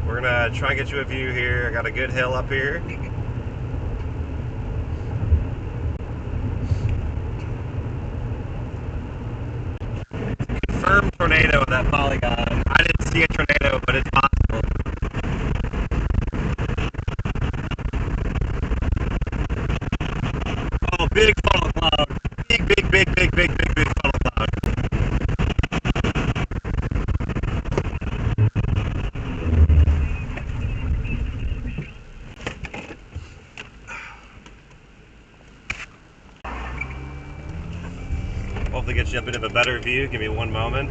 We're gonna try and get you a view here. I got a good hill up here. Confirmed tornado in that polygon. I didn't see a tornado, but it's possible. Oh, big funnel cloud. Big funnel cloud. Hopefully get you a bit of a better view. Give me one moment.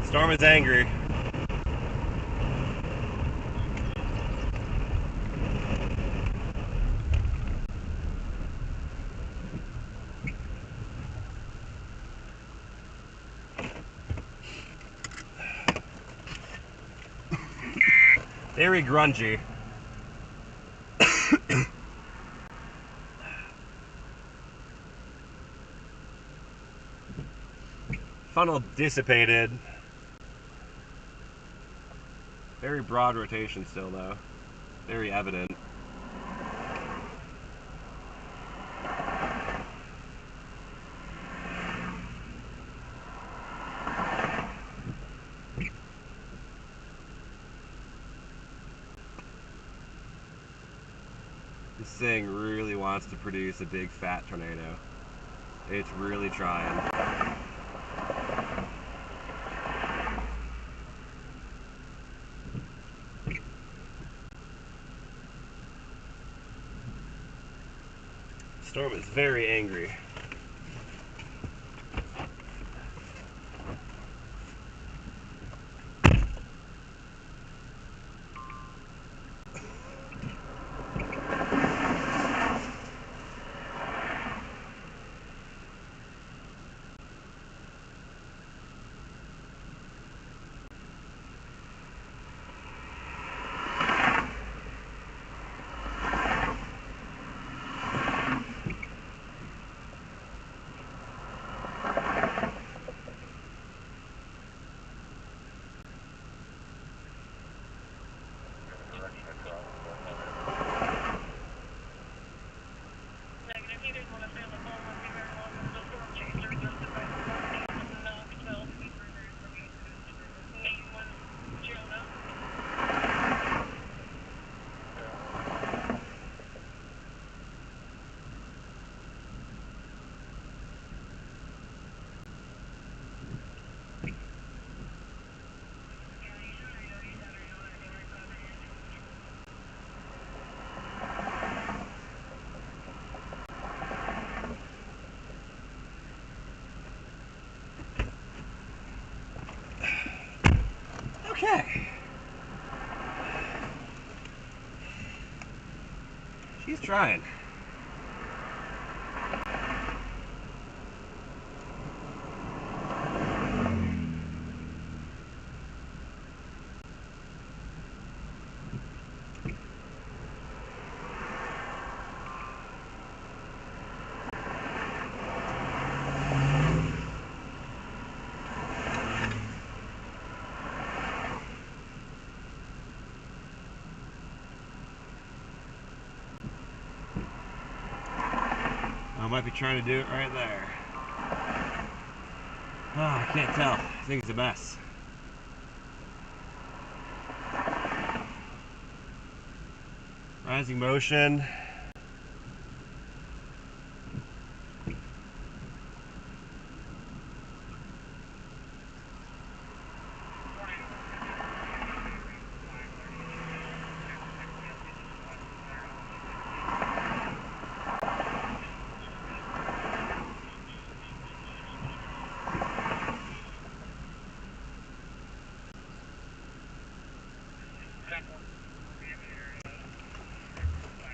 Storm is angry. Very grungy. Funnel dissipated. Very broad rotation still, though. Very evident. This thing really wants to produce a big fat tornado. It's really trying. Storm is very angry. He's trying. I might be trying to do it right there. Oh, I can't tell. I think it's a mess. Rising motion.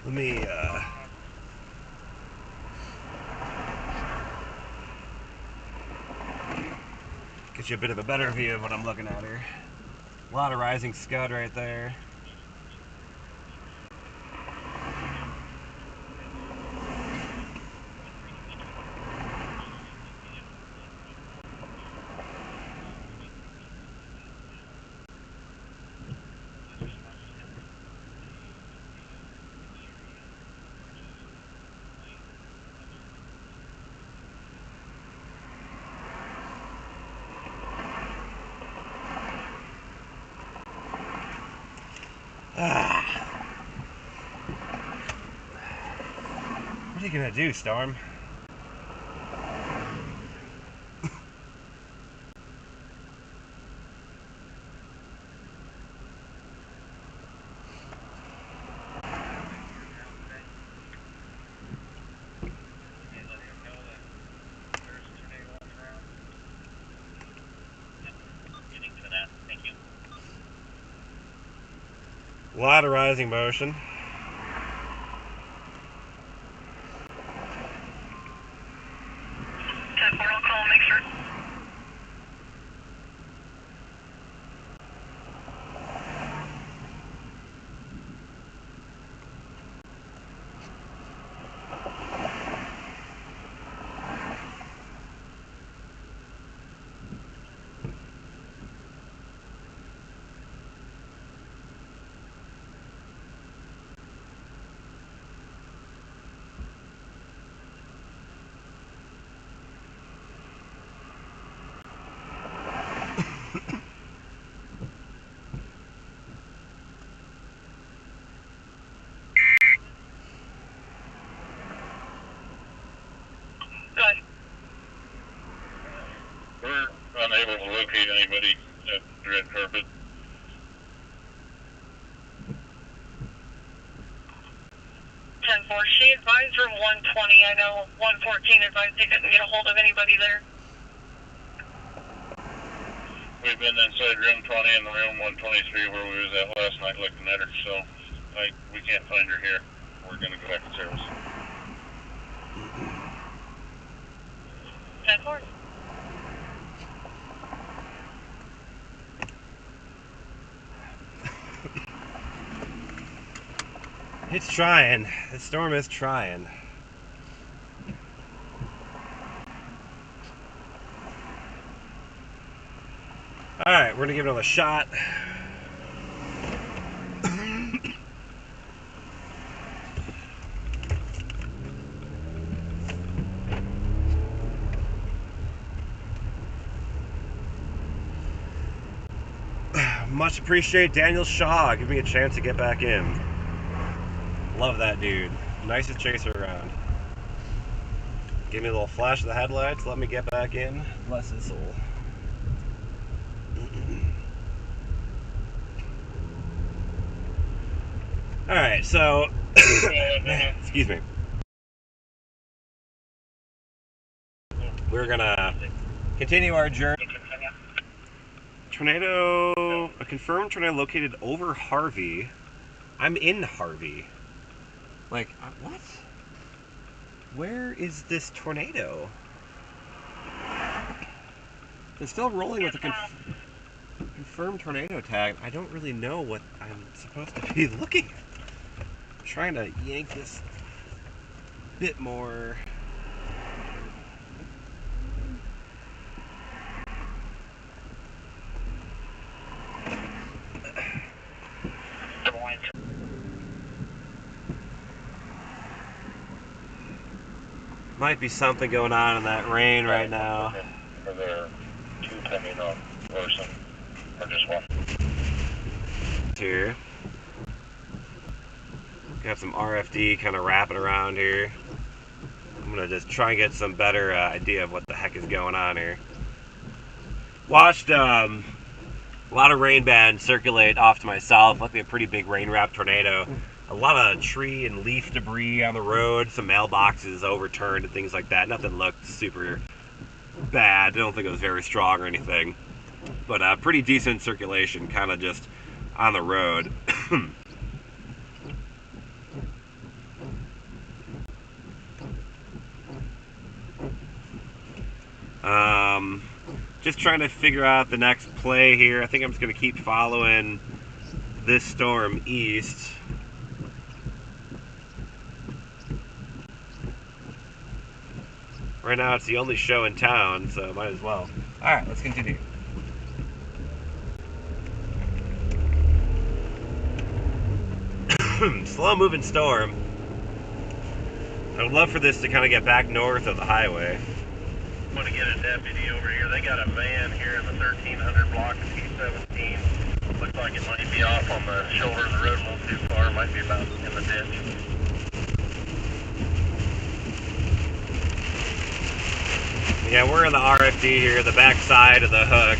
Let me, get you a bit of a better view of what I'm looking at here. A lot of rising scud right there. What are you gonna do, Storm? A lot of rising motion. We're unable to locate anybody at the red carpet. She advised room 120. I know 114 advised they couldn't get a hold of anybody there. We've been inside room 20 and room 123 where we was at last night looking at her, so we can't find her here. We're going to go back to service. 10-4. It's trying. The storm is trying. Alright, we're going to give it another shot. Much appreciate Daniel Shaw giving me a chance to get back in. Love that dude. Nicest chaser around. Give me a little flash of the headlights, let me get back in. Bless his soul. Alright, so excuse me. We're gonna continue our journey. Tornado, a confirmed tornado located over Harvey. I'm in Harvey. Like, what? Where is this tornado? It's still rolling with a confirmed tornado tag. I don't really know what I'm supposed to be looking at. I'm trying to yank this a bit more. Might be something going on in that rain right now. Are there two coming on, or some, or just one? Here. Got some RFD kind of wrapping around here. I'm gonna just try and get some better idea of what the heck is going on here. Watched a lot of rain bands circulate off to my south. Luckily, a pretty big rain wrap tornado. A lot of tree and leaf debris on the road, some mailboxes overturned and things like that. Nothing looked super bad. I don't think it was very strong or anything. But pretty decent circulation, kind of just on the road. Just trying to figure out the next play here. I think I'm just going to keep following this storm east. Right now it's the only show in town, so might as well. Alright, let's continue. Slow moving storm. I would love for this to kind of get back north of the highway. I'm going to get a deputy over here. They got a van here in the 1300 block of P17. Looks like it might be off on the shoulder of the road a little too far. Might be about in the ditch. Yeah, we're in the RFD here, the back side of the hook.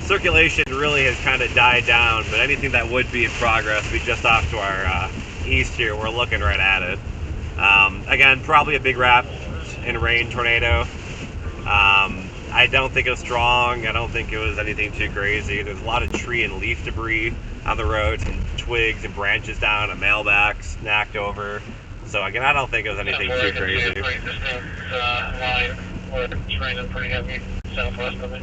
Circulation really has kind of died down, but anything that would be in progress would be just off to our east here. We're looking right at it. Again, probably a big wrap and rain tornado. I don't think it was strong. I don't think it was anything too crazy. There's a lot of tree and leaf debris on the road, some twigs and branches down, a mailbox knocked over. So again, I don't think it was anything too crazy. Line where it's raining pretty heavy southwest of it.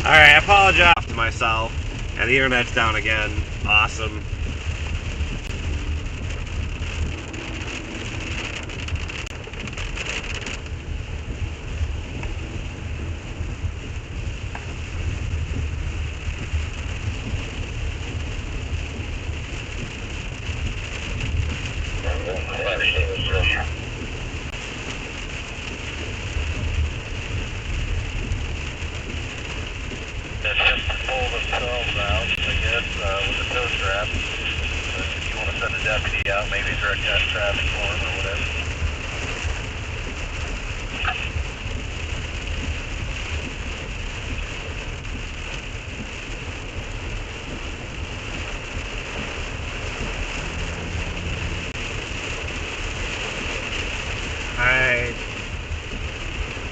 Alright, I apologize to myself. And the internet's down again. Awesome.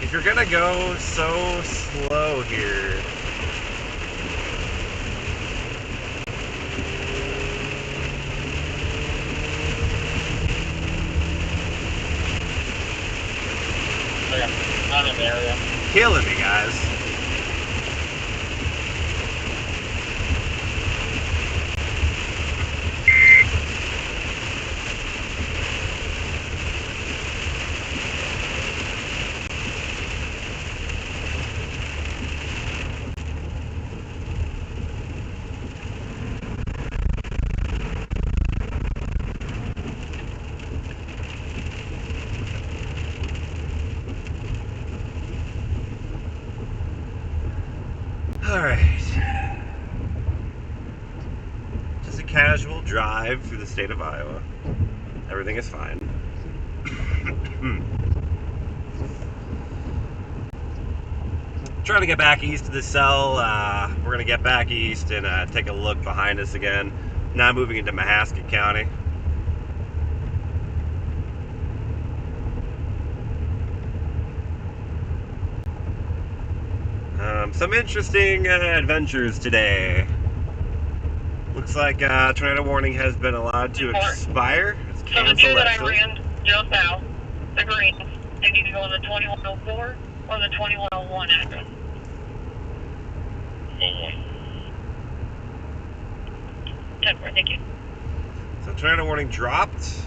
If you're gonna go so slow here, Not in the area. killing me, guys. Alright. Just a casual drive through the state of Iowa. Everything is fine. Trying to get back east of the cell. We're going to get back east and take a look behind us again. Now moving into Mahaska County. Some interesting adventures today. Looks like tornado warning has been allowed to expire. It's So the canceled, two that I actually. ran just out, the greens, they need to go on the 2104 or the 2101 address. 10-4, thank you. So tornado warning dropped.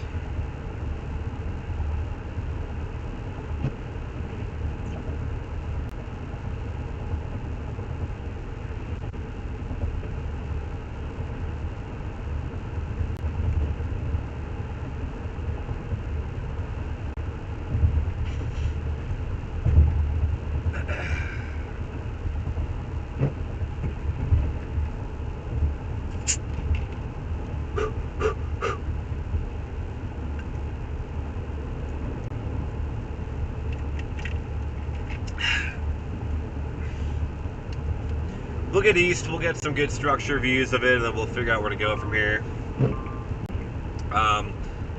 We'll get east, we'll get some good structure views of it, and then we'll figure out where to go from here.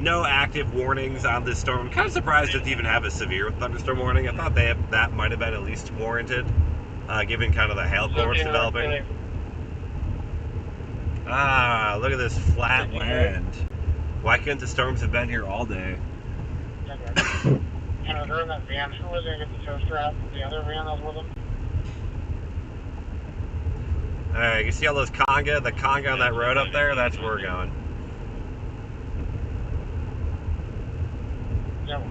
No active warnings on this storm. I'm kind of surprised it to even have a severe thunderstorm warning. I thought that might have been at least warranted, given kind of the hail course developing. Ah, look at this flat land. Why couldn't the storms have been here all day? And I was in that van. Who was there to get the toaster out? The other van that was with him? Alright, you see all those conga? The conga on that road up there? That's where we're going. Yep.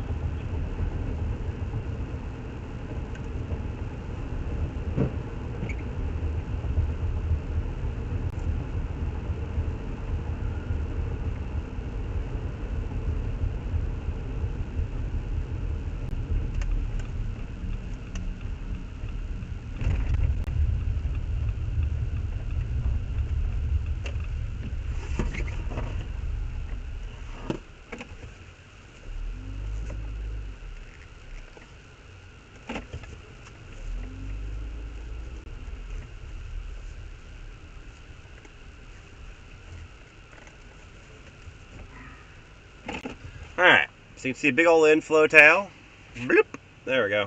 Alright, so you can see a big old inflow tail. Bloop. There we go.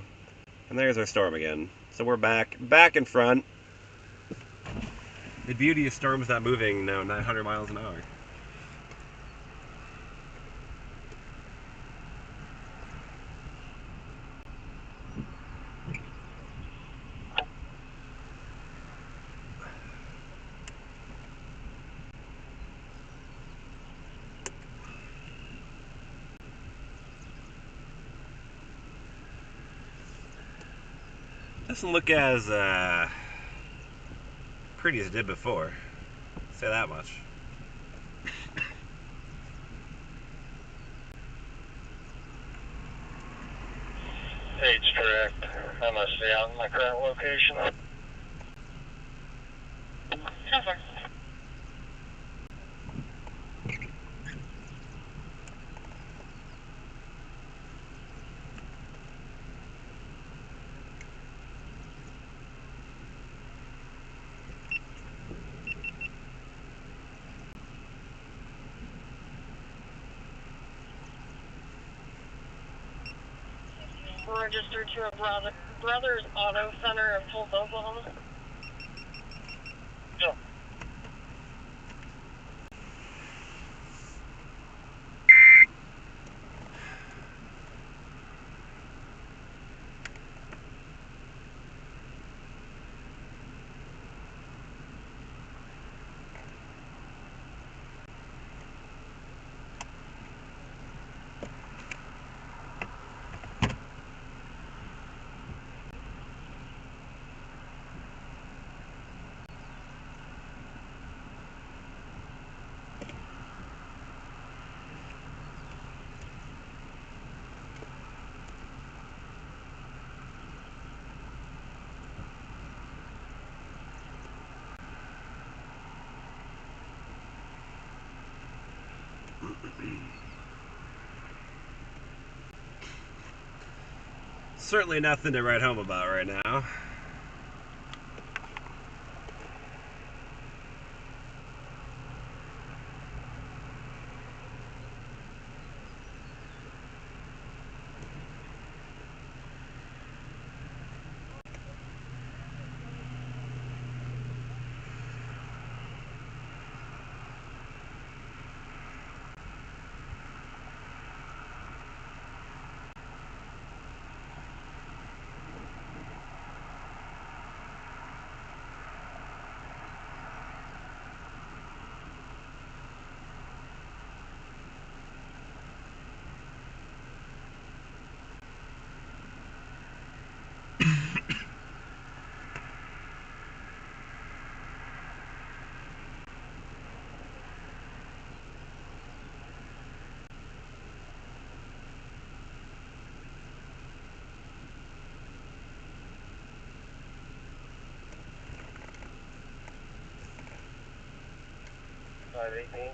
And there's our storm again. So we're back in front. The beauty of storms not moving now 900 miles an hour. Doesn't look as pretty as it did before. Say that much. Eight's correct. I must be out in my current location. 10-4. Registered to a Brothers Auto Center of Tulsa, Oklahoma. Yeah. certainly nothing to write home about right now. Five 18.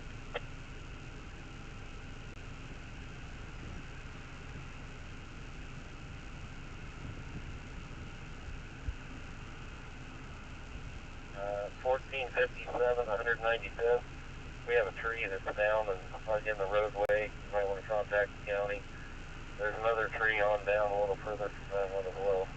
Uh, 1457, 195th. We have a tree that's down and plug in the roadway. You might want to contact the county. There's another tree on down a little further from that one as well.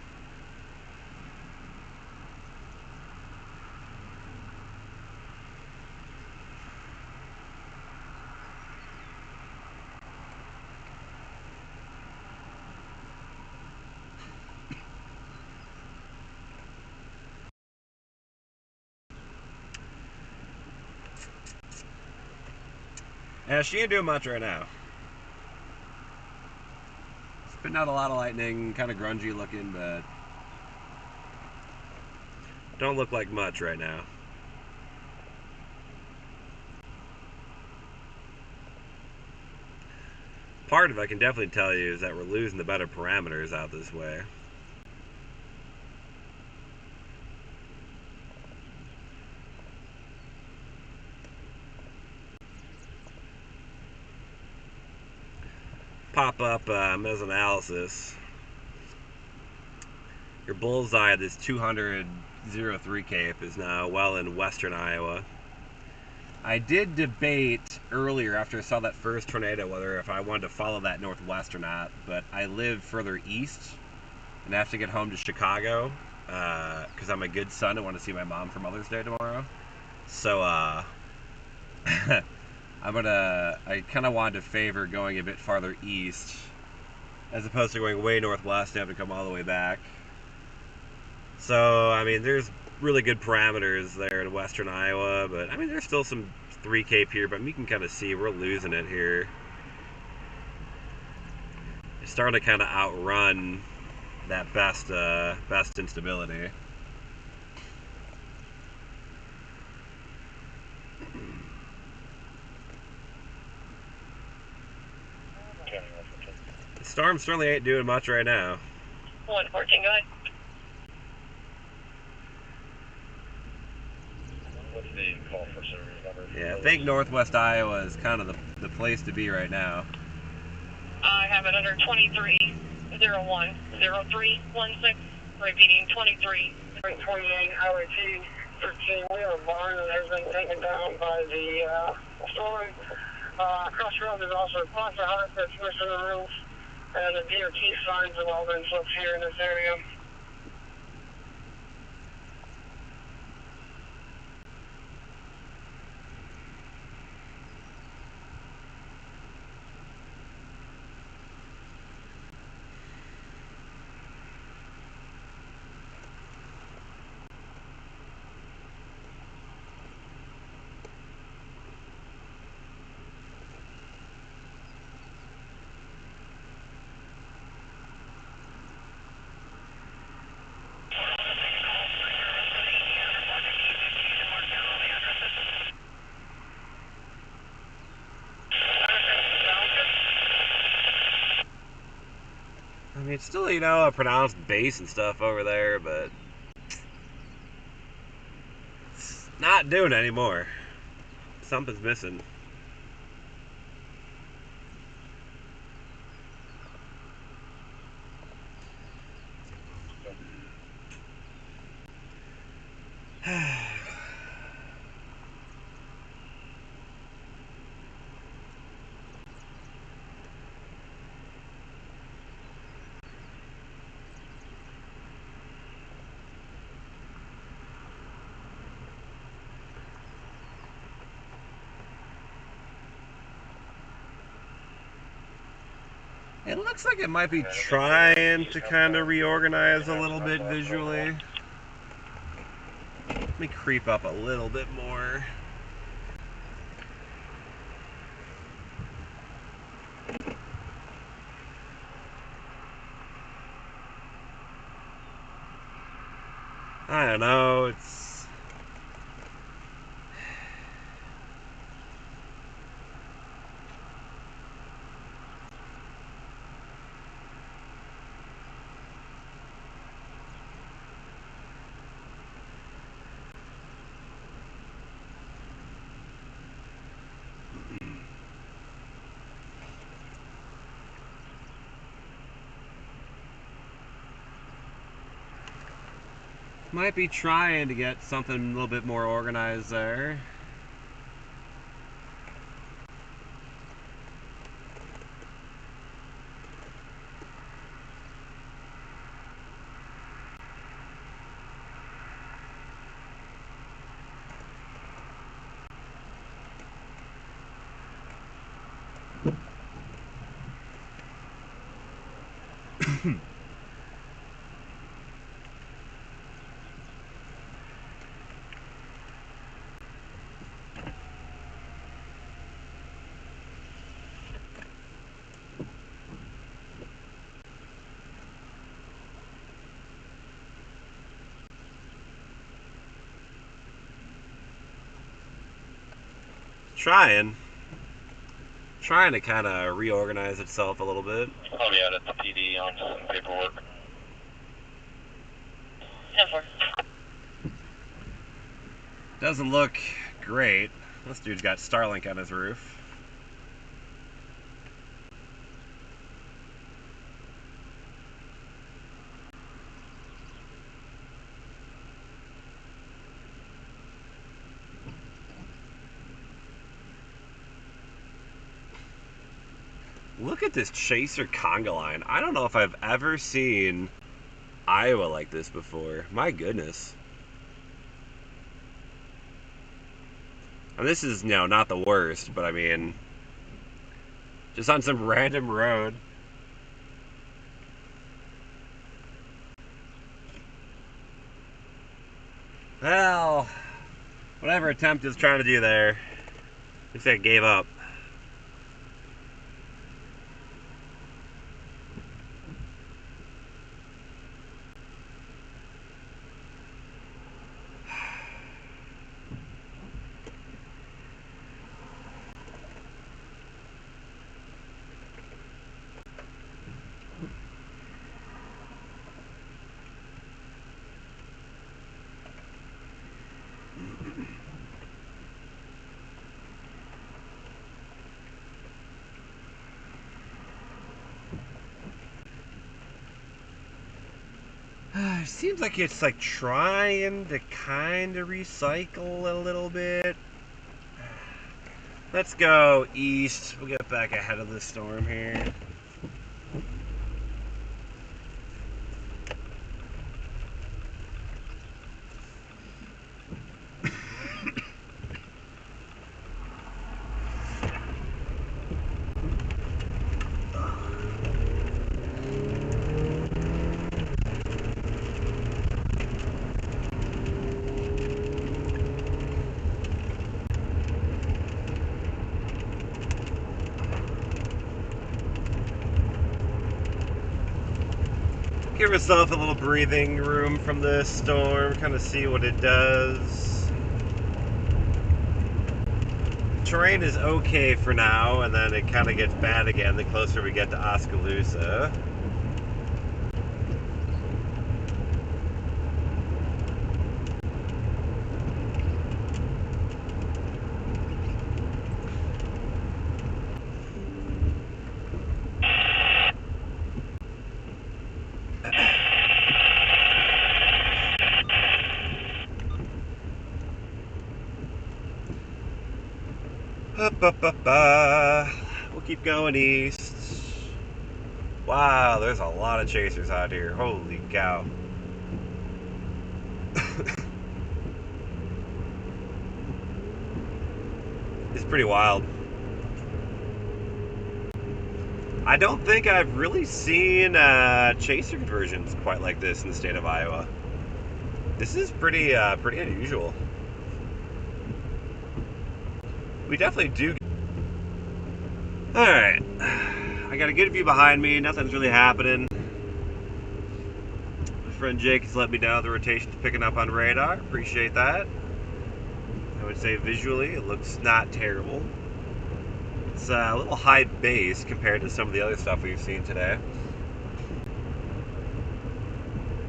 Yeah, she ain't doing much right now. Spitting out a lot of lightning, kind of grungy looking, but don't look like much right now. Part of it I can definitely tell you is that we're losing the better parameters out this way. Pop up mesanalysis. Your bullseye of this 203 Cape is now well in western Iowa. I did debate earlier after I saw that first tornado whether if I wanted to follow that northwest or not, but I live further east and I have to get home to Chicago because I'm a good son and want to see my mom for Mother's Day tomorrow. So I kind of wanted to favor going a bit farther east as opposed to going way northwest and having to come all the way back. So, I mean, there's really good parameters there in western Iowa, but I mean, there's still some 3 Cape here, but you can kind of see we're losing it here. It's starting to kind of outrun that best instability. The storm certainly ain't doing much right now. 114, go ahead. What's the call for service number? Yeah, I think northwest Iowa is kind of the place to be right now. I have it under 2301 0316, repeating 23. 28 hour 2, 13 wheeler barn that has been taken down by the storm. Across the road there's also a plaza hut that's missing the roof, and the DOT signs have all been flipped here in this area. I mean, it's still, you know, a pronounced bass and stuff over there, but it's not doing it anymore. Something's missing. It looks like it might be trying to kind of reorganize a little bit visually. Let me creep up a little bit more. I don't know, it's... Might be trying to get something a little bit more organized there. Trying to kind of reorganize itself a little bit. I'll be out at the PD on some paperwork. 10-4. Doesn't look great. This dude's got Starlink on his roof. Look at this Chaser conga line. I don't know if I've ever seen Iowa like this before. My goodness. And this is, you know, not the worst, but I mean, just on some random road. Well, whatever attempt is trying to do there, looks like it gave up. Seems like it's like trying to kind of recycle a little bit. Let's go east. We'll get back ahead of the storm here. Give yourself a little breathing room from this storm, kind of see what it does. Terrain is okay for now, and then it kind of gets bad again the closer we get to Oskaloosa. We'll keep going east. Wow, there's a lot of chasers out here. Holy cow. It's pretty wild. I don't think I've really seen chaser conversions quite like this in the state of Iowa. This is pretty unusual. We definitely do. All right, I got a good view behind me. Nothing's really happening. My friend Jake has let me know the rotation's picking up on radar. Appreciate that. I would say visually it looks not terrible. It's a little high base compared to some of the other stuff we've seen today.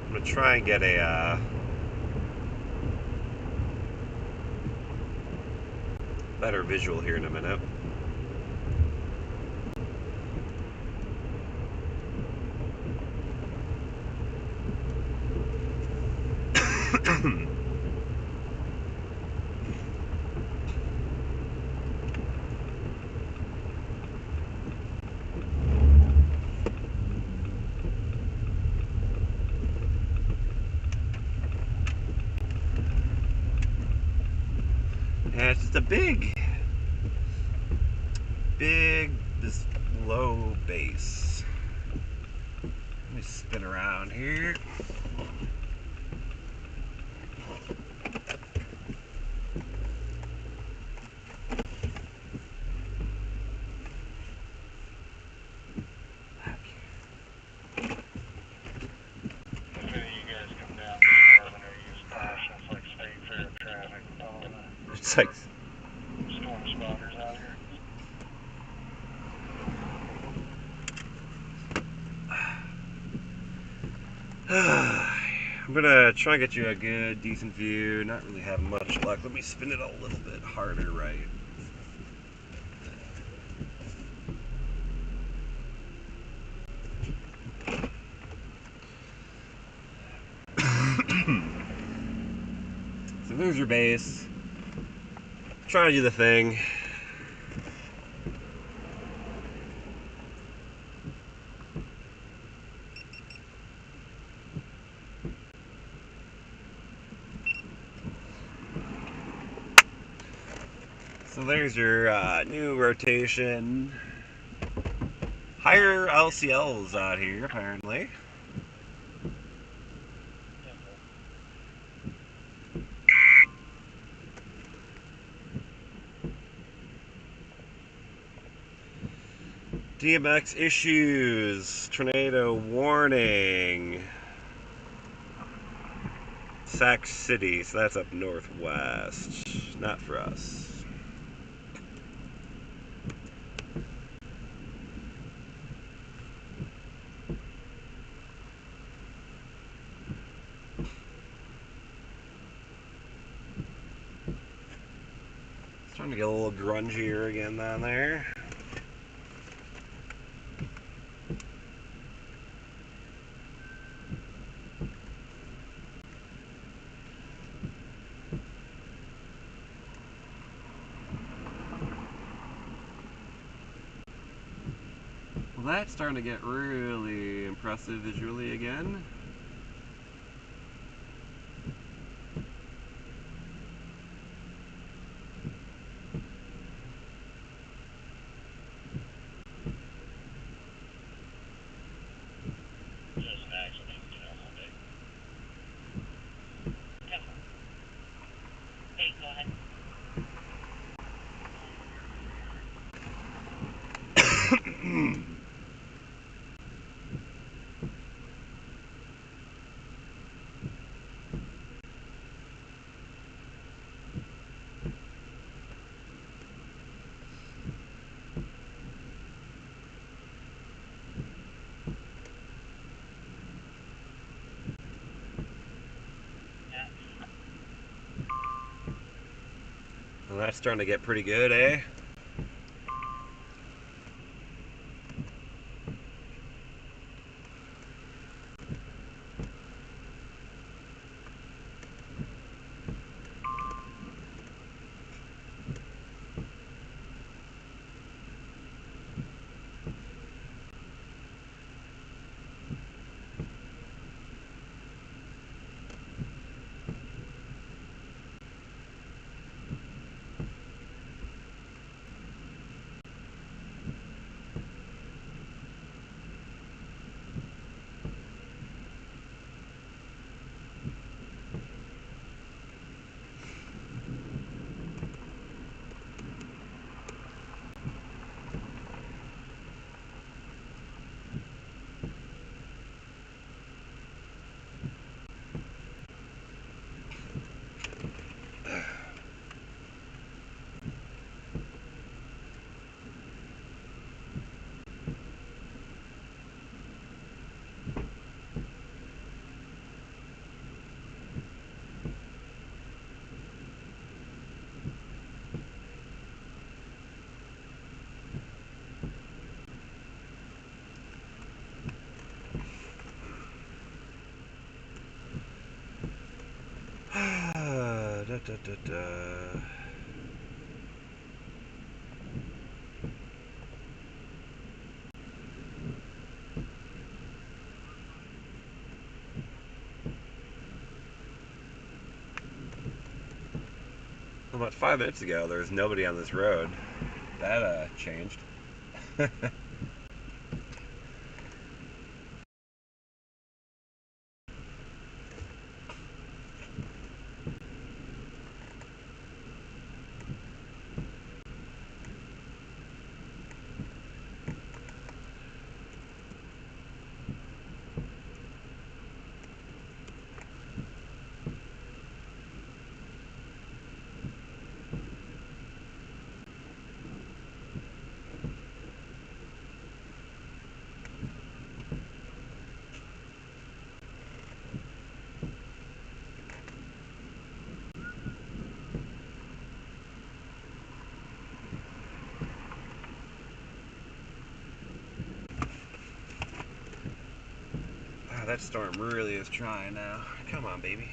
I'm gonna try and get a better visual here in a minute. Yeah, it's just a big, this low base. Let me spin around here. It's like Storm spotters out here. I'm gonna try and get you a good, decent view. Not really having much luck. Let me spin it a little bit harder, right? So there's your base. Trying to do the thing. So there's your new rotation. Higher LCLs out here, apparently. DMX issues, tornado warning. Sac City, so that's up northwest. Not for us. Starting to get a little grungier again down there. Well, that's starting to get really impressive visually again. Well, that's starting to get pretty good, eh? Da, da, da, da. About 5 minutes ago, there was nobody on this road. That changed. That storm really is trying now. Come on, baby.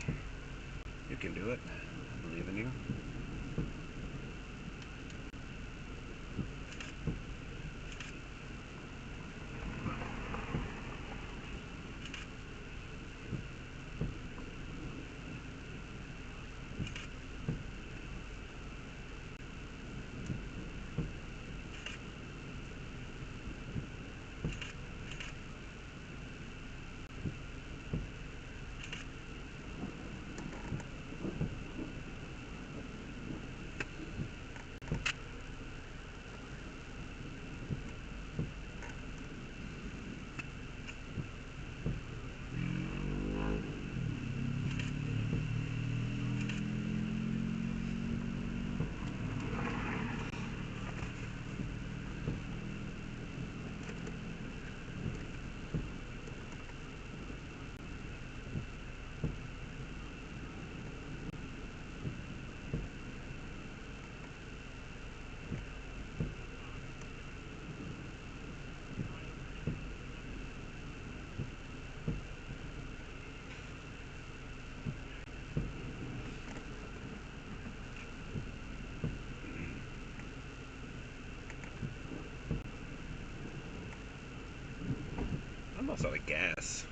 You can do it. I believe in you. Almost out of gas.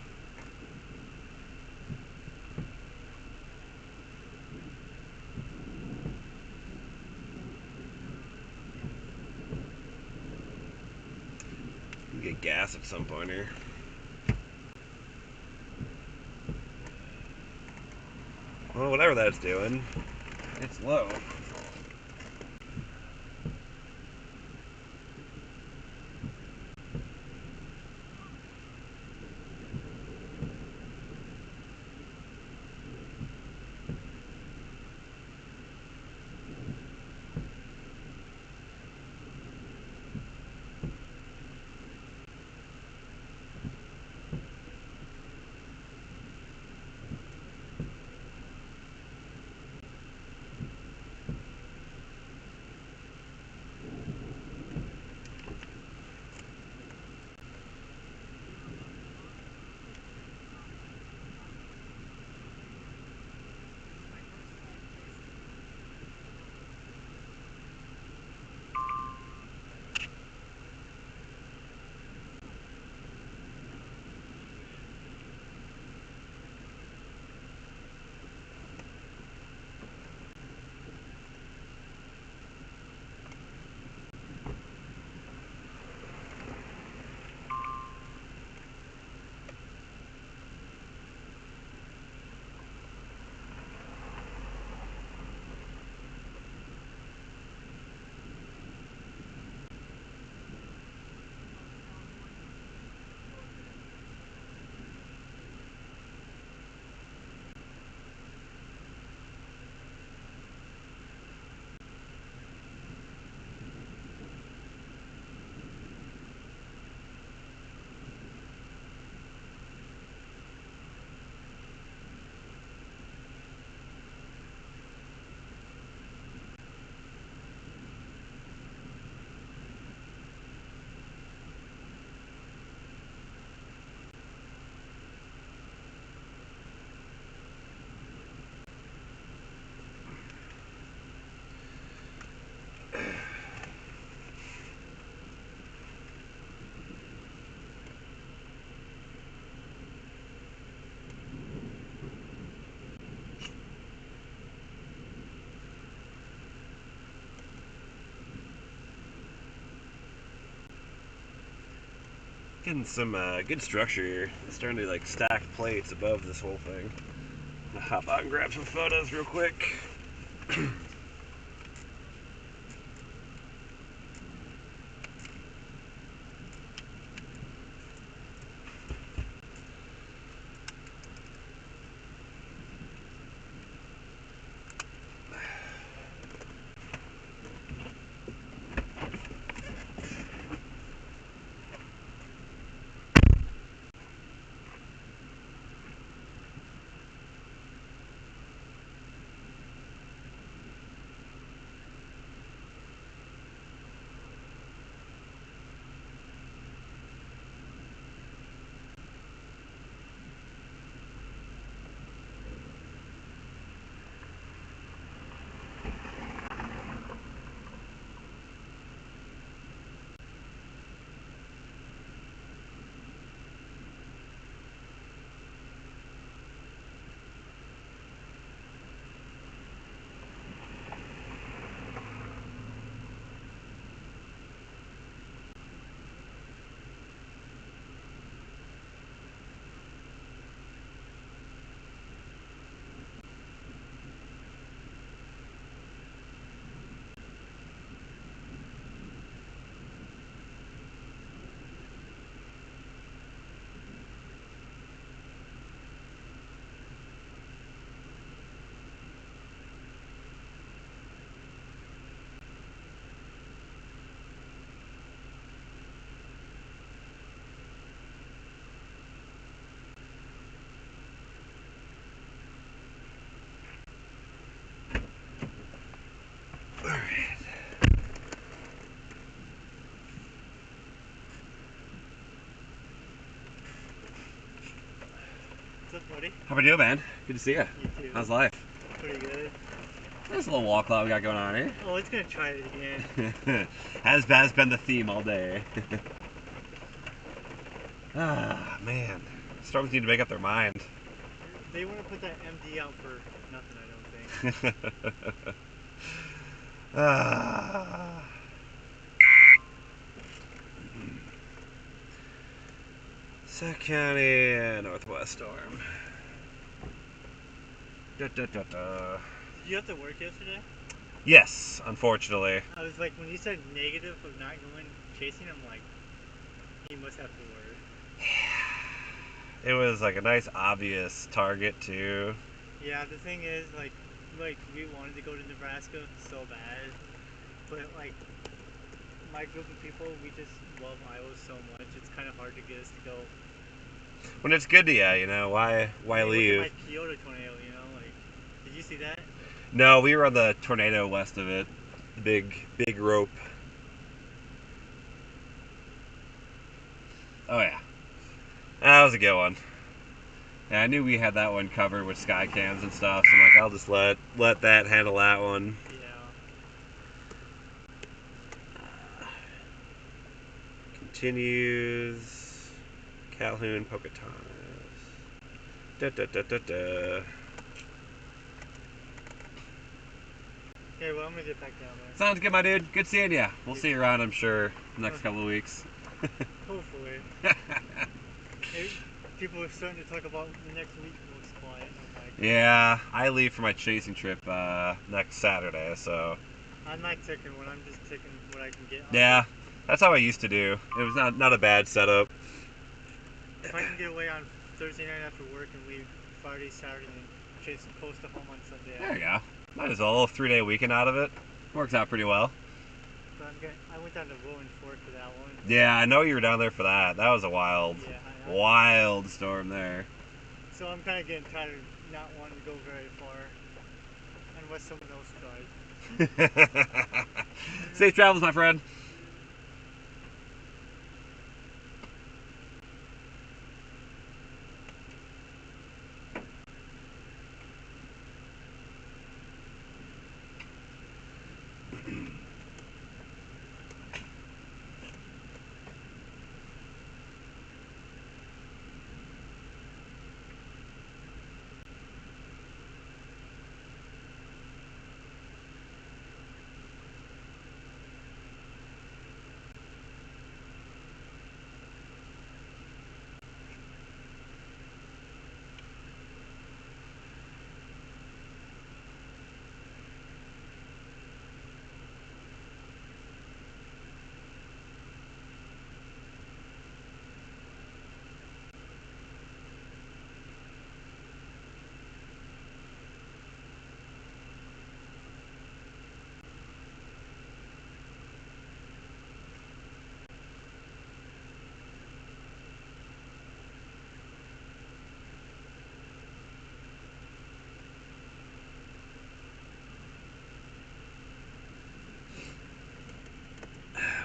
We'll get gas at some point here. Well, whatever that's doing, it's low. Getting some good structure here. It's starting to like stack plates above this whole thing. I'm gonna hop out and grab some photos real quick. What's up, buddy? How we doing, man? Good to see you. You too. How's life? Pretty good. There's a little wall cloud we got going on here. Oh, it's gonna try it again. has been the theme all day. Ah, man. Storms need to make up their mind. They want to put that MD out for nothing, I don't think. Ah. Sac County Northwest storm. Da, da, da, da. Did you have to work yesterday? Yes, unfortunately. I was like, when you said negative of not going chasing, I'm like, he must have to work. It was like a nice obvious target too. Yeah, the thing is, like we wanted to go to Nebraska so bad, but like my group of people, we just love Iowa so much. It's kind of hard to get us to go. When it's good to you know, why leave? Look at my Kyoto tornado, you know, like, did you see that? No, we were on the tornado west of it. Big rope. Oh yeah. That was a good one. Yeah, I knew we had that one covered with sky cams and stuff, so I'm like, I'll just let that handle that one. Yeah. Continues. Calhoun, Pocahontas. Da da da da da. Okay, well, I'm gonna get back down there. Sounds good, my dude. Good seeing you. We'll see you around, I'm sure, next couple of weeks. Hopefully. People are starting to talk about the next week looks quiet. I'm like, Yeah, I leave for my chasing trip next Saturday, so. I'm not taking one. I'm just taking what I can get. Yeah, that's how I used to do. It was not a bad setup. If I can get away on Thursday night after work and leave Friday, Saturday, and chase close to home on Sunday. There you go. Might as well, a little 3-day weekend out of it. Works out pretty well. But I went down to Rolling Fork for that one. Yeah, I know you were down there for that. That was a wild storm there. So I'm kind of getting tired of not wanting to go very far unless someone else drives. Safe travels, my friend.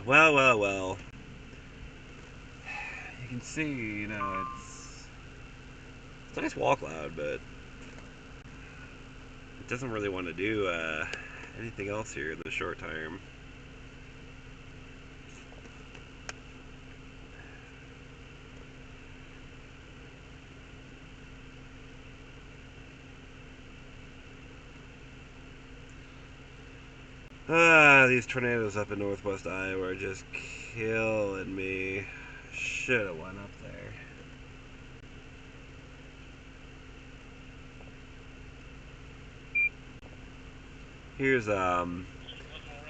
Well. You can see, you know, it's a nice wall cloud, but it doesn't really want to do anything else here in the short term. These tornadoes up in northwest Iowa are just killing me. Should have went up there. Here's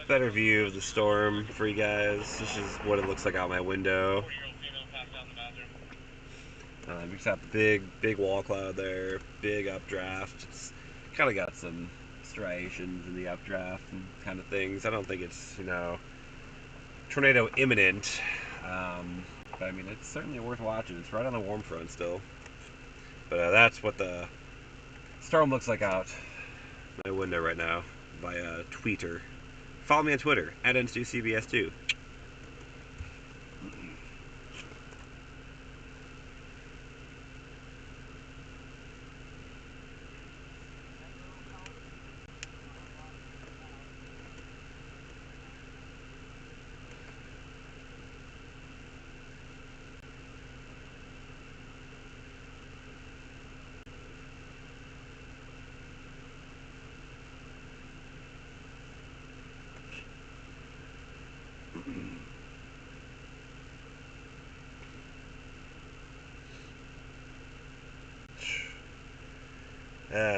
better view of the storm for you guys. This is what it looks like out my window. You just have big wall cloud there, big updraft. It's kind of got some striations in the updraft and kind of things. I don't think it's, you know, tornado imminent, but I mean, it's certainly worth watching. It's right on the warm front still. But that's what the storm looks like out my window right now via Tweeter. Follow me on Twitter at NStuCBS2.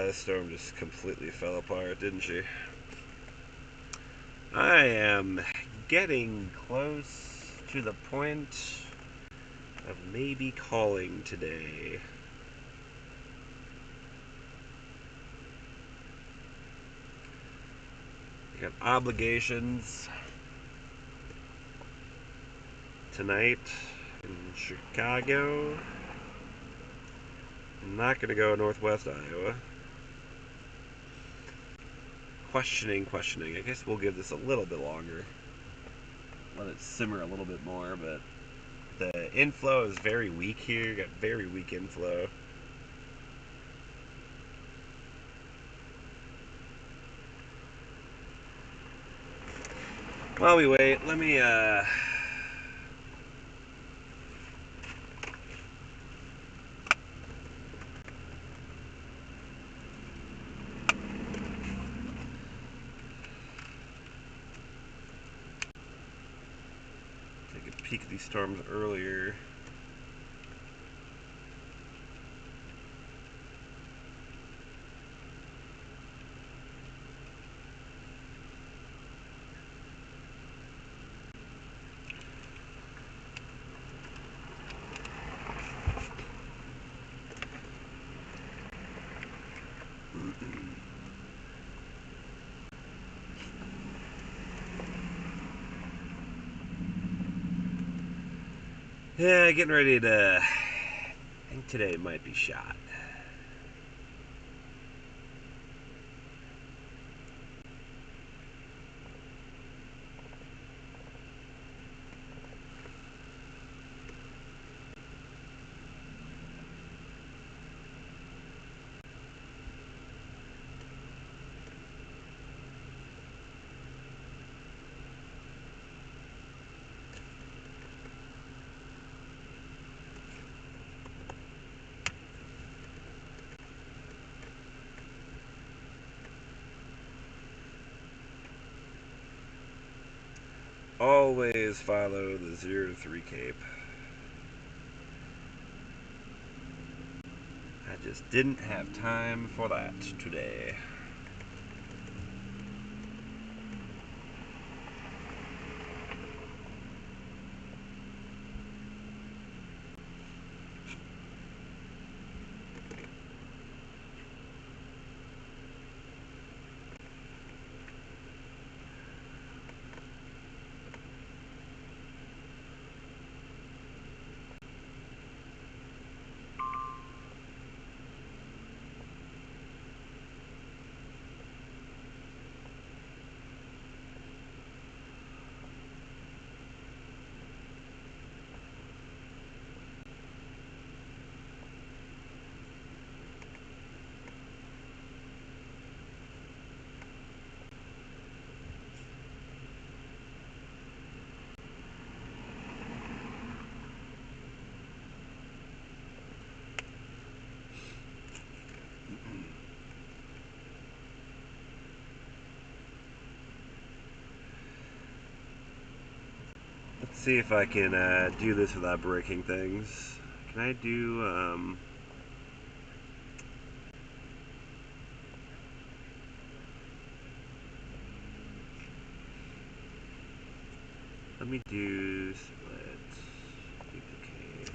This storm just completely fell apart, didn't she? I am getting close to the point of maybe calling today. I got obligations tonight in Chicago. I'm not going to go northwest Iowa. Questioning. I guess we'll give this a little bit longer. Let it simmer a little bit more, but the inflow is very weak here. Got very weak inflow. While we wait, let me take a peek at these storms earlier. Yeah, getting ready to, I think today might be shot. Always follow the 0 to 3 Cape. I just didn't have time for that today. Let's see if I can do this without breaking things. Can I do, let me do split, duplicate.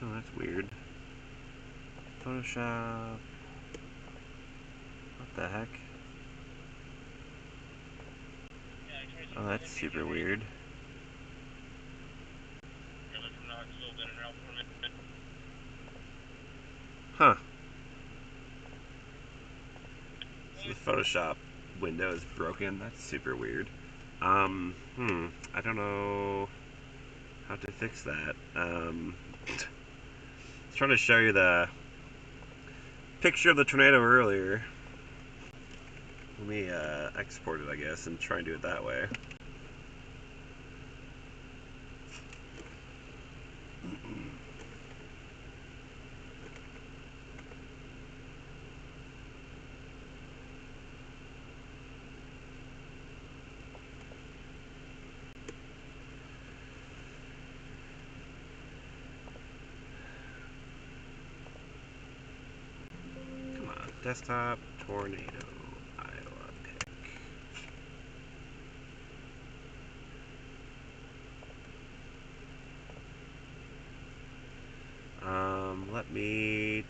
Oh, that's weird. Photoshop. What the heck? Oh, that's super weird. Huh. So the Photoshop window is broken. That's super weird. I don't know how to fix that. I was trying to show you the picture of the tornado earlier. Let me export it, I guess, and try and do it that way. Come on, desktop, tornado, Iowa pick. Let me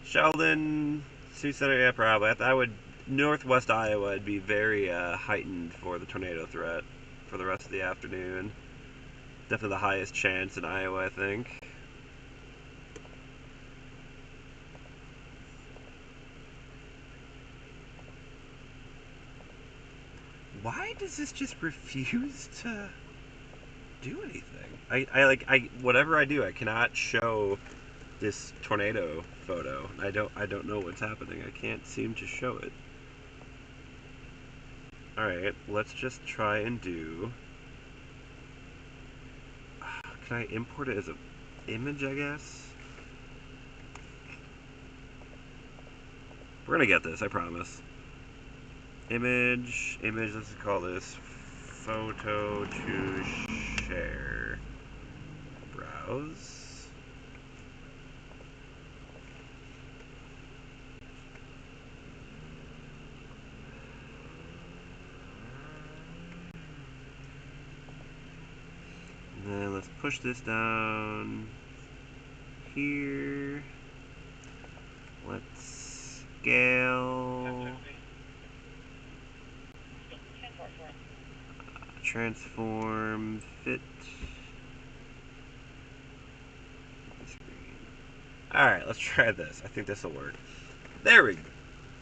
Sheldon, Sioux Center, yeah, probably. I would, northwest Iowa would be very heightened for the tornado threat for the rest of the afternoon. Definitely the highest chance in Iowa, I think. Why does this just refuse to do anything? I whatever I do, I cannot show this tornado photo. I don't know what's happening. I can't seem to show it. Alright, let's just try and do... Can I import it as an image, I guess? We're gonna get this, I promise. Image, let's call this photo to share. Browse. And then let's push this down here. Let's scale. Transform, fit. Alright, let's try this. I think this will work. There we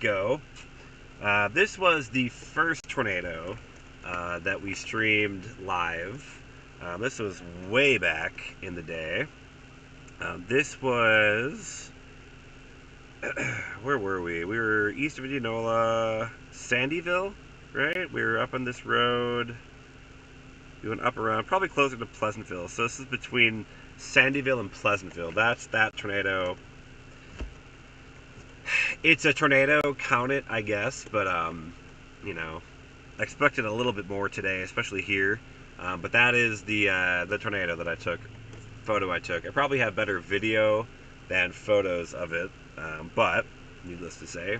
go. This was the first tornado that we streamed live. This was way back in the day. This was... where were we? We were east of Indianola, Sandyville, right? We were up on this road. We went up around, probably closer to Pleasantville. So this is between Sandyville and Pleasantville. That's that tornado. It's a tornado, count it, I guess. But, you know, I expected a little bit more today, especially here. But that is the tornado that I took, photo I took. I probably have better video than photos of it. But, needless to say,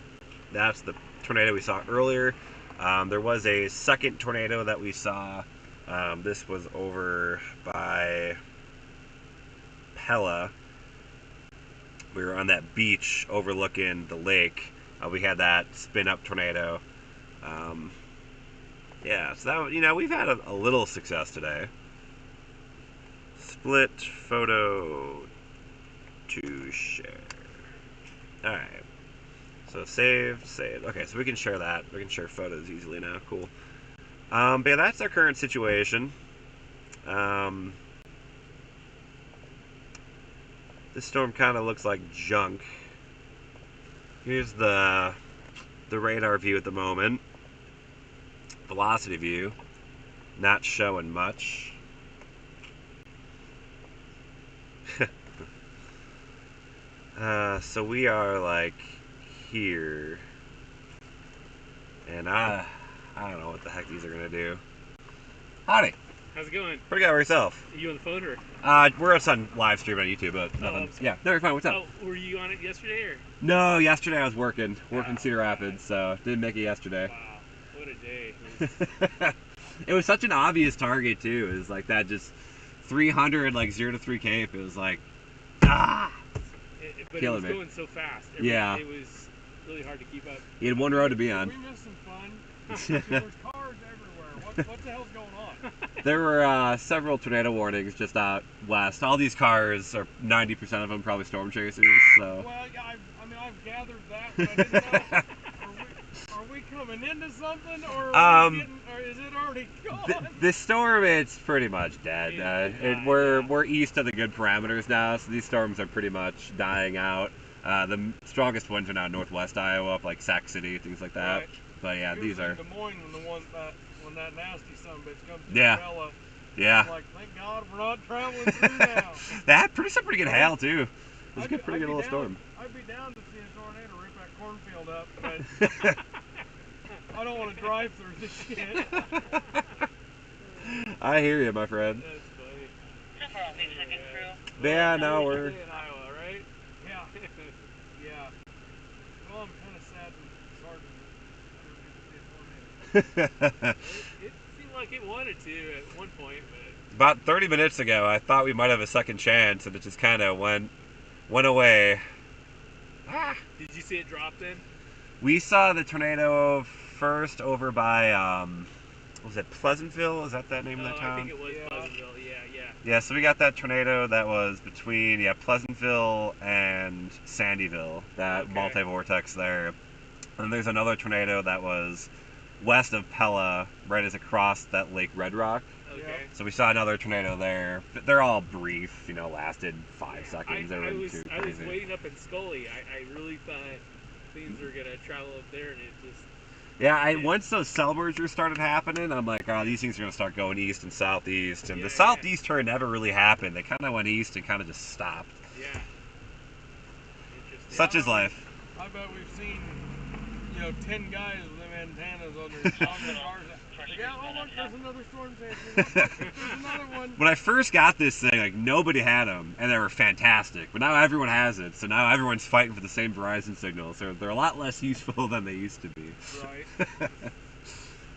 that's the tornado we saw earlier. There was a second tornado that we saw. This was over by Pella. We were on that beach overlooking the lake. We had that spin-up tornado. Yeah, so that, you know, we've had a little success today. Split photo to share. Alright. So save. Okay, so we can share that. We can share photos easily now. Cool. But yeah, that's our current situation. This storm kind of looks like junk. Here's the radar view at the moment. Velocity view. Not showing much. So we are like here. And I don't know what the heck these are gonna do. Howdy. How's it going? Pretty good. How about yourself? Are you on the phone or? We're on live stream on YouTube, but nothing. Yeah, no, you're fine. What's up? Oh, were you on it yesterday or? No, yesterday I was working Cedar Rapids, so didn't make it yesterday. Wow, what a day. It was such an obvious target too. It was like that, just 300, like 0 to 3K. It was like, but it killing was me. going so fast. Yeah. It was really hard to keep up. You had one road to be on. We missed some fun. There's cars everywhere. What the hell's going on? There were several tornado warnings just out west. All these cars, are 90% of them probably storm chasers. So. Well, yeah, I've gathered that, but I didn't know. Are we coming into something, or, or is it already gone? The storm, it's pretty much dead. We're east of the good parameters now, so these storms are pretty much dying out. The strongest winds are now northwest Iowa, up like Sac City, things like that. Right. But yeah, these are. Des Moines, when that nasty son of a bitch comes to Pella. Yeah. I'm like, thank God we're not traveling through now. That produced some pretty good hail too. It was a pretty good little storm. I'd be down to see a tornado rip that cornfield up, but I don't want to drive through this shit. I hear you, my friend. That's funny. Yeah, no, we're. In Iowa, right? Yeah. Yeah. Well, I'm kind of sad and disheartened that other people see a tornado. It seemed like it wanted to at one point, but. About 30 minutes ago, I thought we might have a second chance, and it just kind of went away. Did you see it drop then? We saw the tornado first over by, was it Pleasantville? Is that name of that town? I think it was Pleasantville, yeah. Yeah, so we got that tornado that was between, Pleasantville and Sandyville, that multi-vortex there. And there's another tornado that was west of Pella, right as it crossed that Lake Red Rock. Okay. So we saw another tornado there. They're all brief, lasted 5 seconds. I was waiting up in Scully. I really thought things were going to travel up there, and it just... Yeah, once those cell mergers started happening, I'm like, oh, these things are going to start going east and southeast. And the southeast turn never really happened. They kind of went east and kind of just stopped. Yeah. Such is life. I bet we've seen, 10 guys with them antennas on their cars. Yeah, oh look, there's another storm chaser. There's another one. When I first got this thing, like, nobody had them, and they were fantastic. But now everyone has it, so now everyone's fighting for the same Verizon signal. So they're a lot less useful than they used to be. Right.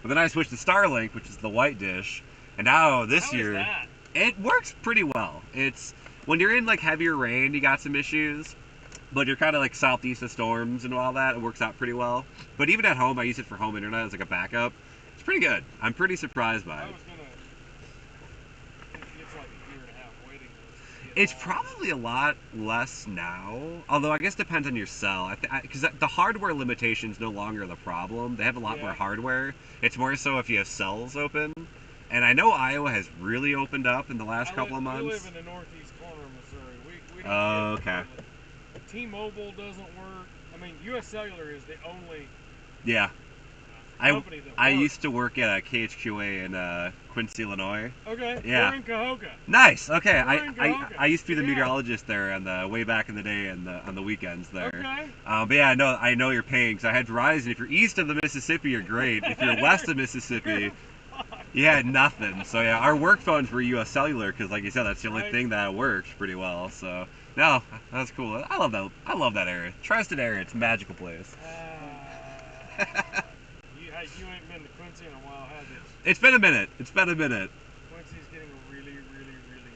But then I switched to Starlink, which is the white dish, and now this year, it works pretty well. It's when you're in like heavier rain, you got some issues. But you're kind of like southeast of storms and all that. It works out pretty well. But even at home, I use it for home internet as like a backup. It's pretty good. I'm pretty surprised by it. It's like a year and a half waiting list. It's probably a lot less now. Although I guess it depends on your cell. Because the hardware limitation is no longer the problem. They have a lot more hardware. It's more so if you have cells open. And I know Iowa has really opened up in the last couple of months. We live in the northeast corner of Missouri. We don't okay. T-Mobile doesn't work. I mean, U.S. Cellular is the only company that I works. used to work at a KHQA in Quincy, Illinois. Okay. Yeah. We're in Cahokia. Nice. Okay. I used to be the meteorologist there way back in the day on the weekends there. Okay. But yeah, I know you're paying. So I had Verizon. If you're east of the Mississippi, you're great. If you're west of Mississippi, you had nothing. So yeah, our work phones were U.S. Cellular because, like you said, that's the only thing that worked pretty well. So. No, that's cool. I love that area. Tri-State area. It's a magical place. You ain't been to Quincy in a while, have you? It's been a minute. Quincy's getting really, really, really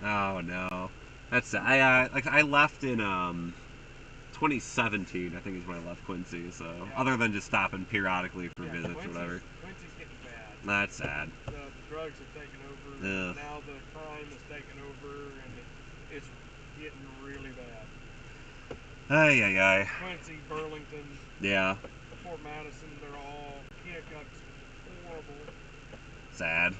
bad. Oh no, that's I left in 2017. I think is when I left Quincy. So other than just stopping periodically for visits or whatever. Quincy's getting bad. That's sad. The drugs have taken over. Ugh. Now the crime is taking over, and it's getting really bad. Ay, ay, ay. Quincy, Burlington, Yeah, Fort Madison, they're all Keokuk's horrible. sad.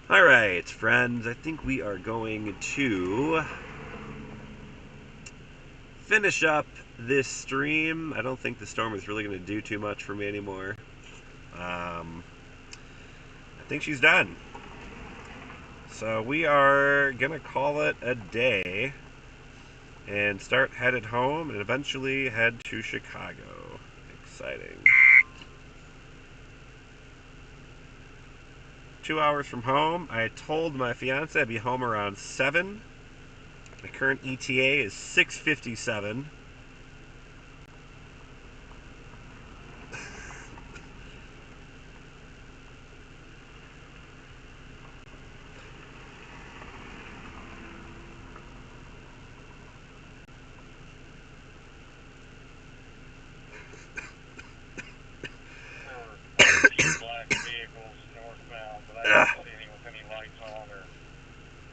Alright, friends, I think we are going to finish up this stream. I don't think the storm is really going to do too much for me anymore. I think she's done. So we are going to call it a day and start headed home and eventually head to Chicago. Exciting. 2 hours from home. I told my fiance I'd be home around 7. My current ETA is 6:57. Black vehicles northbound, but I haven't seen any with any lights on or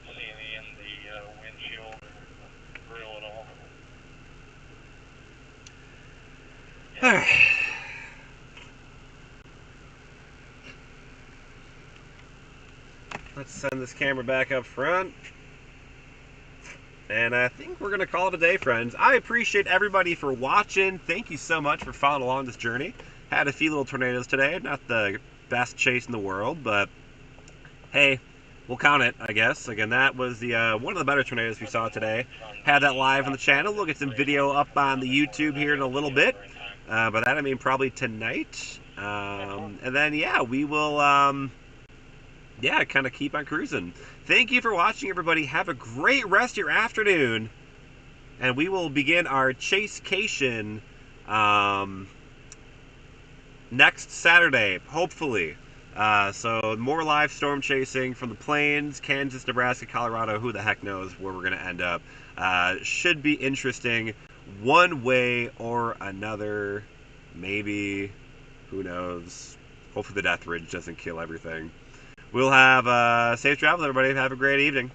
seen any in the windshield or grill at all. Alright. Let's send this camera back up front. And I think we're going to call it a day, friends. I appreciate everybody for watching. Thank you so much for following along this journey. Had a few little tornadoes today. Not the best chase in the world, but hey, we'll count it, I guess. Again, that was the one of the better tornadoes we saw today. Had that live on the channel. We'll get some video up on the YouTube here in a little bit. By that I mean probably tonight. And then, yeah, we will... yeah, kind of keep on cruising. Thank you for watching, everybody. Have a great rest of your afternoon. And we will begin our Chasecation next Saturday, hopefully. So more live storm chasing from the plains, Kansas, Nebraska, Colorado. Who the heck knows where we're going to end up. Should be interesting one way or another. Maybe. Who knows. Hopefully the death ridge doesn't kill everything. We'll have safe travel, everybody. Have a great evening.